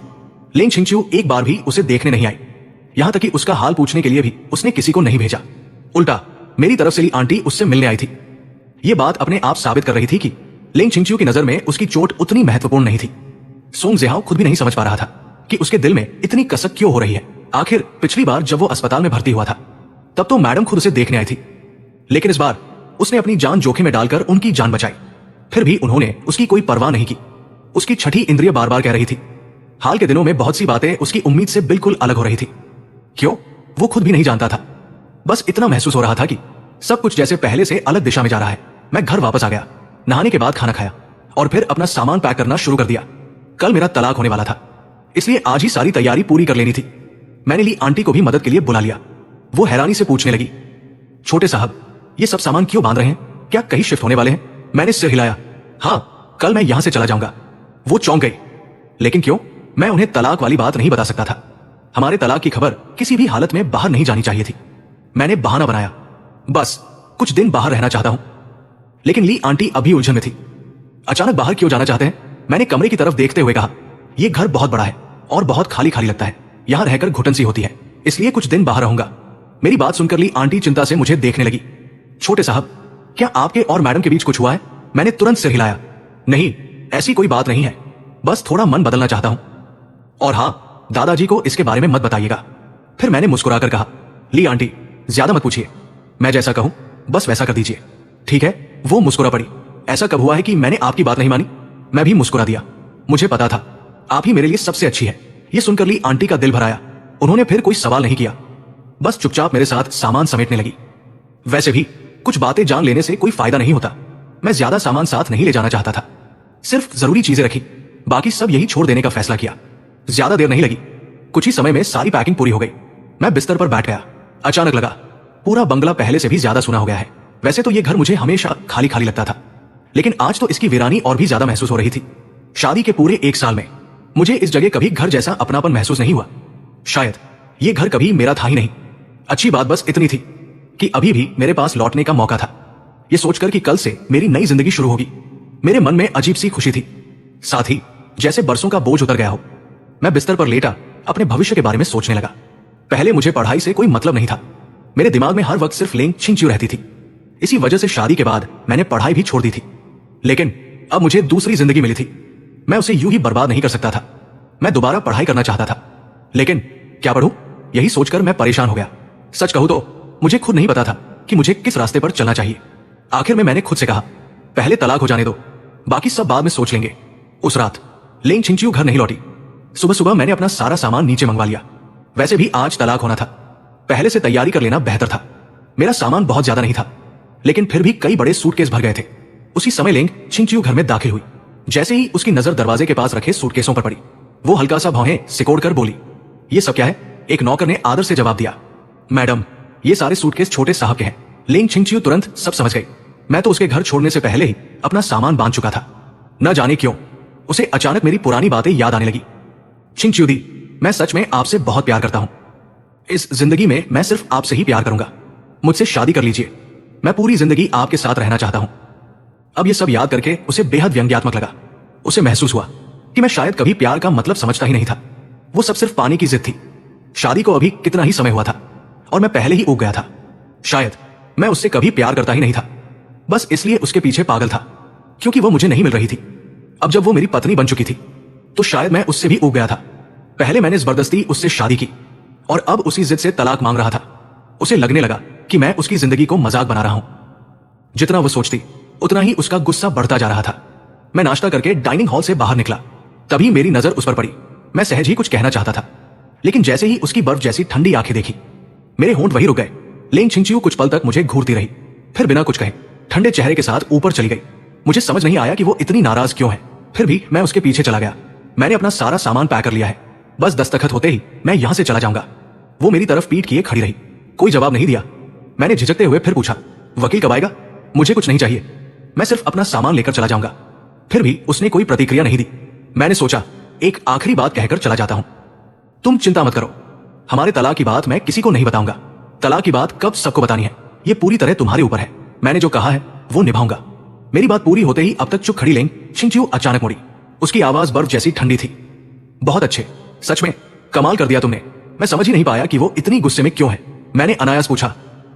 लेंग छिंगचिू एक बार भी उसे देखने नहीं आई। यहां तक कि उसका हाल पूछने के लिए भी उसने किसी को नहीं भेजा। उल्टा मेरी तरफ से ली आंटी उससे मिलने आई थी। यह बात अपने आप साबित कर रही थी कि लेंग छिंगचिू की नजर में उसकी चोट उतनी महत्वपूर्ण नहीं थी। सोंग ज़िहाओ खुद भी नहीं समझ पा रहा था कि उसके दिल में इतनी कसक क्यों हो रही है। आखिर पिछली बार जब वो अस्पताल में भर्ती हुआ था तब तो मैडम खुद उसे देखने आई थी, लेकिन इस बार उसने अपनी जान जोखिम में डालकर उनकी जान बचाई। फिर भी उन्होंने उसकी कोई परवाह नहीं की। उसकी छठी इंद्रिय बार बार कह रही थी। हाल के दिनों में बहुत सी बातें उसकी उम्मीद से बिल्कुल अलग हो रही थी। क्यों, वो खुद भी नहीं जानता था। बस इतना महसूस हो रहा था कि सब कुछ जैसे पहले से अलग दिशा में जा रहा है। मैं घर वापस आ गया, नहाने के बाद खाना खाया और फिर अपना सामान पैक करना शुरू कर दिया। कल मेरा तलाक होने वाला था, इसलिए आज ही सारी तैयारी पूरी कर लेनी थी। मैंने ली आंटी को भी मदद के लिए बुला लिया। वो हैरानी से पूछने लगी, छोटे साहब, ये सब सामान क्यों बांध रहे हैं? क्या कहीं शिफ्ट होने वाले हैं? मैंने सिर हिलाया। हाँ, कल मैं यहां से चला जाऊंगा। वो चौंक गई। लेकिन क्यों? मैं उन्हें तलाक वाली बात नहीं बता सकता था। हमारे तलाक की खबर किसी भी हालत में बाहर नहीं जानी चाहिए थी। मैंने बहाना बनाया, बस कुछ दिन बाहर रहना चाहता हूं। लेकिन ली आंटी अभी उलझन में थी। अचानक बाहर क्यों जाना चाहते हैं? मैंने कमरे की तरफ देखते हुए कहा। यह घर बहुत बड़ा है और बहुत खाली खाली लगता है। यहां रहकर घुटन सी होती है, इसलिए कुछ दिन बाहर रहूंगा। मेरी बात सुनकर ली आंटी चिंता से मुझे देखने लगी। छोटे साहब, क्या आपके और मैडम के बीच कुछ हुआ है? मैंने तुरंत सिर हिलाया। नहीं, ऐसी कोई बात नहीं है, बस थोड़ा मन बदलना चाहता हूं। और हां, दादाजी को इसके बारे में मत बताइएगा। फिर मैंने मुस्कुराकर कहा, ली आंटी, ज्यादा मत पूछिए, मैं जैसा कहूं बस वैसा कर दीजिए, ठीक है? वो मुस्कुरा पड़ी। ऐसा कब हुआ है कि मैंने आपकी बात नहीं मानी? मैं भी मुस्कुरा दिया। मुझे पता था आप ही मेरे लिए सबसे अच्छी है। ये सुनकर ली आंटी का दिल भर आया। उन्होंने फिर कोई सवाल नहीं किया, बस चुपचाप मेरे साथ सामान समेटने लगी। वैसे भी कुछ बातें जान लेने से कोई फायदा नहीं होता। मैं ज्यादा सामान साथ नहीं ले जाना चाहता था, सिर्फ जरूरी चीजें रखी, बाकी सब यही छोड़ देने का फैसला किया। ज्यादा देर नहीं लगी, कुछ ही समय में सारी पैकिंग पूरी हो गई। मैं बिस्तर पर बैठ गया। अचानक लगा पूरा बंगला पहले से भी ज्यादा सुना हो गया है। वैसे तो यह घर मुझे हमेशा खाली खाली लगता था, लेकिन आज तो इसकी वीरानी और भी ज्यादा महसूस हो रही थी। शादी के पूरे 1 साल में मुझे इस जगह कभी घर जैसा अपनापन महसूस नहीं हुआ। शायद ये घर कभी मेरा था ही नहीं। अच्छी बात बस इतनी थी कि अभी भी मेरे पास लौटने का मौका था। यह सोचकर कि कल से मेरी नई जिंदगी शुरू होगी, मेरे मन में अजीब सी खुशी थी, साथ ही जैसे बरसों का बोझ उतर गया हो। मैं बिस्तर पर लेटा अपने भविष्य के बारे में सोचने लगा। पहले मुझे पढ़ाई से कोई मतलब नहीं था। मेरे दिमाग में हर वक्त सिर्फ लेंग छिंचियो रहती थी। इसी वजह से शादी के बाद मैंने पढ़ाई भी छोड़ दी थी। लेकिन अब मुझे दूसरी जिंदगी मिली थी। मैं उसे यूं ही बर्बाद नहीं कर सकता था। मैं दोबारा पढ़ाई करना चाहता था, लेकिन क्या पढ़ूं, यही सोचकर मैं परेशान हो गया। सच कहूं तो मुझे खुद नहीं पता था कि मुझे किस रास्ते पर चलना चाहिए। आखिर में मैंने खुद से कहा, पहले तलाक हो जाने दो, बाकी सब बाद में सोच लेंगे। उस रात लेंग छिंचियो घर नहीं लौटी। सुबह सुबह मैंने अपना सारा सामान नीचे मंगवा लिया। वैसे भी आज तलाक होना था, पहले से तैयारी कर लेना बेहतर था। मेरा सामान बहुत ज्यादा नहीं था, लेकिन फिर भी कई बड़े सूटकेस भर गए थे। उसी समय लेंग छिंचियो घर में दाखिल हुई। जैसे ही उसकी नजर दरवाजे के पास रखे सूटकेसों पर पड़ी, वो हल्का सा भौहें सिकोड़कर बोली, ये सब क्या है? एक नौकर ने आदर से जवाब दिया, मैडम, ये सारे सूटकेस छोटे साहब के हैं। लेंग छिंचियो तुरंत सब समझ गई। मैं तो उसके घर छोड़ने से पहले ही अपना सामान बांध चुका था। न जाने क्यों उसे अचानक मेरी पुरानी बातें याद आने लगी। छिंचियो दी, मैं सच में आपसे बहुत प्यार करता हूं। इस जिंदगी में मैं सिर्फ आपसे ही प्यार करूंगा। मुझसे शादी कर लीजिए। मैं पूरी जिंदगी आपके साथ रहना चाहता हूं। अब यह सब याद करके उसे बेहद व्यंग्यात्मक लगा। उसे महसूस हुआ कि मैं शायद कभी प्यार का मतलब समझता ही नहीं था। वो सब सिर्फ पानी की जिद थी। शादी को अभी कितना ही समय हुआ था और मैं पहले ही उग गया था। शायद मैं उससे कभी प्यार करता ही नहीं था, बस इसलिए उसके पीछे पागल था, क्योंकि वो मुझे नहीं मिल रही थी। अब जब वो मेरी पत्नी बन चुकी थी तो शायद मैं उससे भी उग गया था। पहले मैंने जबरदस्ती उससे शादी की और अब उसी जिद से तलाक मांग रहा था। उसे लगने लगा कि मैं उसकी जिंदगी को मजाक बना रहा हूं। जितना वो सोचती उतना ही उसका गुस्सा बढ़ता जा रहा था। मैं नाश्ता करके डाइनिंग हॉल से बाहर निकला, तभी मेरी नजर उस पर पड़ी। मैं सहज ही कुछ कहना चाहता था, लेकिन जैसे ही उसकी बर्फ जैसी ठंडी आंखें देखी, मेरे होंठ वहीं रुक गए। लेंग छिंचियो कुछ पल तक मुझे घूरती रही, फिर बिना कुछ कहे ठंडे चेहरे के साथ ऊपर चली गई। मुझे समझ नहीं आया कि वो इतनी नाराज क्यों है। फिर भी मैं उसके पीछे चला गया। मैंने अपना सारा सामान पैक कर लिया है, बस दस्तखत होते ही मैं यहां से चला जाऊंगा। वो मेरी तरफ पीठ किए खड़ी रही, कोई जवाब नहीं दिया। मैंने झिझकते हुए फिर पूछा, वकील कब आएगा? मुझे कुछ नहीं चाहिए, मैं सिर्फ अपना सामान लेकर चला जाऊंगा। फिर भी उसने कोई प्रतिक्रिया नहीं दी। मैंने सोचा एक आखिरी बात कहकर चला जाता हूं। तुम चिंता मत करो, हमारे तलाक की बात मैं किसी को नहीं बताऊंगा। तलाक की बात कब सबको बतानी है, ये पूरी तरह तुम्हारे ऊपर है। मैंने जो कहा है वो निभाऊंगा। मेरी बात पूरी होते ही अब तक चुप खड़ी लेंग छिंचियो अचानक मुड़ी। उसकी आवाज बर्फ जैसी ठंडी थी। बहुत अच्छे, सच में कमाल कर दिया तुमने। मैं समझ ही नहीं पाया कि वो इतनी गुस्से में क्यों है। मैंने अनायास पूछा,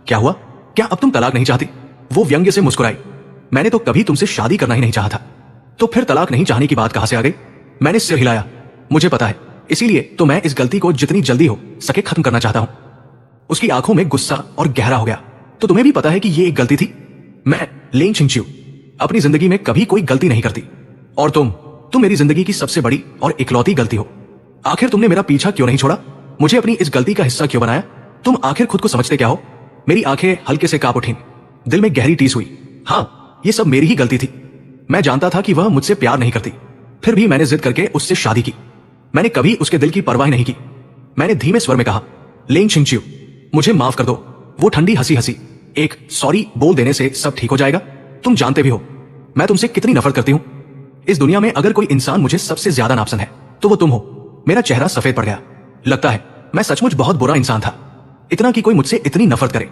क्या हुआ? क्या अब तुम तलाक नहीं चाहती? वो व्यंग्य से मुस्कुराई। मैंने तो कभी तुमसे शादी करना ही नहीं चाहा था, तो फिर तलाक नहीं चाहने की बात कहां से आ गई? मैंने सिर हिलाया। मुझे पता है इसीलिए तो मैं इस गलती को जितनी जल्दी हो सके खत्म करना चाहता हूं। उसकी आंखों में गुस्सा और गहरा हो गया। तो तुम्हें भी पता है कि ये एक गलती थी? मैं लेंग छिंगचियो अपनी जिंदगी में कभी कोई गलती नहीं करती, और तुम मेरी जिंदगी की सबसे बड़ी और इकलौती गलती हो। आखिर तुमने मेरा पीछा क्यों नहीं छोड़ा? मुझे अपनी इस गलती का हिस्सा क्यों बनाया? तुम आखिर खुद को समझते क्या हो? मेरी आंखें हल्के से कांप उठी, दिल में गहरी टीस हुई। हाँ, ये सब मेरी ही गलती थी। मैं जानता था कि वह मुझसे प्यार नहीं करती, फिर भी मैंने जिद करके उससे शादी की। मैंने कभी उसके दिल की परवाह नहीं की। मैंने धीमे स्वर में कहा, लेंग छिंगचियो, मुझे माफ कर दो। वो ठंडी हंसी हंसी, एक सॉरी बोल देने से सब ठीक हो जाएगा? तुम जानते भी हो मैं तुमसे कितनी नफरत करती हूं। इस दुनिया में अगर कोई इंसान मुझे सबसे ज्यादा नापसंद है तो वो तुम हो। मेरा चेहरा सफेद पड़ गया। लगता है मैं सचमुच बहुत बुरा इंसान था, इतना कि कोई मुझसे इतनी नफरत करे।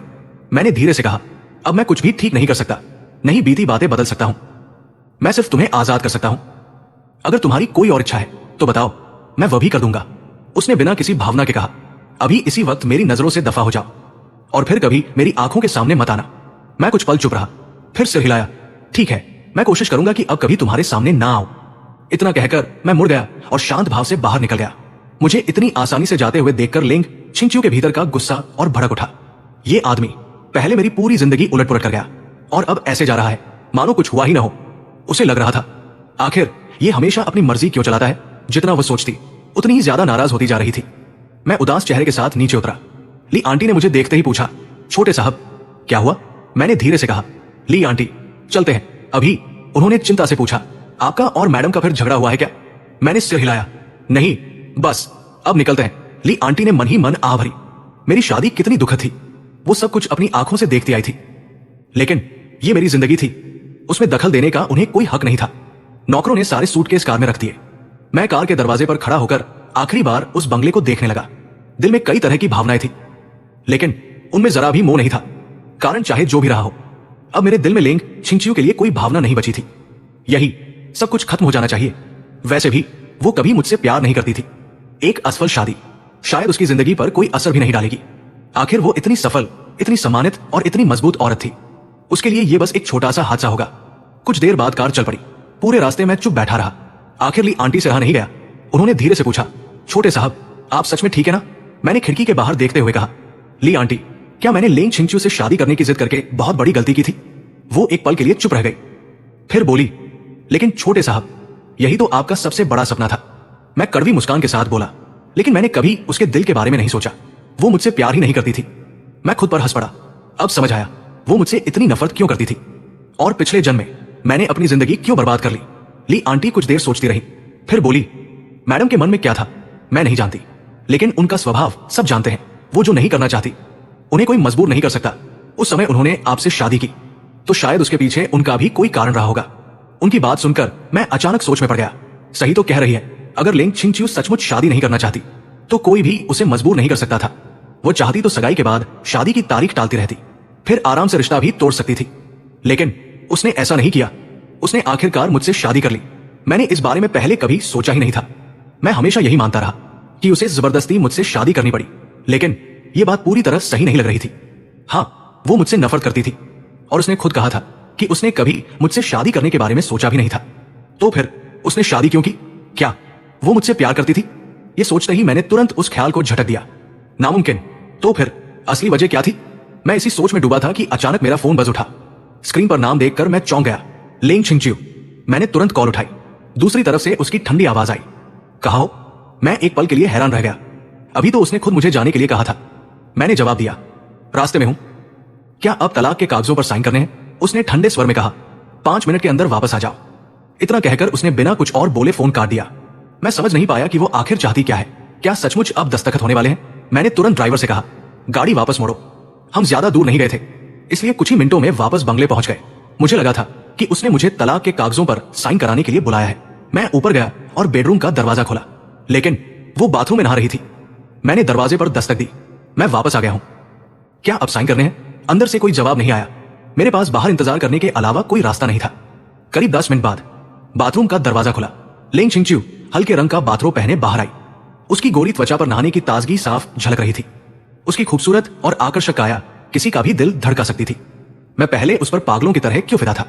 मैंने धीरे से कहा, अब मैं कुछ भी ठीक नहीं कर सकता, नहीं बीती बातें बदल सकता हूं। मैं सिर्फ तुम्हें आजाद कर सकता हूं। अगर तुम्हारी कोई और इच्छा है तो बताओ, मैं वह भी कर दूंगा। उसने बिना किसी भावना के कहा, अभी इसी वक्त मेरी नजरों से दफा हो जाओ और फिर कभी मेरी आंखों के सामने मत आना। मैं कुछ पल चुप रहा, फिर सिर हिलाया। ठीक है, मैं कोशिश करूंगा कि अब कभी तुम्हारे सामने ना आऊं। इतना कहकर मैं मुड़ गया और शांत भाव से बाहर निकल गया। मुझे इतनी आसानी से जाते हुए देखकर लेंग छिंगचियो के भीतर का गुस्सा और भड़क उठा। ये आदमी पहले मेरी पूरी जिंदगी उलट-पुलट कर गया और अब ऐसे जा रहा है मानो कुछ हुआ ही ना हो। उसे लग रहा था, आखिर ये हमेशा अपनी मर्जी क्यों चलाता है? जितना वो सोचती उतनी ही ज्यादा नाराज होती जा रही थी। मैं उदास चेहरे के साथ नीचे उतरा। ली आंटी ने मुझे देखते ही पूछा, छोटे साहब क्या हुआ? मैंने धीरे से कहा, ली आंटी चलते हैं अभी। उन्होंने चिंता से पूछा, आपका और मैडम का फिर झगड़ा हुआ है क्या? मैंने सिर हिलाया, नहीं बस अब निकलते हैं। ली आंटी ने मन ही मन आह भरी। मेरी शादी कितनी दुखद थी, वो सब कुछ अपनी आंखों से देखती आई थी, लेकिन ये मेरी जिंदगी थी, उसमें दखल देने का उन्हें कोई हक नहीं था। नौकरों ने सारे सूटकेस कार में रख दिए। मैं कार के दरवाजे पर खड़ा होकर आखिरी बार उस बंगले को देखने लगा। दिल में कई तरह की भावनाएं थी, लेकिन उनमें जरा भी मोह नहीं था। कारण चाहे जो भी रहा हो, अब मेरे दिल में लेंग छिंगचियो के लिए कोई भावना नहीं बची थी। यही सब कुछ खत्म हो जाना चाहिए। वैसे भी वो कभी मुझसे प्यार नहीं करती थी। एक असफल शादी शायद उसकी जिंदगी पर कोई असर भी नहीं डालेगी। आखिर वो इतनी सफल, इतनी सम्मानित और इतनी मजबूत औरत थी। उसके लिए ये बस एक छोटा सा हादसा होगा। कुछ देर बाद कार चल पड़ी। पूरे रास्ते मैं चुप बैठा रहा। आखिर ली आंटी से रहा नहीं गया। उन्होंने धीरे से पूछा, छोटे साहब आप सच में ठीक है ना? मैंने खिड़की के बाहर देखते हुए कहा, ली आंटी क्या मैंने लेंग छिंगचियो से शादी करने की जिद करके बहुत बड़ी गलती की थी? वो एक पल के लिए चुप रह गई, फिर बोली, लेकिन छोटे साहब यही तो आपका सबसे बड़ा सपना था। मैं कड़वी मुस्कान के साथ बोला, लेकिन मैंने कभी उसके दिल के बारे में नहीं सोचा। वो मुझसे प्यार ही नहीं करती थी। मैं खुद पर हंस पड़ा। अब समझ आया वो मुझसे इतनी नफरत क्यों करती थी और पिछले जन्म में मैंने अपनी जिंदगी क्यों बर्बाद कर ली। ली आंटी कुछ देर सोचती रही, फिर बोली, मैडम के मन में क्या था मैं नहीं जानती, लेकिन उनका स्वभाव सब जानते हैं। वो जो नहीं करना चाहती उन्हें कोई मजबूर नहीं कर सकता। उस समय उन्होंने आपसे शादी की तो शायद उसके पीछे उनका भी कोई कारण रहा होगा। उनकी बात सुनकर मैं अचानक सोच में पड़ गया। सही तो कह रही है, अगर लेंग छिंगचियो सचमुच शादी नहीं करना चाहती तो कोई भी उसे मजबूर नहीं कर सकता था। वो चाहती तो सगाई के बाद शादी की तारीख टालती रहती, फिर आराम से रिश्ता भी तोड़ सकती थी, लेकिन उसने ऐसा नहीं किया। उसने आखिरकार मुझसे शादी कर ली। मैंने इस बारे में पहले कभी सोचा ही नहीं था। मैं हमेशा यही मानता रहा कि उसे जबरदस्ती मुझसे शादी करनी पड़ी, लेकिन यह बात पूरी तरह सही नहीं लग रही थी। हाँ, वो मुझसे नफरत करती थी और उसने खुद कहा था कि उसने कभी मुझसे शादी करने के बारे में सोचा भी नहीं था। तो फिर उसने शादी क्यों की? क्या वो मुझसे प्यार करती थी? ये सोचते ही मैंने तुरंत उस ख्याल को झटक दिया। नामुमकिन। तो फिर असली वजह क्या थी? मैं इसी सोच में डूबा था कि अचानक मेरा फोन बज उठा। स्क्रीन पर नाम देखकर मैं चौंक गया, लेंग छिंगचियो। मैंने तुरंत कॉल उठाई। दूसरी तरफ से उसकी ठंडी आवाज आई, कहा हो? मैं एक पल के लिए हैरान रह गया। अभी तो उसने खुद मुझे जाने के लिए कहा था। मैंने जवाब दिया, रास्ते में हूं। क्या अब तलाक के कागजों पर साइन करने हैं? उसने ठंडे स्वर में कहा, 5 मिनट के अंदर वापस आ जाओ। इतना कहकर उसने बिना कुछ और बोले फोन काट दिया। मैं समझ नहीं पाया कि वो आखिर चाहती क्या है। क्या सचमुच अब दस्तखत होने वाले हैं? मैंने तुरंत ड्राइवर से कहा, गाड़ी वापस मोड़ो। हम ज्यादा दूर नहीं गए थे, इसलिए कुछ ही मिनटों में वापस बंगले पहुंच गए। मुझे लगा था कि उसने मुझे तलाक के कागजों पर साइन कराने के लिए बुलाया है। मैं ऊपर गया और बेडरूम का दरवाजा खोला, लेकिन वो बाथरूम में नहा रही थी। मैंने दरवाजे पर दस्तक दी, मैं वापस आ गया हूं। क्या अब साइन करने हैं? अंदर से कोई जवाब नहीं आया। मेरे पास बाहर इंतजार करने के अलावा कोई रास्ता नहीं था। करीब 10 मिनट बाद बाथरूम का दरवाजा खुला। लेंग छिंगचियो हल्के रंग का बाथरोब पहने बाहर आई। उसकी गोरी त्वचा पर नहाने की ताजगी साफ झलक रही थी। उसकी खूबसूरत और आकर्षक काया किसी का भी दिल धड़का सकती थी। मैं पहले उस पर पागलों की तरह क्यों फिदा था,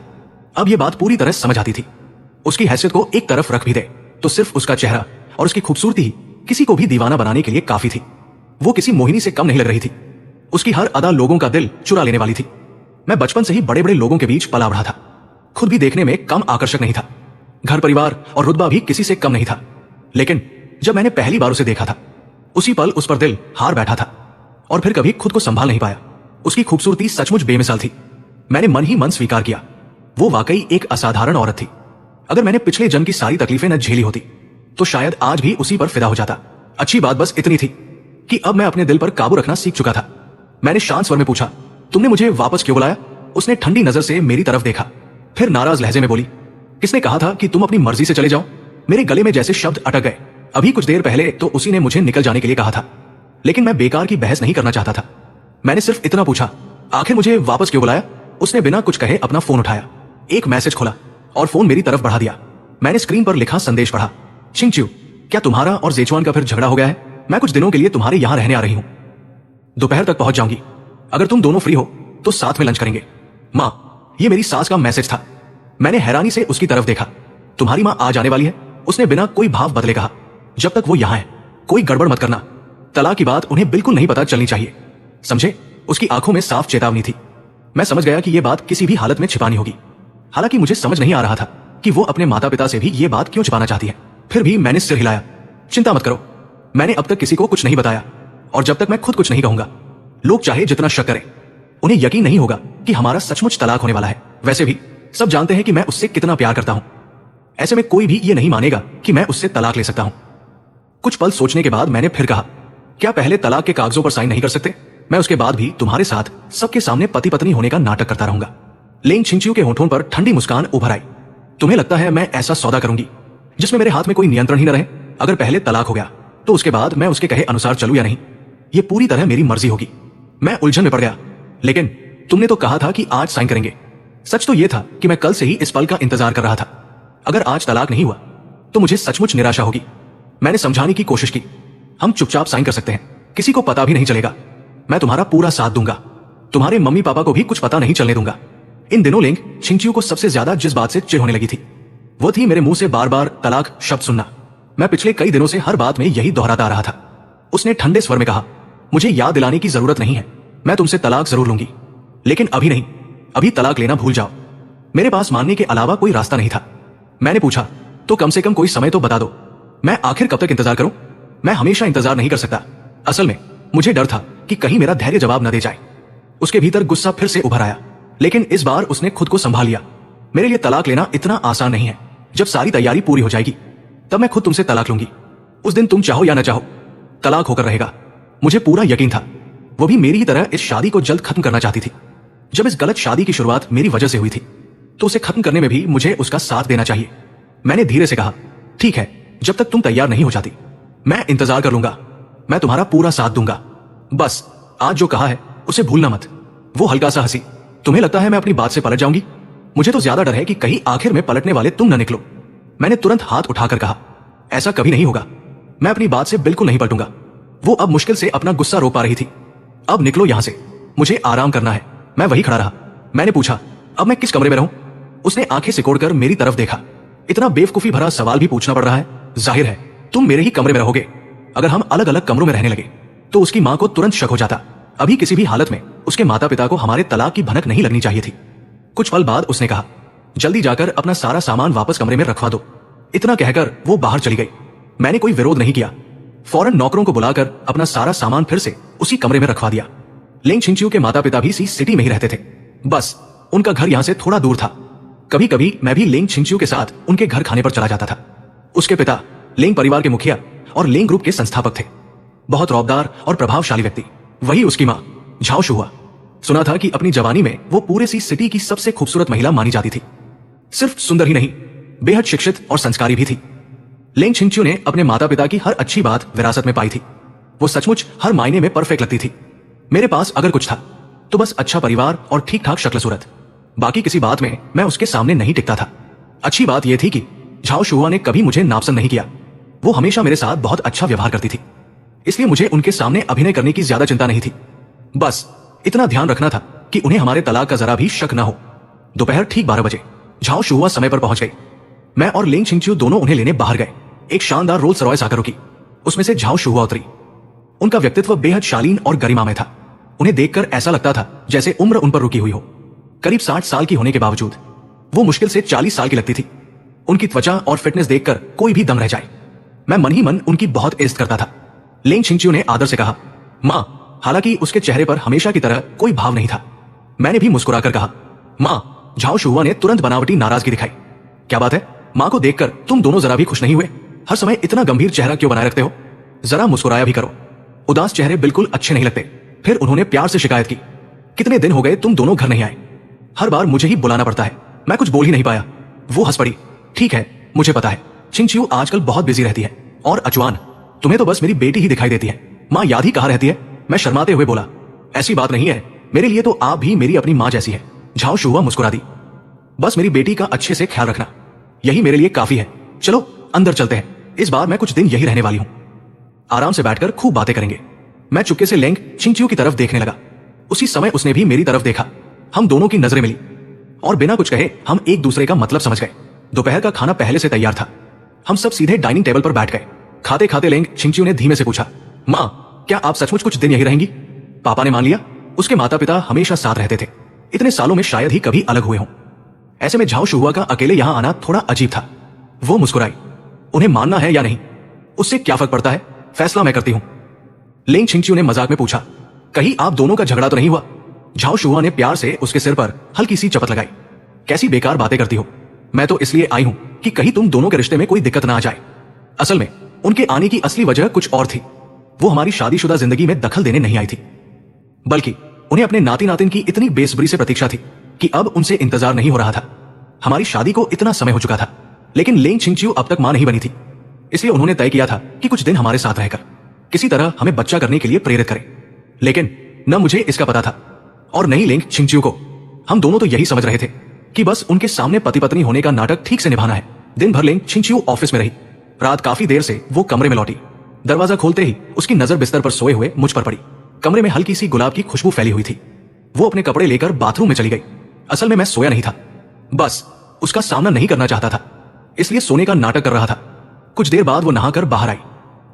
अब यह बात पूरी तरह समझ आती थी। उसकी हैसियत को एक तरफ रख भी दे तो सिर्फ उसका चेहरा और उसकी खूबसूरती ही किसी को भी दीवाना बनाने के लिए काफी थी। वो किसी मोहिनी से कम नहीं लग रही थी। उसकी हर अदा लोगों का दिल चुरा लेने वाली थी। मैं बचपन से ही बड़े बड़े लोगों के बीच पला बढ़ा था। खुद भी देखने में कम आकर्षक नहीं था। घर परिवार और रुतबा भी किसी से कम नहीं था। लेकिन जब मैंने पहली बार उसे देखा था, उसी पल उस पर दिल हार बैठा था और फिर कभी खुद को संभाल नहीं पाया। उसकी खूबसूरती सचमुच बेमिसाल थी। मैंने मन ही मन स्वीकार किया, वो वाकई एक असाधारण औरत थी। अगर मैंने पिछले जन्म की सारी तकलीफें न झेली होती तो शायद आज भी उसी पर फिदा हो जाता। अच्छी बात बस इतनी थी कि अब मैं अपने दिल पर काबू रखना सीख चुका था। मैंने शांत स्वर में पूछा, तुमने मुझे वापस क्यों बुलाया? उसने ठंडी नजर से मेरी तरफ देखा, फिर नाराज लहजे में बोली, किसने कहा था कि तुम अपनी मर्जी से चले जाओ? मेरे गले में जैसे शब्द अटक गए। अभी कुछ देर पहले तो उसी ने मुझे निकल जाने के लिए कहा था, लेकिन मैं बेकार की बहस नहीं करना चाहता था। मैंने सिर्फ इतना पूछा, आखिर मुझे वापस क्यों बुलाया? उसने बिना कुछ कहे अपना फोन उठाया, एक मैसेज खोला और फोन मेरी तरफ बढ़ा दिया। मैंने स्क्रीन पर लिखा संदेश पढ़ा, छिंगच्यू, क्या तुम्हारा और जेचुआन का फिर झगड़ा हो गया है? मैं कुछ दिनों के लिए तुम्हारे यहां रहने आ रही हूं। दोपहर तक पहुंच जाऊंगी। अगर तुम दोनों फ्री हो तो साथ में लंच करेंगे। मां, ये मेरी सास का मैसेज था। मैंने हैरानी से उसकी तरफ देखा। तुम्हारी मां आज आने वाली है? उसने बिना कोई भाव बदले कहा। जब तक वो यहां है कोई गड़बड़ मत करना। तलाक की बात उन्हें बिल्कुल नहीं पता चलनी चाहिए, समझे? उसकी आंखों में साफ चेतावनी थी। मैं समझ गया कि यह बात किसी भी हालत में छिपानी होगी। हालांकि मुझे समझ नहीं आ रहा था कि वो अपने माता पिता से भी ये बात क्यों छिपाना चाहती है। फिर भी मैंने सिर हिलाया। चिंता मत करो, मैंने अब तक किसी को कुछ नहीं बताया, और जब तक मैं खुद कुछ नहीं कहूंगा, लोग चाहे जितना शक करें, उन्हें यकीन नहीं होगा कि हमारा सचमुच तलाक होने वाला है। वैसे भी सब जानते हैं कि मैं उससे कितना प्यार करता हूं। ऐसे में कोई भी ये नहीं मानेगा कि मैं उससे तलाक ले सकता हूं। कुछ पल सोचने के बाद मैंने फिर कहा, क्या पहले तलाक के कागजों पर साइन नहीं कर सकते? मैं उसके बाद भी तुम्हारे साथ सबके सामने पति पत्नी होने का नाटक करता रहूंगा। लेंग छिंगच्यू के होठों पर ठंडी मुस्कान उभर आई। तुम्हें लगता है मैं ऐसा सौदा करूंगी जिसमें मेरे हाथ में कोई नियंत्रण ही न रहे? अगर पहले तलाक हो गया तो उसके बाद मैं उसके कहे अनुसार चलूं या नहीं, ये पूरी तरह मेरी मर्जी होगी। मैं उलझन में पड़ गया। लेकिन तुमने तो कहा था कि आज साइन करेंगे। सच तो यह था कि मैं कल से ही इस पल का इंतजार कर रहा था। अगर आज तलाक नहीं हुआ तो मुझे सचमुच निराशा होगी। मैंने समझाने की कोशिश की, हम चुपचाप साइन कर सकते हैं, किसी को पता भी नहीं चलेगा। मैं तुम्हारा पूरा साथ दूंगा, तुम्हारे मम्मी पापा को भी कुछ पता नहीं चलने दूंगा। इन दिनों लेंग छिंगच्यू को सबसे ज्यादा जिस बात से चिढ़ होने लगी थी वो थी मेरे मुंह से बार बार तलाक शब्द सुनना। मैं पिछले कई दिनों से हर बात में यही दोहराता आ रहा था। उसने ठंडे स्वर में कहा, मुझे याद दिलाने की जरूरत नहीं है, मैं तुमसे तलाक जरूर लूंगी, लेकिन अभी नहीं। अभी तलाक लेना भूल जाओ। मेरे पास मानने के अलावा कोई रास्ता नहीं था। मैंने पूछा, तो कम से कम कोई समय तो बता दो। मैं आखिर कब तक इंतजार करूं? मैं हमेशा इंतजार नहीं कर सकता। असल में मुझे डर था कि कहीं मेरा धैर्य जवाब न दे जाए। उसके भीतर गुस्सा फिर से उभर आया, लेकिन इस बार उसने खुद को संभाल लिया। मेरे लिए तलाक लेना इतना आसान नहीं है। जब सारी तैयारी पूरी हो जाएगी तब मैं खुद तुमसे तलाक लूंगी। उस दिन तुम चाहो या ना चाहो तलाक होकर रहेगा। मुझे पूरा यकीन था वो भी मेरी ही तरह इस शादी को जल्द खत्म करना चाहती थी। जब इस गलत शादी की शुरुआत मेरी वजह से हुई थी तो उसे खत्म करने में भी मुझे उसका साथ देना चाहिए। मैंने धीरे से कहा, ठीक है, जब तक तुम तैयार नहीं हो जाती मैं इंतजार कर लूंगा। मैं तुम्हारा पूरा साथ दूंगा। बस आज जो कहा है उसे भूलना मत। वो हल्का सा हंसी, तुम्हें लगता है मैं अपनी बात से पलट जाऊंगी? मुझे तो ज्यादा डर है कि कहीं आखिर में पलटने वाले तुम न निकलो। मैंने तुरंत हाथ उठाकर कहा, ऐसा कभी नहीं होगा, मैं अपनी बात से बिल्कुल नहीं पलटूंगा। वो अब मुश्किल से अपना गुस्सा रोक पा रही थी। अब निकलो यहां से, मुझे आराम करना है। मैं वही खड़ा रहा। मैंने पूछा, अब मैं किस कमरे में रहूं? उसने आंखें सिकोड़कर मेरी तरफ देखा। इतना बेवकूफी भरा सवाल भी पूछना पड़ रहा है? जाहिर है तुम मेरे ही कमरे में रहोगे। अगर हम अलग अलग कमरों में रहने लगे तो उसकी मां को तुरंत शक हो जाता। अभी किसी भी हालत में उसके माता पिता को हमारे तलाक की भनक नहीं लगनी चाहिए थी। कुछ पल बाद उसने कहा, जल्दी जाकर अपना सारा सामान वापस कमरे में रखवा दो। इतना कहकर वो बाहर चली गई। मैंने कोई विरोध नहीं किया। फौरन नौकरों को बुलाकर अपना सारा सामान फिर से उसी कमरे में रखवा दिया। लेंग छिंगच्यू के माता पिता भी इसी सिटी में ही रहते थे, बस उनका घर यहां से थोड़ा दूर था। कभी कभी मैं भी लेंग छिंगच्यू के साथ उनके घर खाने पर चला जाता था। उसके पिता लेंग परिवार के मुखिया और लेंग ग्रुप के संस्थापक थे, बहुत रौबदार और प्रभावशाली व्यक्ति। वही उसकी मां झाओ शुहुआ। सुना था कि अपनी जवानी में वो पूरे सी सिटी की सबसे खूबसूरत महिला मानी जाती थी। सिर्फ सुंदर ही नहीं, बेहद शिक्षित और संस्कारी भी थी। लेंग छिंगच्यू ने अपने माता पिता की हर अच्छी बात विरासत में पाई थी। वो सचमुच हर मायने में परफेक्ट लगती थी। मेरे पास अगर कुछ था तो बस अच्छा परिवार और ठीक ठाक शक्ल सूरत। बाकी किसी बात में मैं उसके सामने नहीं टिकता था। अच्छी बात यह थी कि झाओ शुहुआ ने कभी मुझे नापसंद नहीं किया। वो हमेशा मेरे साथ बहुत अच्छा व्यवहार करती थी, इसलिए मुझे उनके सामने अभिनय करने की ज्यादा चिंता नहीं थी। बस इतना ध्यान रखना था कि उन्हें हमारे तलाक का जरा भी शक न हो। दोपहर ठीक 12 बजे झाओ शुहुआ समय पर पहुंच गई। मैं और लेंग छिंगच्यू दोनों उन्हें लेने बाहर गए। एक शानदार रोल्स रॉयस आकर रुकी। उसमें से झाओ शुहुआ उतरी। उनका व्यक्तित्व बेहद शालीन और गरिमामय था। उन्हें देखकर ऐसा लगता था जैसे उम्र उन पर रुकी हुई हो। करीब 60 साल की होने के बावजूद वो मुश्किल से 40 साल की लगती थी। उनकी त्वचा और फिटनेस देखकर कोई भी दम रह जाए। मैं मन ही मन उनकी बहुत इज्जत करता था। लेंग छिंगचियो ने आदर से कहा, मां। हालांकि उसके चेहरे पर हमेशा की तरह कोई भाव नहीं था। मैंने भी मुस्कुराकर कहा, मां। झाओ शुहुआ ने तुरंत बनावटी नाराजगी दिखाई। क्या बात है, मां को देखकर तुम दोनों जरा भी खुश नहीं हुए? हर समय इतना गंभीर चेहरा क्यों बनाए रखते हो? जरा मुस्कुराया भी करो। उदास चेहरे बिल्कुल अच्छे नहीं लगते। फिर उन्होंने प्यार से शिकायत की, कितने दिन हो गए तुम दोनों घर नहीं आए? हर बार मुझे ही बुलाना पड़ता है। मैं कुछ बोल ही नहीं पाया। वो हंस पड़ी। ठीक है, मुझे पता है छिंगचियो आजकल बहुत बिजी रहती है। और अचुआन, तुम्हें तो बस मेरी बेटी ही दिखाई देती है। मां याद ही कहां रहती है? मैं शर्माते हुए बोला, ऐसी बात नहीं है, मेरे लिए तो आप भी मेरी अपनी मां जैसी है। झाओ शुहुआ मुस्कुरा दी। बस मेरी बेटी का अच्छे से ख्याल रखना, यही मेरे लिए काफी है। चलो अंदर चलते हैं, इस बार मैं कुछ दिन यही रहने वाली हूं। आराम से बैठकर खूब बातें करेंगे। मैं चुपके से लेंग छिंगचियो की तरफ देखने लगा। उसी समय उसने भी मेरी तरफ देखा। हम दोनों की नजरें मिली और बिना कुछ कहे हम एक दूसरे का मतलब समझ गए। दोपहर का खाना पहले से तैयार था। हम सब सीधे डाइनिंग टेबल पर बैठ गए। खाते खाते लेंग छिंगचियो ने धीमे से पूछा, मां, क्या आप सचमुच कुछ दिन यही रहेंगी? पापा ने मान लिया। उसके माता पिता हमेशा साथ रहते थे। इतने सालों में शायद ही कभी अलग हुए हों। ऐसे में झाओ शुहुआ का अकेले यहां आना थोड़ा अजीब था। वो मुस्कुराई। उन्हें मानना है या नहीं, उससे क्या फर्क पड़ता है, फैसला मैं करती हूं। लेंग छिंगचियो ने मजाक में पूछा, कहीं आप दोनों का झगड़ा तो नहीं हुआ? झाओ शुहुआ ने प्यार से उसके सिर पर हल्की सी चपत लगाई। कैसी बेकार बातें करती हो, मैं तो इसलिए आई हूं कि कहीं तुम दोनों के रिश्ते में कोई दिक्कत ना आ जाए। असल में उनके आने की असली वजह कुछ और थी। वो हमारी शादीशुदा जिंदगी में दखल देने नहीं आई थी, बल्कि उन्हें अपने नाती नातिन की इतनी बेसब्री से प्रतीक्षा थी कि अब उनसे इंतजार नहीं हो रहा था। हमारी शादी को इतना समय हो चुका था, लेकिन लेंग छिंगचियो अब तक मां नहीं बनी थी। इसलिए उन्होंने तय किया था कि कुछ दिन हमारे साथ रहकर किसी तरह हमें बच्चा करने के लिए प्रेरित करें। लेकिन न मुझे इसका पता था और नहीं लेंग छिंगचियो को। हम दोनों तो यही समझ रहे थे कि बस उनके सामने पति पत्नी होने का नाटक ठीक से निभाना है। दिन भर लेंग छिंगचियो ऑफिस में रही। रात काफी देर से वो कमरे में लौटी। दरवाजा खोलते ही उसकी नजर बिस्तर पर सोए हुए मुझ पर पड़ी। कमरे में हल्की सी गुलाब की खुशबू फैली हुई थी। वो अपने कपड़े लेकर बाथरूम में चली गई। असल में मैं सोया नहीं था, बस उसका सामना नहीं करना चाहता था, इसलिए सोने का नाटक कर रहा था। कुछ देर बाद वो नहाकर बाहर आई।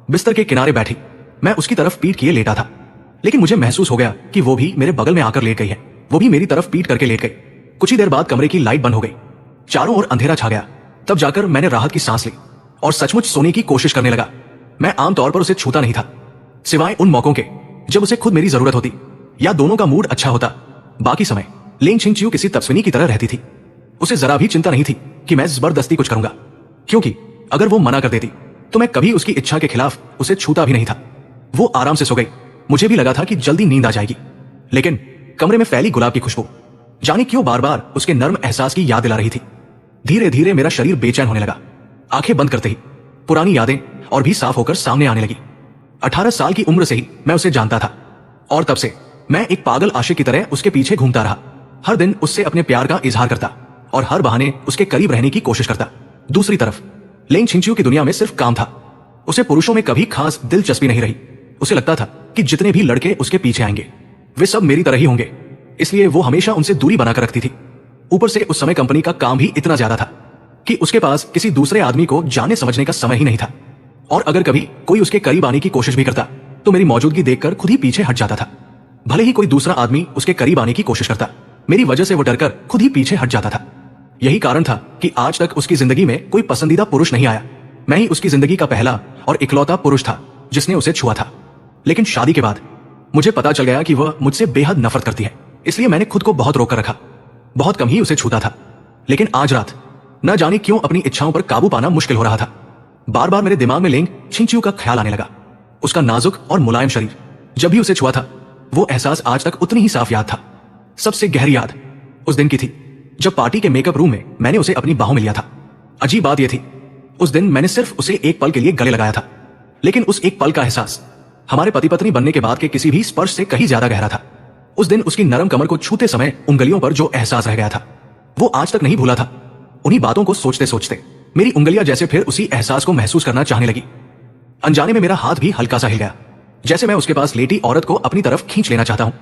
बिस्तर के किनारे बैठी। मैं उसकी तरफ पीठ किए लेटा था, लेकिन मुझे महसूस हो गया कि वो भी मेरे बगल में आकर लेट गई है। वो भी मेरी तरफ पीठ करके लेट गई। कुछ ही देर बाद कमरे की लाइट बंद हो गई। चारों ओर अंधेरा छा गया। तब जाकर मैंने राहत की सांस ली और सचमुच सोने की कोशिश करने लगा। मैं आमतौर पर उसे छूता नहीं था, सिवाय उन मौकों के जब उसे खुद मेरी जरूरत होती या दोनों का मूड अच्छा होता। बाकी समय लेंग छिंगचियो किसी तपस्विनी की तरह रहती थी। उसे जरा भी चिंता नहीं थी कि मैं जबरदस्ती कुछ करूंगा, क्योंकि अगर वो मना कर देती तो मैं कभी उसकी इच्छा के खिलाफ उसे छूता भी नहीं था। वो आराम से सो गई। मुझे भी लगा था कि जल्दी नींद आ जाएगी, लेकिन कमरे में फैली गुलाब की खुशबू जाने क्यों बार बार उसके नर्म एहसास की याद दिला रही थी। धीरे धीरे मेरा शरीर बेचैन होने लगा। आंखें बंद करते ही पुरानी यादें और भी साफ होकर सामने आने लगी। 18 साल की उम्र से ही मैं उसे जानता था और तब से मैं एक पागल आशिक की तरह उसके पीछे घूमता रहा। हर दिन उससे अपने प्यार का इजहार करता और हर बहाने उसके करीब रहने की कोशिश करता। दूसरी तरफ लेंग छिंगचियो की दुनिया में सिर्फ काम था। उसे पुरुषों में कभी खास दिलचस्पी नहीं रही। उसे लगता था कि जितने भी लड़के उसके पीछे आएंगे वे सब मेरी तरह ही होंगे, इसलिए वो हमेशा उनसे दूरी बनाकर रखती थी। ऊपर से उस समय कंपनी का काम भी इतना ज्यादा था कि उसके पास किसी दूसरे आदमी को जानने समझने का समय ही नहीं था। और अगर कभी कोई उसके करीब आने की कोशिश भी करता तो मेरी मौजूदगी देखकर खुद ही पीछे हट जाता था। भले ही कोई दूसरा आदमी उसके करीब आने की कोशिश करता, मेरी वजह से वो डरकर खुद ही पीछे हट जाता था। यही कारण था कि आज तक उसकी जिंदगी में कोई पसंदीदा पुरुष नहीं आया। मैं ही उसकी जिंदगी का पहला और इकलौता पुरुष था जिसने उसे छुआ था। लेकिन शादी के बाद मुझे पता चल गया कि वह मुझसे बेहद नफरत करती है, इसलिए मैंने खुद को बहुत रोक कर रखा। बहुत कम ही उसे छूता था। लेकिन आज रात न जाने क्यों अपनी इच्छाओं पर काबू पाना मुश्किल हो रहा था। बार बार मेरे दिमाग में लेंग छिंगचियो का ख्याल आने लगा। उसका नाजुक और मुलायम शरीर, जब भी उसे छुआ था वो एहसास आज तक उतनी ही साफ याद था। सबसे गहरी याद उस दिन की थी जब पार्टी के मेकअप रूम में मैंने उसे अपनी बाहों में लिया था। अजीब बात यह थी, उस दिन मैंने सिर्फ उसे एक पल के लिए गले लगाया था, लेकिन उस एक पल का एहसास हमारे पति पत्नी बनने के बाद के किसी भी स्पर्श से कहीं ज्यादा गहरा था। उस दिन उसकी नरम कमर को छूते समय उंगलियों पर जो एहसास रह गया था वो आज तक नहीं भूला था। उन्हीं बातों को सोचते सोचते मेरी उंगलियां जैसे फिर उसी एहसास को महसूस करना चाहने लगी। अनजाने में मेरा हाथ भी हल्का सा हिल गया, जैसे मैं उसके पास लेटी औरत को अपनी तरफ खींच लेना चाहता हूं।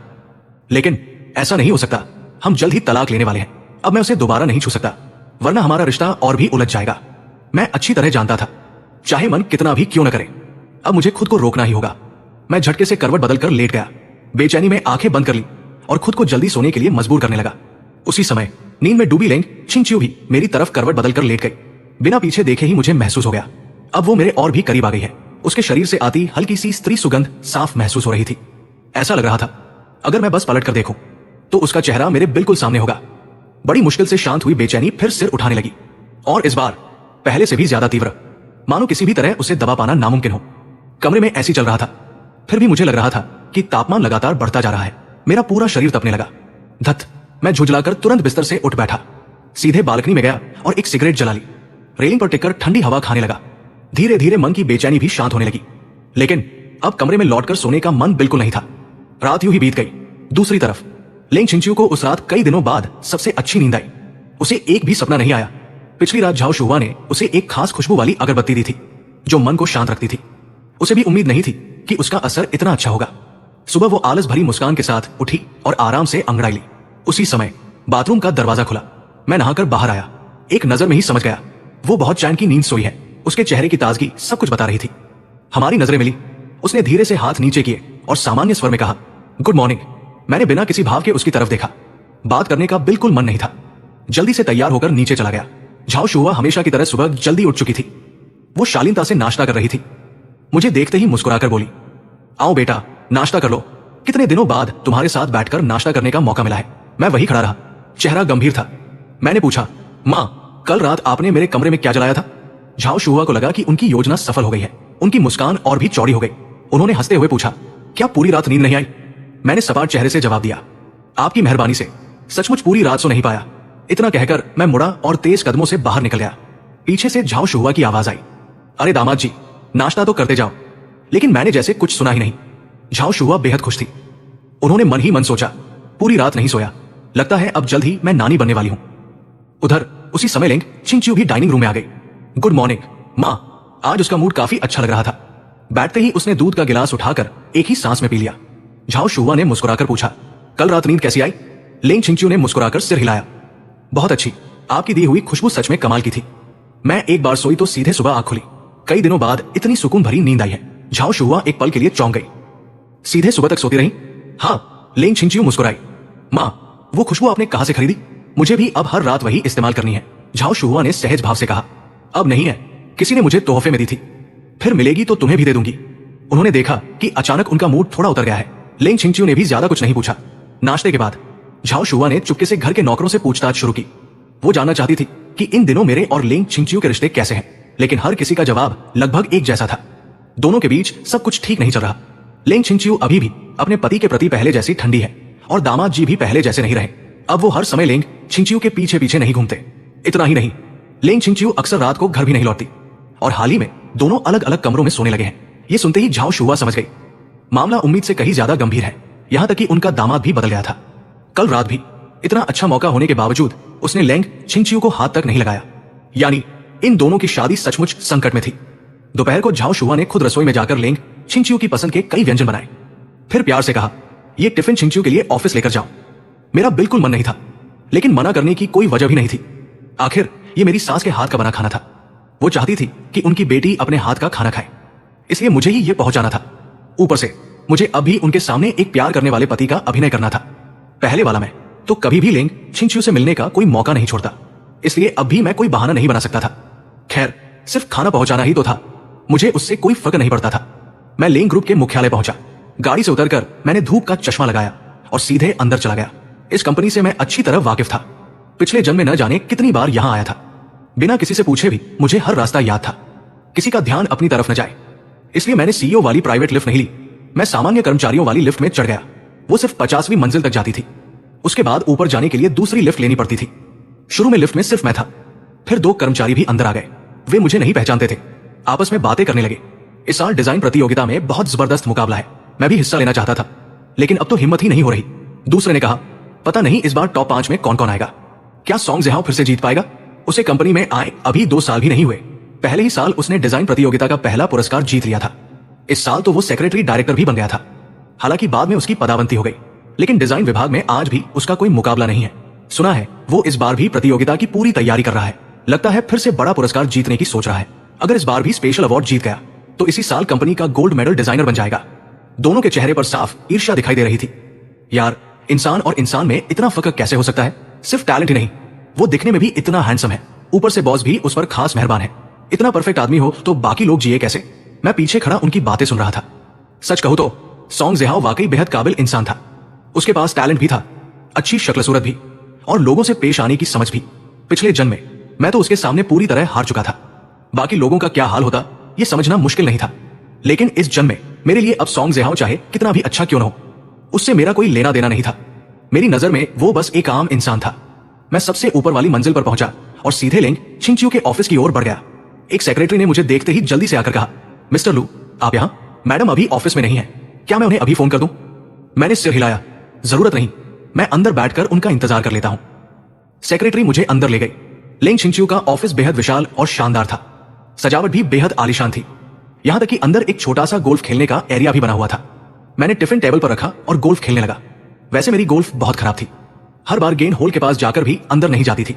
लेकिन ऐसा नहीं हो सकता। हम जल्द ही तलाक लेने वाले हैं। अब मैं उसे दोबारा नहीं छू सकता, वरना हमारा रिश्ता और भी उलझ जाएगा। मैं अच्छी तरह जानता था, चाहे मन कितना भी क्यों न करे, अब मुझे खुद को रोकना ही होगा। मैं झटके से करवट बदलकर लेट गया, बेचैनी में आंखें बंद कर ली और खुद को जल्दी सोने के लिए मजबूर करने लगा। उसी समय नींद में डूबी लेंग छिंगचियो भी मेरी तरफ करवट बदलकर लेट गई। बिना पीछे देखे ही मुझे महसूस हो गया, अब वो मेरे और भी करीब आ गई है। उसके शरीर से आती हल्की सी स्त्री सुगंध साफ महसूस हो रही थी। ऐसा लग रहा था अगर मैं बस पलट कर देखूं तो उसका चेहरा मेरे बिल्कुल सामने होगा। बड़ी मुश्किल से शांत हुई बेचैनी फिर सिर उठाने लगी, और इस बार पहले से भी ज्यादा तीव्र, मानो किसी भी तरह उसे दबा पाना नामुमकिन हो। कमरे में ऐसी चल रहा था, फिर भी मुझे लग रहा था कि तापमान लगातार बढ़ता जा रहा है। मेरा पूरा शरीर तपने लगा। धत, मैं झुंझलाकर तुरंत बिस्तर से उठ बैठा, सीधे बालकनी में गया और एक सिगरेट जला ली। रेलिंग पर टिककर ठंडी हवा खाने लगा। धीरे धीरे मन की बेचैनी भी शांत होने लगी, लेकिन अब कमरे में लौटकर सोने का मन बिल्कुल नहीं था। रात यूं ही बीत गई। दूसरी तरफ लेंग छिंगचियो को उस रात कई दिनों बाद सबसे अच्छी नींद आई। उसे एक भी सपना नहीं आया। पिछली रात झाओ शुआ ने उसे एक खास खुशबू वाली अगरबत्ती दी थी जो मन को शांत रखती थी। उसे भी उम्मीद नहीं थी कि उसका असर इतना अच्छा होगा। सुबह वो आलस भरी मुस्कान के साथ उठी और आराम से अंगड़ाई ली। उसी समय बाथरूम का दरवाजा खुला। मैं नहाकर बाहर आया। एक नजर में ही समझ गया वो बहुत चैन की नींद सोई है। उसके चेहरे की ताजगी सब कुछ बता रही थी। हमारी नजरें मिली। उसने धीरे से हाथ नीचे किए और सामान्य स्वर में कहा, गुड मॉर्निंग। मैंने बिना किसी भाव के उसकी तरफ देखा। बात करने का बिल्कुल मन नहीं था। जल्दी से तैयार होकर नीचे चला गया। झाओ शुआ हमेशा की तरह सुबह जल्दी उठ चुकी थी। वो शालीनता से नाश्ता कर रही थी। मुझे देखते ही मुस्कुराकर बोली, आओ बेटा, नाश्ता कर लो। कितने दिनों बाद तुम्हारे साथ बैठकर नाश्ता करने का मौका मिला है। मैं वही खड़ा रहा, चेहरा गंभीर था। मैंने पूछा, माँ, कल रात आपने मेरे कमरे में क्या जलाया था? झाओ शुआ को लगा कि उनकी योजना सफल हो गई है। उनकी मुस्कान और भी चौड़ी हो गई। उन्होंने हंसते हुए पूछा, क्या पूरी रात नींद नहीं आई? मैंने सपाट चेहरे से जवाब दिया, आपकी मेहरबानी से सचमुच पूरी रात सो नहीं पाया। इतना कहकर मैं मुड़ा और तेज कदमों से बाहर निकल गया। पीछे से झाओ शुआ की आवाज आई, अरे दामाद जी, नाश्ता तो करते जाओ। लेकिन मैंने जैसे कुछ सुना ही नहीं। झाओ शुआ बेहद खुश थी। उन्होंने मन ही मन सोचा, पूरी रात नहीं सोया, लगता है अब जल्द ही मैं नानी बनने वाली हूं। उधर उसी समय लेंग छिंगचियो भी डाइनिंग रूम में आ गई। गुड मॉर्निंग माँ। आज उसका मूड काफी अच्छा लग रहा था। बैठते ही उसने दूध का गिलास उठाकर एक ही सांस में पी लिया। झाओ शुआ ने मुस्कुराकर पूछा, कल रात नींद कैसी आई? लेंग छिंगचियो ने मुस्कुराकर सिर हिलाया, बहुत अच्छी। आपकी दी हुई खुशबू सच में कमाल की थी। मैं एक बार सोई तो सीधे सुबह आंख खुली। कई दिनों बाद इतनी सुकून भरी नींद आई है। झाओ शुआ एक पल के लिए चौंक गई। सीधे सुबह तक सोती रही? हाँ, लेंग छिंगचियो मुस्कुराई। माँ, वो खुशबू आपने कहां से खरीदी? मुझे भी अब हर रात वही इस्तेमाल करनी है। झाओ शुआ ने सहज भाव से कहा, अब नहीं है, किसी ने मुझे तोहफे में दी थी, फिर मिलेगी तो तुम्हें भी दे दूंगी। उन्होंने देखा कि अचानक उनका मूड थोड़ा उतर गया है। लेंग छिंगचियो ने भी ज्यादा कुछ नहीं पूछा। नाश्ते के बाद झाओ शुआ ने चुपके से घर के नौकरों से पूछताछ शुरू की। वो जानना चाहती थी कि इन दिनों मेरे और लेंग छिंगचियो के रिश्ते कैसे हैं, लेकिन हर किसी का जवाब लगभग एक जैसा था। दोनों के बीच सब कुछ ठीक नहीं चल रहा। लेंग छिंगचियो अभी भी अपने पति के प्रति पहले जैसी ठंडी है और दामाद जी भी पहले जैसे नहीं रहे। अब वो हर समय लेंग छिंगचियो के पीछे पीछे नहीं घूमते। इतना ही नहीं, लेंग छिंगचियो अक्सर रात को घर भी नहीं लौटती और हाल ही में दोनों अलग अलग कमरों में सोने लगे हैं। ये सुनते ही झाओ शुआ समझ गई मामला उम्मीद से कहीं ज्यादा गंभीर है। यहां तक कि उनका दामाद भी बदल गया था। कल रात भी इतना अच्छा मौका होने के बावजूद उसने लेंग छिंगचियो को हाथ तक नहीं लगाया। यानी इन दोनों की शादी सचमुच संकट में थी। दोपहर को झाओ शुआ ने खुद रसोई में जाकर लेंग छिंगचियो की पसंद के कई व्यंजन बनाए। फिर प्यार से कहा, ये टिफिन छिंगचियो के लिए ऑफिस लेकर जाओ। मेरा बिल्कुल मन नहीं था, लेकिन मना करने की कोई वजह भी नहीं थी। आखिर ये मेरी सास के हाथ का बना खाना था। वो चाहती थी कि उनकी बेटी अपने हाथ का खाना खाए, इसलिए मुझे ही ये पहुंचाना था। ऊपर से मुझे अभी उनके सामने एक प्यार करने वाले पति का अभिनय करना था। पहले वाला मैं तो कभी भी लेंग छिंगचियो से मिलने का कोई मौका नहीं छोड़ता, इसलिए अब भी मैं कोई बहाना नहीं बना सकता था। खैर, सिर्फ खाना पहुंचाना ही तो था, मुझे उससे कोई फर्क नहीं पड़ता था। मैं लेंग ग्रुप के मुख्यालय पहुंचा। गाड़ी से उतरकर मैंने धूप का चश्मा लगाया और सीधे अंदर चला गया। इस कंपनी से मैं अच्छी तरह वाकिफ था। पिछले जन्म में न जाने कितनी बार यहां आया था। बिना किसी से पूछे भी मुझे हर रास्ता याद था। किसी का ध्यान अपनी तरफ न जाए, इसलिए मैंने सीईओ वाली प्राइवेट लिफ्ट नहीं ली। मैं सामान्य कर्मचारियों वाली लिफ्ट में चढ़ गया। वो सिर्फ 50वीं मंजिल तक जाती थी। उसके बाद ऊपर जाने के लिए दूसरी लिफ्ट लेनी पड़ती थी। शुरू में लिफ्ट में सिर्फ मैं था, फिर 2 कर्मचारी भी अंदर आ गए। वे मुझे नहीं पहचानते थे, आपस में बातें करने लगे। इस साल डिजाइन प्रतियोगिता में बहुत जबरदस्त मुकाबला है। मैं भी हिस्सा लेना चाहता था, लेकिन अब तो हिम्मत ही नहीं हो रही। दूसरे ने कहा, पता नहीं इस बार टॉप 5 में कौन कौन आएगा। क्या सॉन्ग ज़ेहाओ फिर से जीत पाएगा? उसे कंपनी में आए अभी 2 साल भी नहीं हुए। पहले ही साल उसने डिजाइन प्रतियोगिता का पहला पुरस्कार जीत लिया था। इस साल तो वो सेक्रेटरी डायरेक्टर भी बन गया था। हालांकि बाद में उसकी पदावंती हो गई, लेकिन डिजाइन विभाग में आज भी उसका कोई मुकाबला नहीं है। सुना है वो इस बार भी प्रतियोगिता की पूरी तैयारी कर रहा है। लगता है फिर से बड़ा पुरस्कार जीतने की सोच रहा है। अगर इस बार भी स्पेशल अवार्ड जीत गया तो इसी साल कंपनी का गोल्ड मेडल डिजाइनर बन जाएगा। दोनों के चेहरे पर साफ ईर्ष्या दिखाई दे रही थी। यार, इंसान और इंसान में इतना फर्क कैसे हो सकता है? सिर्फ टैलेंट ही नहीं, वो दिखने में भी इतना हैंडसम है। ऊपर से बॉस भी उस पर खास मेहरबान है। इतना परफेक्ट आदमी हो तो बाकी लोग जिए कैसे? मैं पीछे खड़ा उनकी बातें सुन रहा था। सच कहूं तो सॉन्ग ज़ेहाओ वाकई बेहद काबिल इंसान था। उसके पास टैलेंट भी था, अच्छी शक्ल सूरत भी, और लोगों से पेश आने की समझ भी। पिछले जन्म में मैं तो उसके सामने पूरी तरह हार चुका था। बाकी लोगों का क्या हाल होता यह समझना मुश्किल नहीं था, लेकिन इस जन्म में मेरे लिए अब सॉन्ग ज़ेहाओ चाहे कितना भी अच्छा क्यों न हो, उससे मेरा कोई लेना देना नहीं था। मेरी नजर में वो बस एक आम इंसान था। मैं सबसे ऊपर वाली मंजिल पर पहुंचा और सीधे लिंग छिंगचियो के ऑफिस की ओर बढ़ गया। एक सेक्रेटरी ने मुझे देखते ही जल्दी से आकर कहा, मिस्टर लू, आप यहां? मैडम अभी ऑफिस में नहीं है, क्या मैं उन्हें अभी फोन कर दूं? मैंने सिर हिलाया, जरूरत नहीं, मैं अंदर बैठकर उनका इंतजार कर लेता हूं। सेक्रेटरी मुझे अंदर ले गई। लिंग छिंगचियो का ऑफिस बेहद विशाल और शानदार था। सजावट भी बेहद आलीशान थी, यहां तक कि अंदर एक छोटा सा गोल्फ खेलने का एरिया भी बना हुआ था। मैंने टिफिन टेबल पर रखा और गोल्फ खेलने लगा। वैसे मेरी गोल्फ बहुत खराब थी, हर बार गेंद होल के पास जाकर भी अंदर नहीं जाती थी।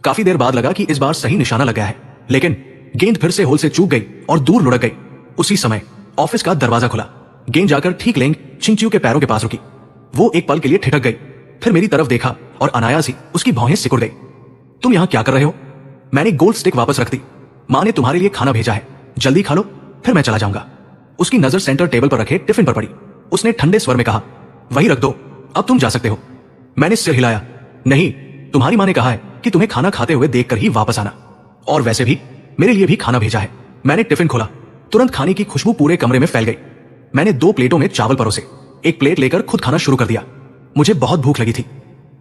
काफी देर बाद लगा कि इस बार सही निशाना लग गया है, लेकिन गेंद फिर से होल से चूक गई और दूर लुढ़क गई। उसी समय ऑफिस का दरवाजा खुला। गेंद जाकर ठीक लिंग छिंगचियो के पैरों के पास रुकी। वो एक पल के लिए ठिठक गई, फिर मेरी तरफ देखा और अनायास ही उसकी भौहें सिकुड़ गई। तुम यहां क्या कर रहे हो? मैंने गोल्फ स्टिक वापस रख दी। मां ने तुम्हारे लिए खाना भेजा है, जल्दी खा लो, फिर मैं चला जाऊंगा। उसकी नजर सेंटर टेबल पर रखे टिफिन पर पड़ी। उसने ठंडे स्वर में कहा, वही रख दो, अब तुम जा सकते हो। मैंने सिर हिलाया, नहीं, तुम्हारी मां ने कहा है कि तुम्हें खाना खाते हुए देखकर ही वापस आना, और वैसे भी मेरे लिए भी खाना भेजा है। मैंने टिफिन खोला, तुरंत खाने की खुशबू पूरे कमरे में फैल गई। मैंने 2 प्लेटों में चावल परोसे, एक प्लेट लेकर खुद खाना शुरू कर दिया। मुझे बहुत भूख लगी थी,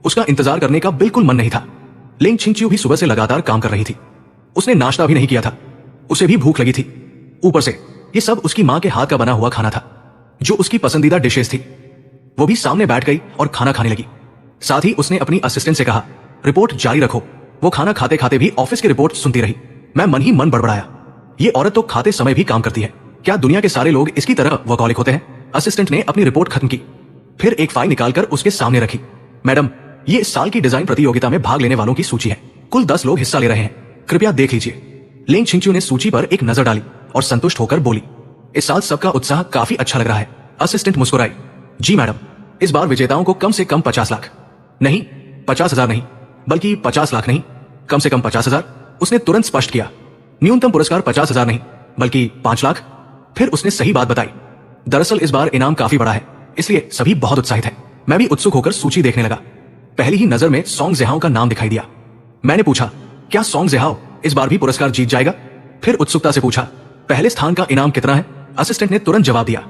उसका इंतजार करने का बिल्कुल मन नहीं था। लिंग छिंगचियो भी सुबह से लगातार काम कर रही थी। उसने नाश्ता भी नहीं किया था, उसे भी भूख लगी थी। ऊपर से ये सब उसकी मां के हाथ का बना हुआ खाना था, जो उसकी पसंदीदा डिशेस थी। वो भी सामने बैठ गई और खाना खाने लगी। साथ ही उसने अपनी असिस्टेंट से कहा, रिपोर्ट जारी रखो। वो खाना खाते खाते भी ऑफिस की रिपोर्ट सुनती रही। मैं मन ही मन बड़बड़ाया, ये औरत तो खाते समय भी काम करती है, क्या दुनिया के सारे लोग इसकी तरह वर्कहॉलिक होते हैं? असिस्टेंट ने अपनी रिपोर्ट खत्म की, फिर एक फाइल निकालकर उसके सामने रखी। मैडम, ये इस साल की डिजाइन प्रतियोगिता में भाग लेने वालों की सूची है। कुल 10 लोग हिस्सा ले रहे हैं, कृपया देख लीजिए। लिंग छिंगचियो ने सूची पर एक नजर डाली और संतुष्ट होकर बोली, इस साल सबका उत्साह काफी अच्छा लग रहा है। असिस्टेंट मुस्कुराई, जी मैडम, इस बार विजेताओं को कम से कम 50 लाख नहीं, 50,000 नहीं, बल्कि 50 लाख नहीं, कम से कम 50,000। उसने तुरंत स्पष्ट किया, न्यूनतम पुरस्कार 50,000 नहीं, बल्कि 5 लाख। फिर उसने सही बात बताई, दरअसल इस बार इनाम काफी बड़ा है, इसलिए सभी बहुत उत्साहित हैं। मैं भी उत्सुक होकर सूची देखने लगा। पहली ही नजर में सॉन्ग ज़ेहाओ का नाम दिखाई दिया। मैंने पूछा, क्या सॉन्ग ज़ेहाओ इस बार भी पुरस्कार जीत जाएगा? फिर उत्सुकता से पूछा, पहले स्थान का इनाम कितना है? असिस्टेंट ने तुरंत जवाब दिया,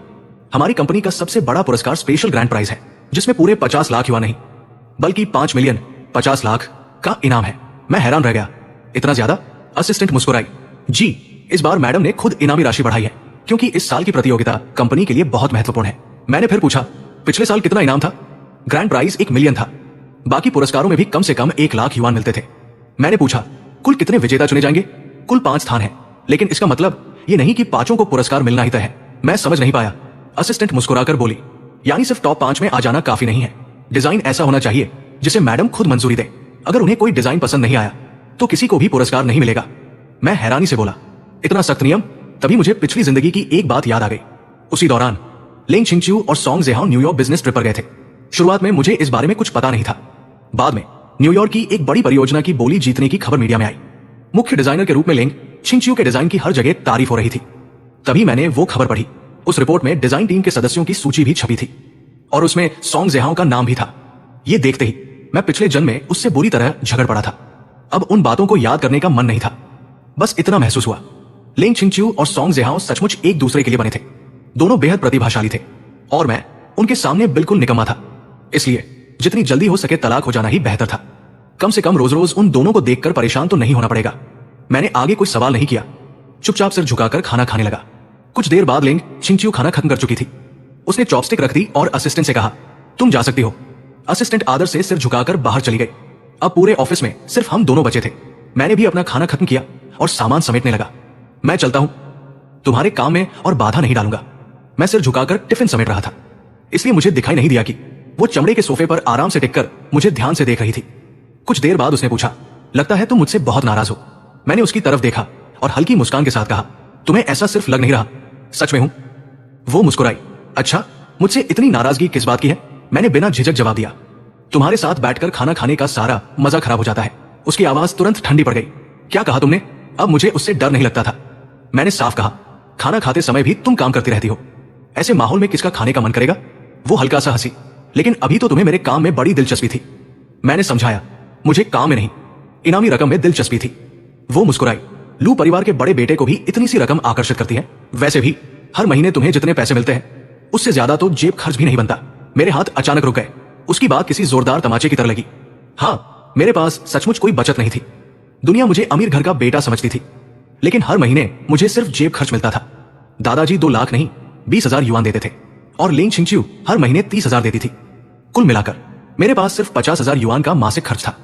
हमारी कंपनी का सबसे बड़ा पुरस्कार स्पेशल ग्रैंड प्राइज है, जिसमें पूरे 50 लाख युवा नहीं, बल्कि 5 मिलियन 50 लाख का इनाम है। मैं हैरान रह गया, इतना ज्यादा? असिस्टेंट मुस्कुराई, जी, इस बार मैडम ने खुद इनामी राशि बढ़ाई है, क्योंकि इस साल की प्रतियोगिता कंपनी के लिए बहुत महत्वपूर्ण है। मैंने फिर पूछा, पिछले साल कितना इनाम था? ग्रैंड प्राइज 1 मिलियन था, बाकी पुरस्कारों में भी कम से कम 1 लाख युवान मिलते थे। मैंने पूछा, कुल कितने विजेता चुने जाएंगे? कुल 5 स्थान है, लेकिन इसका मतलब ये नहीं कि 5 को पुरस्कार मिलना ही तय है। मैं समझ नहीं पाया। असिस्टेंट मुस्कुराकर बोली, यानी सिर्फ टॉप 5 में आ जाना काफी नहीं है, डिजाइन ऐसा होना चाहिए जिसे मैडम खुद मंजूरी दे। अगर उन्हें कोई डिजाइन पसंद नहीं आया तो किसी को भी पुरस्कार नहीं मिलेगा। मैं हैरानी से बोला, इतना सख्त नियम? तभी मुझे पिछली जिंदगी की एक बात याद आ गई। उसी दौरान लिंग छिंगचियो और सॉन्ग ज़ेहाओ न्यूयॉर्क बिजनेस ट्रिप पर गए थे। शुरुआत में मुझे इस बारे में कुछ पता नहीं था। बाद में न्यूयॉर्क की एक बड़ी परियोजना की बोली जीतने की खबर मीडिया में आई। मुख्य डिजाइनर के रूप में लिंग छिंगचियो के डिजाइन की हर जगह तारीफ हो रही थी। तभी मैंने वो खबर पढ़ी। उस रिपोर्ट में डिजाइन टीम के सदस्यों की सूची भी छपी थी और उसमें सॉन्ग ज़ेहाओ का नाम भी था। ये देखते ही मैं पिछले जन्म में उससे बुरी तरह झगड़ पड़ा था। अब उन बातों को याद करने का मन नहीं था। बस इतना महसूस हुआ, लिंग छिंगचियो और सॉन्ग ज़ेहाओ सचमुच एक दूसरे के लिए बने थे। दोनों बेहद प्रतिभाशाली थे और मैं उनके सामने बिल्कुल निकम्मा था। इसलिए जितनी जल्दी हो सके तलाक हो जाना ही बेहतर था। कम से कम रोज रोज उन दोनों को देखकर परेशान तो नहीं होना पड़ेगा। मैंने आगे कोई सवाल नहीं किया, चुपचाप सिर झुकाकर खाना खाने लगा। कुछ देर बाद लिंग छिंगचियो खाना खत्म कर चुकी थी। उसने चॉपस्टिक रख दी और असिस्टेंट से कहा, तुम जा सकती हो। असिस्टेंट आदर से सिर झुकाकर बाहर चली गई। अब पूरे ऑफिस में सिर्फ हम दोनों बचे थे। मैंने भी अपना खाना खत्म किया और सामान समेटने लगा। मैं चलता हूं, तुम्हारे काम में और बाधा नहीं डालूंगा। मैं सिर झुकाकर टिफिन समेट रहा था, इसलिए मुझे दिखाई नहीं दिया कि वो चमड़े के सोफे पर आराम से टिककर मुझे ध्यान से देख रही थी। कुछ देर बाद उसने पूछा, लगता है तुम मुझसे बहुत नाराज हो। मैंने उसकी तरफ देखा और हल्की मुस्कान के साथ कहा, तुम्हें ऐसा सिर्फ लग नहीं रहा, सच में हूं। वो मुस्कुराई। अच्छा, मुझसे इतनी नाराजगी किस बात की है? मैंने बिना झिझक जवाब दिया। तुम्हारे साथ बैठकर खाना खाने का सारा मजा खराब हो जाता है। उसकी आवाज तुरंत ठंडी पड़ गई। क्या कहा तुमने? अब मुझे उससे डर नहीं लगता था। मैंने साफ कहा, खाना खाते समय भी तुम काम करती रहती हो, ऐसे माहौल में किसका खाने का मन करेगा? वो हल्का सा हंसी। लेकिन अभी तो तुम्हें मेरे काम में बड़ी दिलचस्पी थी। मैंने समझाया, मुझे काम में नहीं, इनामी रकम में दिलचस्पी थी। वो मुस्कुराई। लू परिवार के बड़े बेटे को भी इतनी सी रकम आकर्षित करती है? वैसे भी हर महीने तुम्हें जितने पैसे मिलते हैं उससे ज्यादा तो जेब खर्च भी नहीं बनता। मेरे हाथ अचानक रुक गए। उसकी बात किसी जोरदार तमाचे की तरह लगी। हाँ, मेरे पास सचमुच कोई बचत नहीं थी। दुनिया मुझे अमीर घर का बेटा समझती थी, लेकिन हर महीने मुझे सिर्फ जेब खर्च मिलता था। दादाजी 2 लाख नहीं 20,000 युआन देते थे और लिंग छिंगचिू हर महीने 30,000 देती थी। कुल मिलाकर मेरे पास सिर्फ 50,000 युआन का मासिक खर्च था।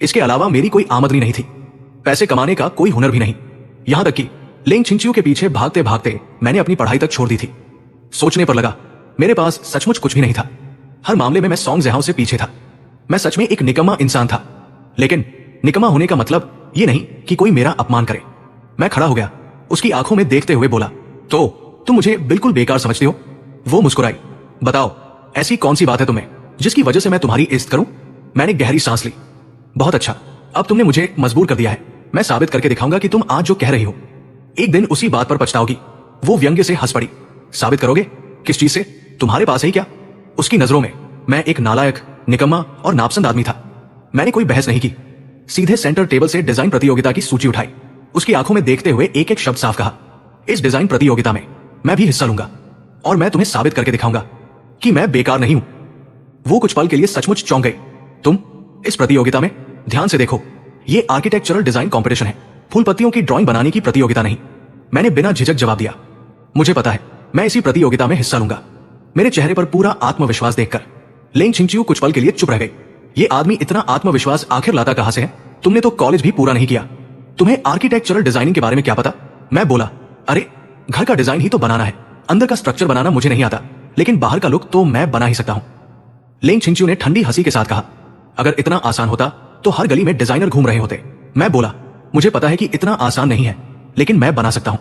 इसके अलावा मेरी कोई आमदनी नहीं थी, पैसे कमाने का कोई हुनर भी नहीं। यहां तक कि लिंग छिंगचिू के पीछे भागते भागते मैंने अपनी पढ़ाई तक छोड़ दी थी। सोचने पर लगा, मेरे पास सचमुच कुछ भी नहीं था। हर मामले में मैं सॉन्ग जहां से पीछे था। मैं सच में एक निकम्मा इंसान था। लेकिन निकम्मा होने का मतलब ये नहीं कि कोई मेरा अपमान करे। मैं खड़ा हो गया, उसकी आंखों में देखते हुए बोला, तो तुम मुझे बिल्कुल बेकार समझती हो? वो मुस्कुराई। बताओ, ऐसी कौन सी बात है तुम्हें जिसकी वजह से मैं तुम्हारी इज्जत करूं? मैंने गहरी सांस ली। बहुत अच्छा, अब तुमने मुझे मजबूर कर दिया है। मैं साबित करके दिखाऊंगा कि तुम आज जो कह रही हो एक दिन उसी बात पर पछताओगी। वो व्यंग्य से हंस पड़ी। साबित करोगे? किस चीज से? तुम्हारे पास है ही क्या? उसकी नजरों में मैं एक नालायक, निकम्मा और नापसंद आदमी था। मैंने कोई बहस नहीं की, सीधे सेंटर टेबल से डिजाइन प्रतियोगिता की सूची उठाई। उसकी आंखों में देखते हुए एक एक शब्द साफ कहा, इस डिजाइन प्रतियोगिता में मैं भी हिस्सा लूंगा और मैं तुम्हें साबित करके दिखाऊंगा कि मैं बेकार नहीं हूं। वो कुछ पल के लिए सचमुच चौंक गई। तुम इस प्रतियोगिता में? ध्यान से देखो, ये आर्किटेक्चरल डिजाइन कंपटीशन है, फूल पत्तियों की ड्राइंग बनाने की प्रतियोगिता नहीं। मैंने बिना झिझक जवाब दिया, मुझे पता है मैं इसी प्रतियोगिता में हिस्सा लूंगा। मेरे चेहरे पर पूरा आत्मविश्वास देखकर लिंग छिंगचिू कुछ पल के लिए चुप रह गई। ये आदमी इतना आत्मविश्वास आखिर लाता कहां से है? तुमने तो कॉलेज भी पूरा नहीं किया, तुम्हें आर्किटेक्चरल डिजाइनिंग के बारे में क्या पता? मैं बोला, अरे घर का डिजाइन ही तो बनाना है, अंदर का स्ट्रक्चर बनाना मुझे नहीं आता, लेकिन बाहर का लुक तो मैं बना ही सकता हूं। लिंग छिंगचिू ने ठंडी हंसी के साथ कहा, अगर इतना आसान होता तो हर गली में डिजाइनर घूम रहे होते। मैं बोला, मुझे पता है कि इतना आसान नहीं है, लेकिन मैं बना सकता हूं।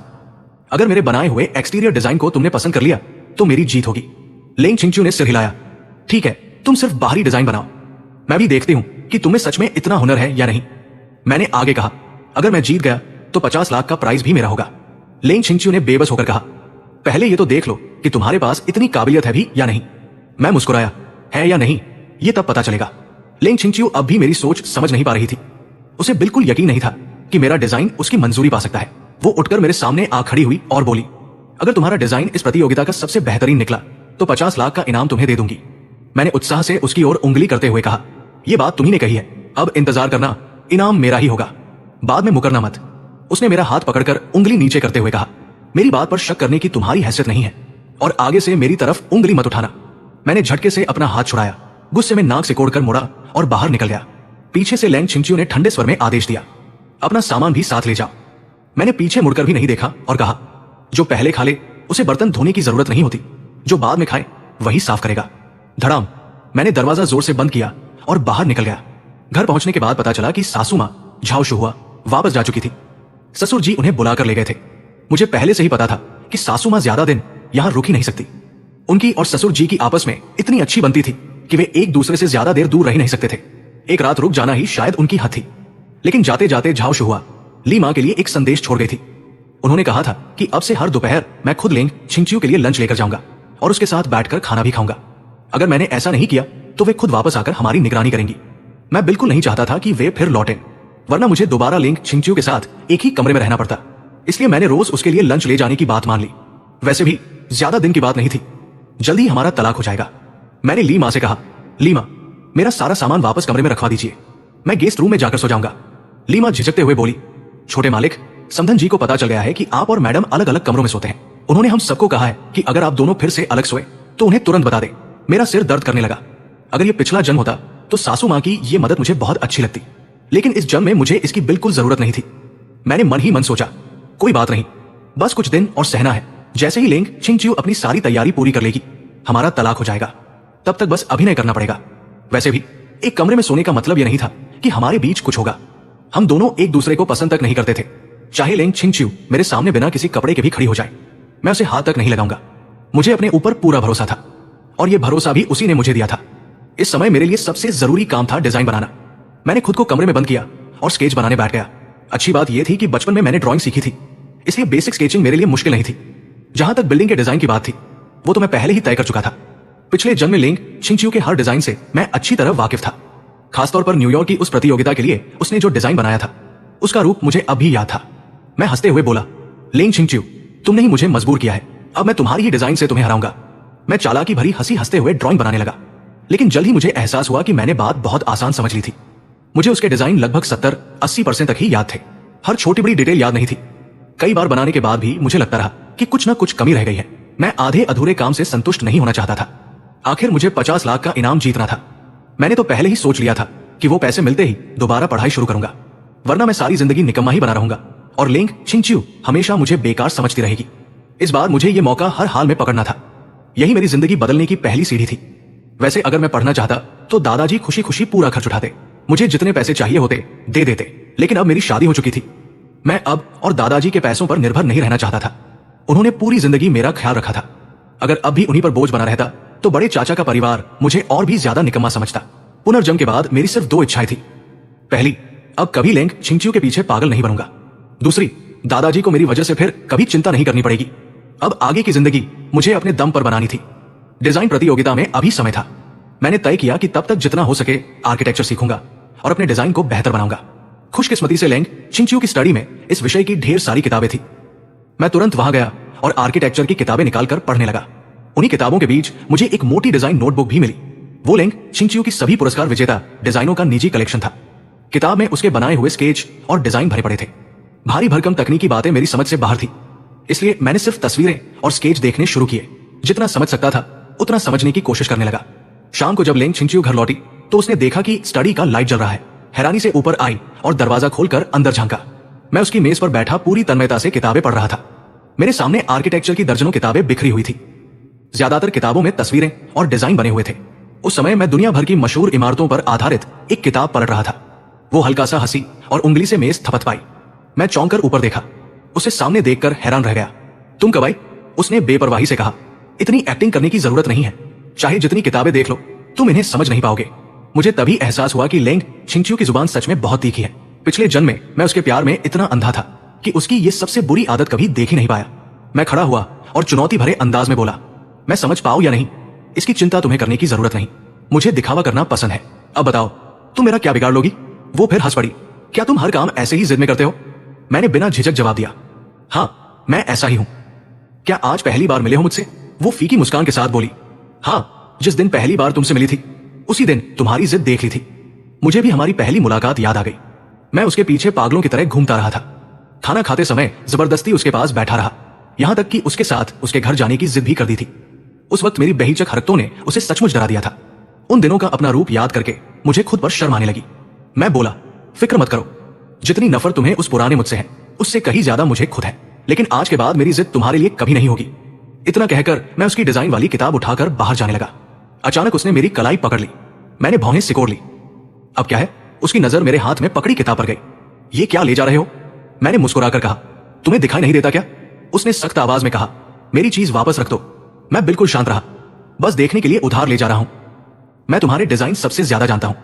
अगर मेरे बनाए हुए एक्सटीरियर डिजाइन को तुमने पसंद कर लिया तो मेरी जीत होगी। लिंग छिंगचिू ने सिर हिलाया। ठीक है, तुम सिर्फ बाहरी डिजाइन बनाओ, मैं भी देखती हूं कि तुम्हें सच में इतना हुनर है या नहीं। मैंने आगे कहा, अगर मैं जीत गया तो 50 लाख का प्राइज भी मेरा होगा। लिंग छिंगचिू ने बेबस होकर कहा, पहले ये तो देख लो कि तुम्हारे पास इतनी काबिलियत है भी या नहीं। मैं मुस्कुराया, है या नहीं ये तब पता चलेगा। लिंग छिंगचिू अब भी मेरी सोच समझ नहीं पा रही थी। उसे बिल्कुल यकीन नहीं था कि मेरा डिजाइन उसकी मंजूरी पा सकता है। वो उठकर मेरे सामने आ खड़ी हुई और बोली, अगर तुम्हारा डिजाइन इस प्रतियोगिता का सबसे बेहतरीन निकला तो 50 लाख का इनाम तुम्हें दे दूंगी। मैंने उत्साह से उसकी ओर उंगली करते हुए कहा, यह बात तुम्ही ने कही है, अब इंतजार करना, इनाम मेरा ही होगा, बाद में मुकरना मत। उसने मेरा हाथ पकड़कर उंगली नीचे करते हुए कहा, मेरी बात पर शक करने की तुम्हारी हैसियत नहीं है और आगे से मेरी तरफ उंगली मत उठाना। मैंने झटके से अपना हाथ छुड़ाया, गुस्से में नाक सिकोड़कर मुड़ा और बाहर निकल गया। पीछे से लिंग छिंगचिू ने ठंडे स्वर में आदेश दिया, अपना सामान भी साथ ले जाओ। मैंने पीछे मुड़कर भी नहीं देखा और कहा, जो पहले खा ले उसे बर्तन धोने की जरूरत नहीं होती, जो बाद में खाए वही साफ करेगा। धड़ाम, मैंने दरवाजा जोर से बंद किया और बाहर निकल गया। घर पहुंचने के बाद पता चला कि सासू मां झाओ शुहुआ वापस जा चुकी थी। ससुर जी उन्हें बुलाकर ले गए थे। मुझे पहले से ही पता था कि सासू मां ज्यादा दिन यहां रुक ही नहीं सकती। उनकी और ससुर जी की आपस में इतनी अच्छी बनती थी कि वे एक दूसरे से ज्यादा देर दूर रह नहीं सकते थे। एक रात रुक जाना ही शायद उनकी हद थी। लेकिन जाते जाते झाओ शुहुआ ली मां के लिए एक संदेश छोड़ गई थी। उन्होंने कहा था कि अब से हर दोपहर मैं खुद लिंग छिंगचिू के लिए लंच लेकर जाऊंगा और उसके साथ बैठकर खाना भी खाऊंगा। अगर मैंने ऐसा नहीं किया तो वे खुद वापस आकर हमारी निगरानी करेंगी। मैं बिल्कुल नहीं चाहता था कि वे फिर लौटें, वरना मुझे दोबारा लिंग छिंगचिू के साथ एक ही कमरे में रहना पड़ता। इसलिए मैंने रोज उसके लिए लंच ले जाने की बात मान ली। वैसे भी ज्यादा दिन की बात नहीं थी, जल्दी हमारा तलाक हो जाएगा। मैंने ली मां से कहा, ली मां, मेरा सारा सामान वापस कमरे में रखवा दीजिए, मैं गेस्ट रूम में जाकर सो जाऊंगा। ली मां झिझकते हुए बोली, छोटे मालिक, समधन जी को पता चल गया है कि आप और मैडम अलग अलग कमरों में सोते हैं। उन्होंने हम सबको कहा है कि अगर आप दोनों फिर से अलग सोए तो उन्हें तुरंत बता दे। मेरा सिर दर्द करने लगा। अगर ये पिछला जन्म होता तो सासू मां की ये मदद मुझे बहुत अच्छी लगती, लेकिन इस जन्म में मुझे इसकी बिल्कुल जरूरत नहीं थी। मैंने मन ही मन सोचा, कोई बात नहीं, बस कुछ दिन और सहना है। जैसे ही लिंग छिंगचिू अपनी सारी तैयारी पूरी कर लेगी, हमारा तलाक हो जाएगा। तब तक बस अभिनय करना पड़ेगा। वैसे भी एक कमरे में सोने का मतलब यह नहीं था कि हमारे बीच कुछ होगा। हम दोनों एक दूसरे को पसंद तक नहीं करते थे। चाहे लेंग छिंगच्यू मेरे सामने बिना किसी कपड़े के भी खड़ी हो जाए, मैं उसे हाथ तक नहीं लगाऊंगा। मुझे अपने ऊपर पूरा भरोसा था और यह भरोसा भी उसी ने मुझे दिया था। इस समय मेरे लिए सबसे जरूरी काम था डिजाइन बनाना। मैंने खुद को कमरे में बंद किया और स्केच बनाने बैठ गया। अच्छी बात यह थी कि बचपन में मैंने ड्राइंग सीखी थी, इसलिए बेसिक स्केचिंग मेरे लिए मुश्किल नहीं थी। जहां तक बिल्डिंग के डिजाइन की बात थी, वो तो मैं पहले ही तय कर चुका था। पिछले जन्म में लेंग छिंगच्यू के हर डिजाइन से मैं अच्छी तरह वाकिफ था। खासतौर पर न्यूयॉर्क की उस प्रतियोगिता के लिए उसने जो डिजाइन बनाया था, उसका रूप मुझे अब भी याद था। मैं हंसते हुए बोला, लेंग छिंगच्यू, तुमने ही मुझे मजबूर किया है, अब मैं तुम्हारी ही डिजाइन से तुम्हें हराऊंगा। मैं चालाकी भरी हंसी हंसते हुए ड्राइंग बनाने लगा, लेकिन जल्द ही मुझे एहसास हुआ कि मैंने बात बहुत आसान समझ ली थी। मुझे उसके डिजाइन लगभग 70-80% तक ही याद थे। हर छोटी बड़ी डिटेल याद नहीं थी। कई बार बनाने के बाद भी मुझे लगता रहा कि कुछ ना कुछ कमी रह गई है। मैं आधे अधूरे काम से संतुष्ट नहीं होना चाहता था। आखिर मुझे 50 लाख का इनाम जीतना था। मैंने तो पहले ही सोच लिया था कि वो पैसे मिलते ही दोबारा पढ़ाई शुरू करूंगा, वरना मैं सारी जिंदगी निकम्मा ही बना रहूंगा और लेंग छिंगच्यू हमेशा मुझे बेकार समझती रहेगी। इस बार मुझे ये मौका हर हाल में पकड़ना था। यही मेरी जिंदगी बदलने की पहली सीढ़ी थी। वैसे अगर मैं पढ़ना चाहता तो दादाजी खुशी खुशी पूरा खर्च उठाते, मुझे जितने पैसे चाहिए होते दे देते। लेकिन अब मेरी शादी हो चुकी थी। मैं अब और दादाजी के पैसों पर निर्भर नहीं रहना चाहता था। उन्होंने पूरी जिंदगी मेरा ख्याल रखा था। अगर अब भी उन्हीं पर बोझ बना रहता तो बड़े चाचा का परिवार मुझे और भी ज्यादा निकम्मा समझता। पुनर्जन्म के बाद मेरी सिर्फ 2 इच्छाएं थी। पहली, अब कभी लेंग छिंगच्यू के पीछे पागल नहीं बनूंगा। दूसरी, दादाजी को मेरी वजह से फिर कभी चिंता नहीं करनी पड़ेगी। अब आगे की जिंदगी मुझे अपने दम पर बनानी थी। डिजाइन प्रतियोगिता में अभी समय था। मैंने तय किया कि तब तक जितना हो सके आर्किटेक्चर सीखूंगा और अपने डिजाइन को बेहतर बनाऊंगा। खुशकिस्मती से लेंग छिंगच्यू की स्टडी में इस विषय की ढेर सारी किताबें थी। मैं तुरंत वहां गया और आर्किटेक्चर की किताबें निकालकर पढ़ने लगा। उन्हीं किताबों के बीच मुझे एक मोटी डिजाइन नोटबुक भी मिली। वो लेंग छिंगच्यू की सभी पुरस्कार विजेता डिजाइनों का निजी कलेक्शन था। किताब में उसके बनाए हुए स्केच और डिजाइन भरे पड़े थे। भारी भरकम तकनीकी बातें मेरी समझ से बाहर थी, इसलिए मैंने सिर्फ तस्वीरें और स्केच देखने शुरू किए। जितना समझ सकता था उतना समझने की कोशिश करने लगा। शाम को जब लेंग छिंगच्यू घर लौटी तो उसने देखा कि स्टडी का लाइट जल रहा है। हैरानी से ऊपर आई और दरवाजा खोलकर अंदर झांका। मैं उसकी मेज पर बैठा पूरी तन्मयता से किताबें पढ़ रहा था। मेरे सामने आर्किटेक्चर की दर्जनों किताबें बिखरी हुई थी। ज्यादातर किताबों में तस्वीरें और डिजाइन बने हुए थे। उस समय मैं दुनिया भर की मशहूर इमारतों पर आधारित एक किताब पढ़ रहा था। वो हल्का सा हंसी और उंगली से मेज थपथ पाई। मैं चौंक कर ऊपर देखा। उसे सामने देखकर हैरान रह गया। तुम कब आई? उसने बेपरवाही से कहा। इतनी एक्टिंग करने की जरूरत नहीं है। चाहे जितनी किताबें देख लो, तुम इन्हें समझ नहीं पाओगे। मुझे तभी एहसास हुआ कि लेंग छिंगच्यू की जुबान सच में बहुत तीखी है। पिछले जन्म में मैं उसके प्यार में इतना अंधा था कि उसकी ये सबसे बुरी आदत कभी देख ही नहीं पाया। मैं खड़ा हुआ और चुनौती भरे अंदाज में बोला, मैं समझ पाऊं या नहीं, इसकी चिंता तुम्हें करने की जरूरत नहीं। मुझे दिखावा करना पसंद है। अब बताओ, तुम मेरा क्या बिगाड़ लोगी? वो फिर हंस पड़ी। क्या तुम हर काम ऐसे ही जिद में करते हो? मैंने बिना झिझक जवाब दिया, हाँ, मैं ऐसा ही हूं। क्या आज पहली बार मिले हो मुझसे? वो फीकी मुस्कान के साथ बोली, हाँ, जिस दिन पहली बार तुमसे मिली थी उसी दिन तुम्हारी जिद देख ली थी। मुझे भी हमारी पहली मुलाकात याद आ गई। मैं उसके पीछे पागलों की तरह घूमता रहा था। खाना खाते समय जबरदस्ती उसके पास बैठा रहा, यहां तक कि उसके साथ उसके घर जाने की जिद भी कर दी थी। उस वक्त मेरी बेहिचक हरकतों ने उसे सचमुच डरा दिया था। उन दिनों का अपना रूप याद करके मुझे खुद पर शर्म आने लगी। मैं बोला, फिक्र मत करो, जितनी नफरत तुम्हें उस पुराने मुझसे है उससे कहीं ज्यादा मुझे खुद है। लेकिन आज के बाद मेरी जिद तुम्हारे लिए कभी नहीं होगी। इतना कहकर मैं उसकी डिजाइन वाली किताब उठाकर बाहर जाने लगा। अचानक उसने मेरी कलाई पकड़ ली। मैंने भौहें सिकोड़ ली। अब क्या है? उसकी नजर मेरे हाथ में पकड़ी किताब पर गई। ये क्या ले जा रहे हो? मैंने मुस्कुराकर कहा, तुम्हें दिखाई नहीं देता क्या? उसने सख्त आवाज में कहा, मेरी चीज वापस रख दो। मैं बिल्कुल शांत रहा। बस देखने के लिए उधार ले जा रहा हूं। मैं तुम्हारे डिजाइन सबसे ज्यादा जानता हूं।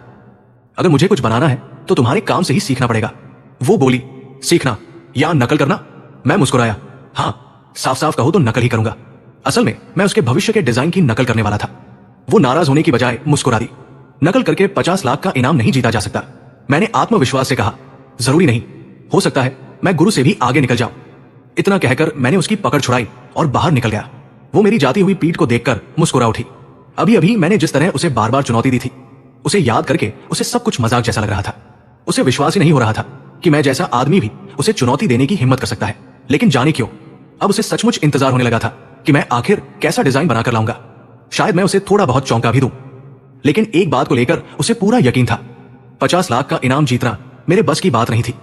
अगर मुझे कुछ बनाना है तो तुम्हारे काम से ही सीखना पड़ेगा। वो बोली, सीखना या नकल करना? मैं मुस्कुराया, हाँ, साफ साफ कहो तो नकल ही करूंगा। असल में मैं उसके भविष्य के डिजाइन की नकल करने वाला था। वो नाराज होने की बजाय मुस्कुरा दी। नकल करके 50 लाख का इनाम नहीं जीता जा सकता। मैंने आत्मविश्वास से कहा, जरूरी नहीं, हो सकता है मैं गुरु से भी आगे निकल जाऊं। इतना कहकर मैंने उसकी पकड़ छुड़ाई और बाहर निकल गया। वो मेरी जाती हुई पीठ को देखकर मुस्कुरा उठी। अभी अभी मैंने जिस तरह उसे बार बार चुनौती दी थी, उसे याद करके उसे सब कुछ मजाक जैसा लग रहा था। उसे विश्वास ही नहीं हो रहा था कि मैं जैसा आदमी भी उसे चुनौती देने की हिम्मत कर सकता है। लेकिन जाने क्यों, अब उसे सचमुच इंतजार होने लगा था कि मैं आखिर कैसा डिजाइन बनाकर लाऊंगा। शायद मैं उसे थोड़ा बहुत चौंका भी दूं, लेकिन एक बात को लेकर उसे पूरा यकीन था, 50 लाख का इनाम जीतना मेरे बस की बात नहीं थी।